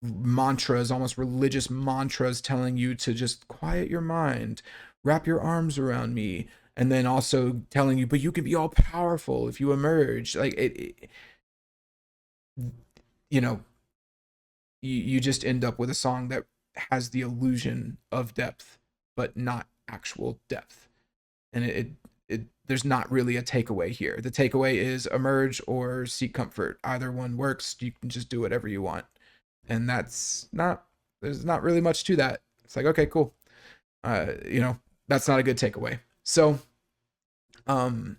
A: mantras, almost religious mantras telling you to just quiet your mind, wrap your arms around me, and then also telling you, but you can be all powerful if you emerge. Like you know, you just end up with a song that has the illusion of depth, but not actual depth. And there's not really a takeaway here. The takeaway is emerge or seek comfort. Either one works. You can just do whatever you want, and that's not. There's not really much to that. It's like, okay, cool. That's not a good takeaway. So, um,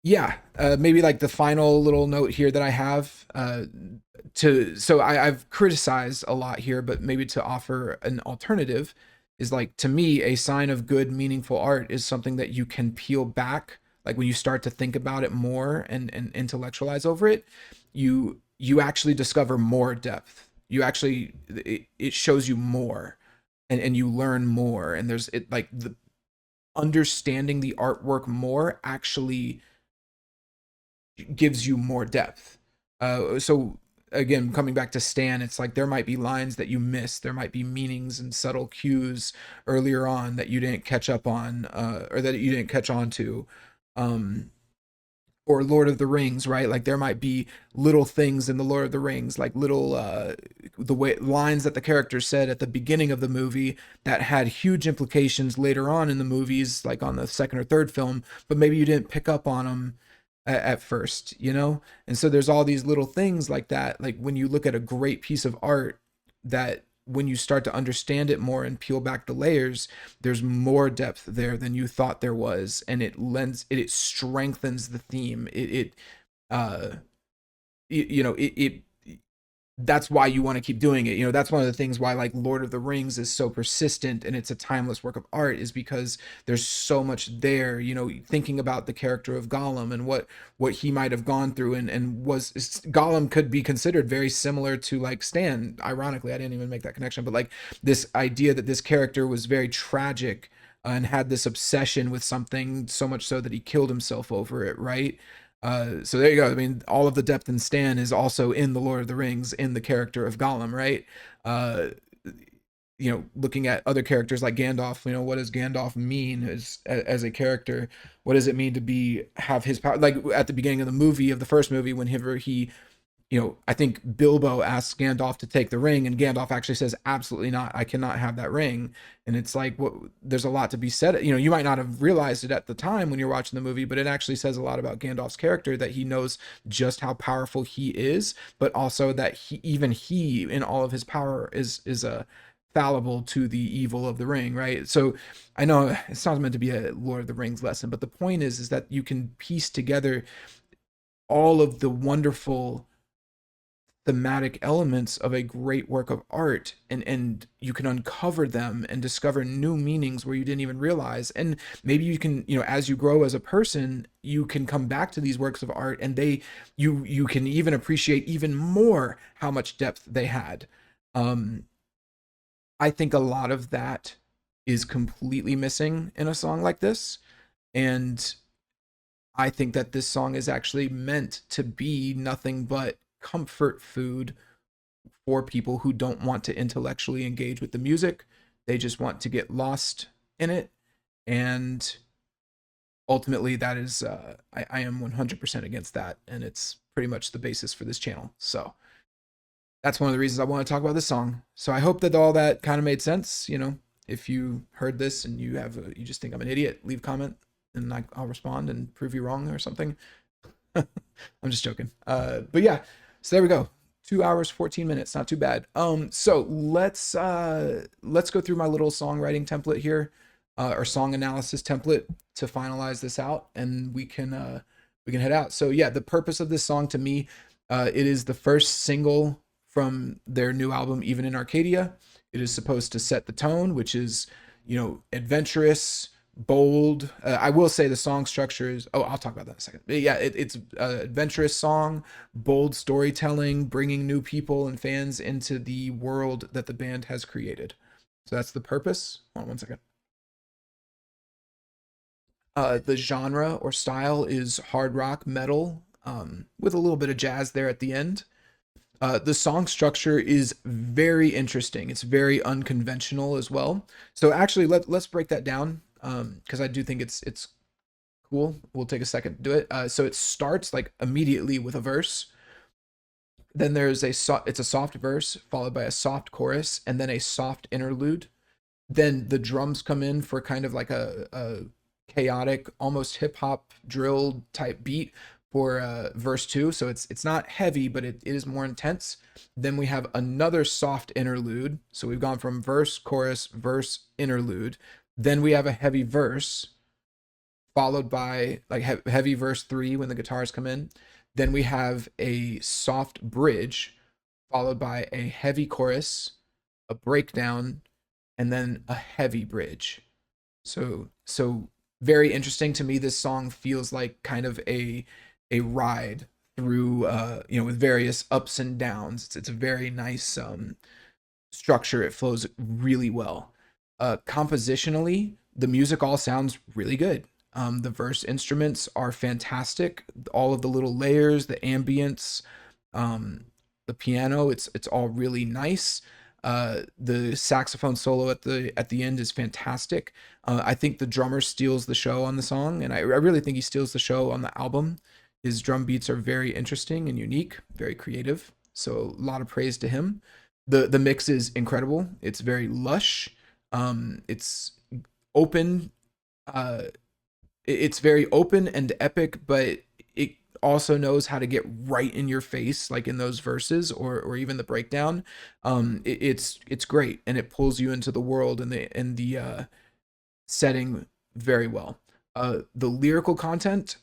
A: yeah, maybe like the final little note here that I have I've criticized a lot here, but maybe to offer an alternative is like, to me, a sign of good, meaningful art is something that you can peel back. Like when you start to think about it more and intellectualize over it, you actually discover more depth. You actually it shows you more, and you learn more, and there's it like the understanding the artwork more actually gives you more depth. So again, coming back to Stan, it's like there might be lines that you miss, there might be meanings and subtle cues earlier on that you didn't catch up on, or that you didn't catch on to. Um, or Lord of the Rings, right? Like there might be little things in the Lord of the Rings, like little the way lines that the characters said at the beginning of the movie that had huge implications later on in the movies, like on the second or third film, but maybe you didn't pick up on them at first, you know? And so there's all these little things like that. Like when you look at a great piece of art, that when you start to understand it more and peel back the layers, there's more depth there than you thought there was, and it strengthens the theme. Uh it that's why you want to keep doing it. That's one of the things why like Lord of the Rings is so persistent and it's a timeless work of art, is because there's so much there. Thinking about the character of Gollum and what he might have gone through, and was Gollum could be considered very similar to like Stan. Ironically, I didn't even make that connection, but like this idea that this character was very tragic, and had this obsession with something so much so that he killed himself over it, right? So there you go. I mean, all of the depth in Stan is also in the Lord of the Rings, in the character of Gollum, right? Uh, Looking at other characters like Gandalf, what does Gandalf mean as a character? What does it mean to have his power? Like at the beginning of the movie, of the first movie, whenever he I think Bilbo asks Gandalf to take the ring, and Gandalf actually says, "Absolutely not! I cannot have that ring." And it's like, what? There's a lot to be said. You might not have realized it at the time when you're watching the movie, but it actually says a lot about Gandalf's character, that he knows just how powerful he is, but also that he, in all of his power, is fallible to the evil of the ring, right? So I know it's not meant to be a Lord of the Rings lesson, but the point is that you can piece together all of the wonderful thematic elements of a great work of art, and you can uncover them and discover new meanings where you didn't even realize. And maybe you can, as you grow as a person, you can come back to these works of art, and you can even appreciate even more how much depth they had. I think a lot of that is completely missing in a song like this, and I think that this song is actually meant to be nothing but comfort food for people who don't want to intellectually engage with the music. They just want to get lost in it. And ultimately, that is, I am 100% against that. And it's pretty much the basis for this channel. So that's one of the reasons I want to talk about this song. So I hope that all that kind of made sense. If you heard this and you just think I'm an idiot, leave a comment and I'll respond and prove you wrong or something. I'm just joking. But yeah, so there we go. 2 hours, 14 minutes, not too bad. So let's go through my little songwriting template here, or song analysis template, to finalize this out, and we can head out. So yeah, the purpose of this song to me, it is the first single from their new album, Even in Arcadia. It is supposed to set the tone, which is, adventurous, bold. I will say the song structure is. Oh, I'll talk about that in a second. But yeah, it's an adventurous song, bold storytelling, bringing new people and fans into the world that the band has created. So that's the purpose. Hold on one second. The genre or style is hard rock metal, with a little bit of jazz there at the end. The song structure is very interesting. It's very unconventional as well. So actually, let's break that down, because I do think it's cool. We'll take a second to do it. So it starts like immediately with a verse. Then there's it's a soft verse followed by a soft chorus and then a soft interlude. Then the drums come in for kind of like a chaotic, almost hip hop drill type beat for verse two. So it's not heavy, but it is more intense. Then we have another soft interlude. So we've gone from verse, chorus, verse, interlude. Then we have a heavy verse followed by like heavy verse three when the guitars come in. Then we have a soft bridge followed by a heavy chorus, a breakdown, and then a heavy bridge. So very interesting to me. This song feels like kind of a ride through with various ups and downs. It's a very nice structure. It flows really well. Compositionally, the music all sounds really good. The verse instruments are fantastic. All of the little layers, the ambience, um, the piano, it's all really nice. The saxophone solo at the end is fantastic. I think the drummer steals the show on the song, and I really think he steals the show on the album. His drum beats are very interesting and unique, very creative. So a lot of praise to him. The mix is incredible. It's very lush. It's open. Uh, it's very open and epic, but it also knows how to get right in your face, like in those verses or even the breakdown. It's great, and it pulls you into the world and the setting very well. The lyrical content,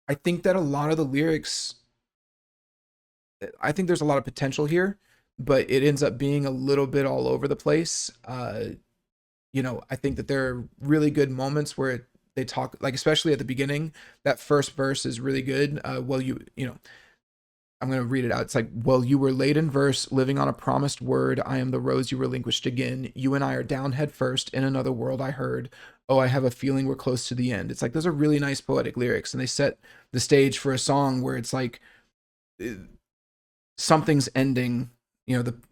A: I think that a lot of the lyrics, I think there's a lot of potential here, but it ends up being a little bit all over the place. I think that there are really good moments where they talk, like especially at the beginning. That first verse is really good. I'm gonna read it out. It's like, well, you were late in verse, living on a promised word. I am the rose you relinquished again. You and I are down head first in another world. I heard. Oh, I have a feeling we're close to the end. It's like those are really nice poetic lyrics, and they set the stage for a song where it's like eh, something's ending,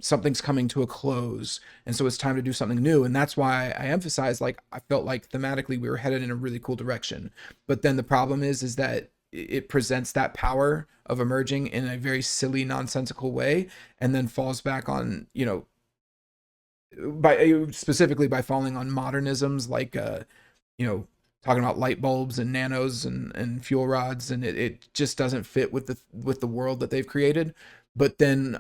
A: something's coming to a close, and so it's time to do something new. And that's why I emphasize, like, I felt like thematically we were headed in a really cool direction. But then the problem is that it presents that power of emerging in a very silly, nonsensical way, and then falls back on, by specifically by falling on modernisms like you know talking about light bulbs and nanos and fuel rods, and it just doesn't fit with the world that they've created. But then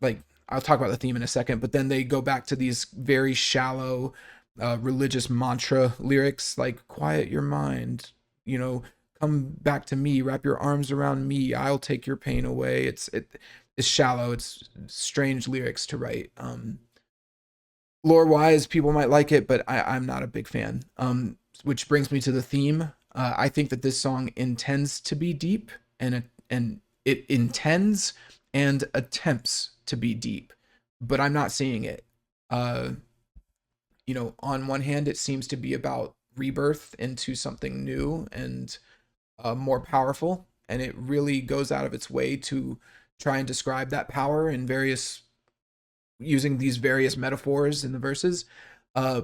A: like, I'll talk about the theme in a second, but then they go back to these very shallow religious mantra lyrics like quiet your mind, you know come back to me, wrap your arms around me, I'll take your pain away. It's shallow, it's strange lyrics to write. Lore wise, people might like it, but I'm not a big fan. Which brings me to the theme. I think that this song intends to be deep, and it intends and attempts to be deep, but I'm not seeing it. Uh, on one hand, it seems to be about rebirth into something new and more powerful, and it really goes out of its way to try and describe that power in various using these various metaphors in the verses. Uh,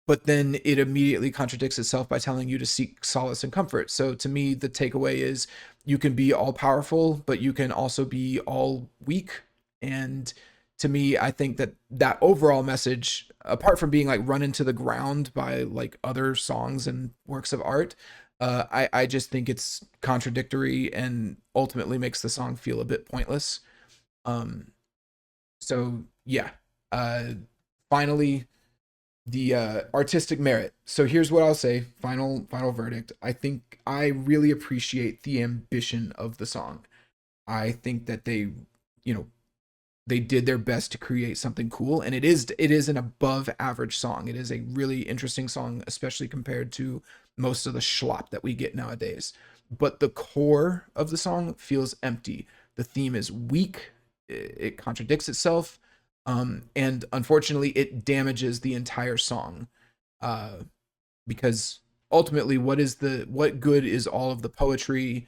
A: but then it immediately contradicts itself by telling you to seek solace and comfort. So to me, the takeaway is you can be all powerful, but you can also be all weak. And to me, I think that that overall message, apart from being like run into the ground by like other songs and works of art, I just think it's contradictory and ultimately makes the song feel a bit pointless. Um, so yeah, uh, finally the artistic merit. So here's what I'll say. Final verdict. I think I really appreciate the ambition of the song. I think that they, you know, they did their best to create something cool, and it is an above average song. It is a really interesting song, especially compared to most of the schlop that we get nowadays. But the core of the song feels empty. The theme is weak. It contradicts itself, and unfortunately, it damages the entire song. Uh, because ultimately, what good is all of the poetry,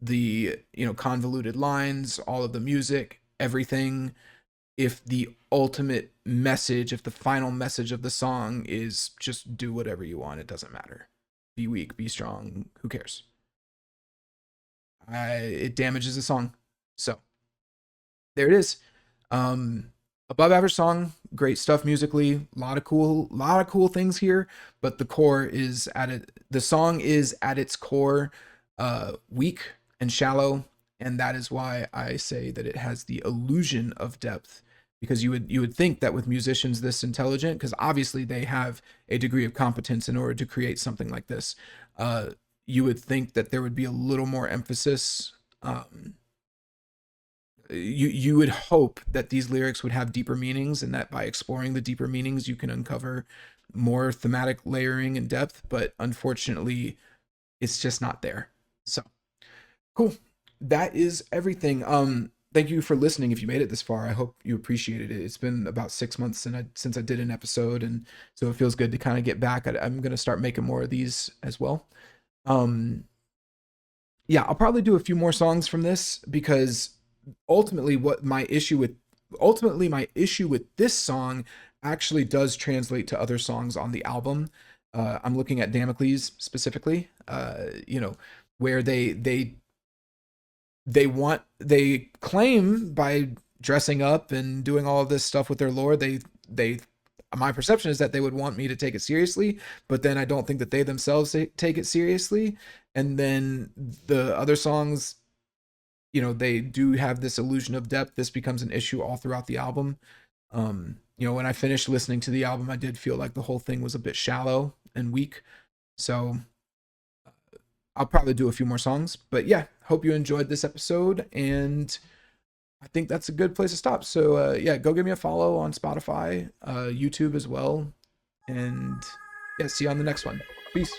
A: the convoluted lines, all of the music, everything, if the ultimate message, if the final message of the song is just do whatever you want, it doesn't matter. Be weak, be strong, who cares? It damages the song. So there it is. Um, Above average song, great stuff musically, lot of cool things here, but the core is at it. The song is at its core weak and shallow, and that is why I say that it has the illusion of depth. Because you would think that with musicians this intelligent, because obviously they have a degree of competence in order to create something like this, uh, you would think that there would be a little more emphasis. You would hope that these lyrics would have deeper meanings, and that by exploring the deeper meanings you can uncover more thematic layering and depth, but unfortunately it's just not there. So cool, that is everything. Thank you for listening. If you made it this far, I hope you appreciated it. It's been about 6 months since I did an episode, and so it feels good to kind of get back. I'm going to start making more of these as well. um yeah, I'll probably do a few more songs from this, because ultimately what my issue with my issue with this song actually does translate to other songs on the album. I'm looking at Damocles specifically, where they claim by dressing up and doing all of this stuff with their lore, they my perception is that they would want me to take it seriously, but then I don't think that they themselves take it seriously. And then the other songs, they do have this illusion of depth. This becomes an issue all throughout the album. When I finished listening to the album, I did feel like the whole thing was a bit shallow and weak. So I'll probably do a few more songs. But yeah, hope you enjoyed this episode, and I think that's a good place to stop. So yeah, go give me a follow on Spotify, YouTube as well, and yeah, see you on the next one. Peace.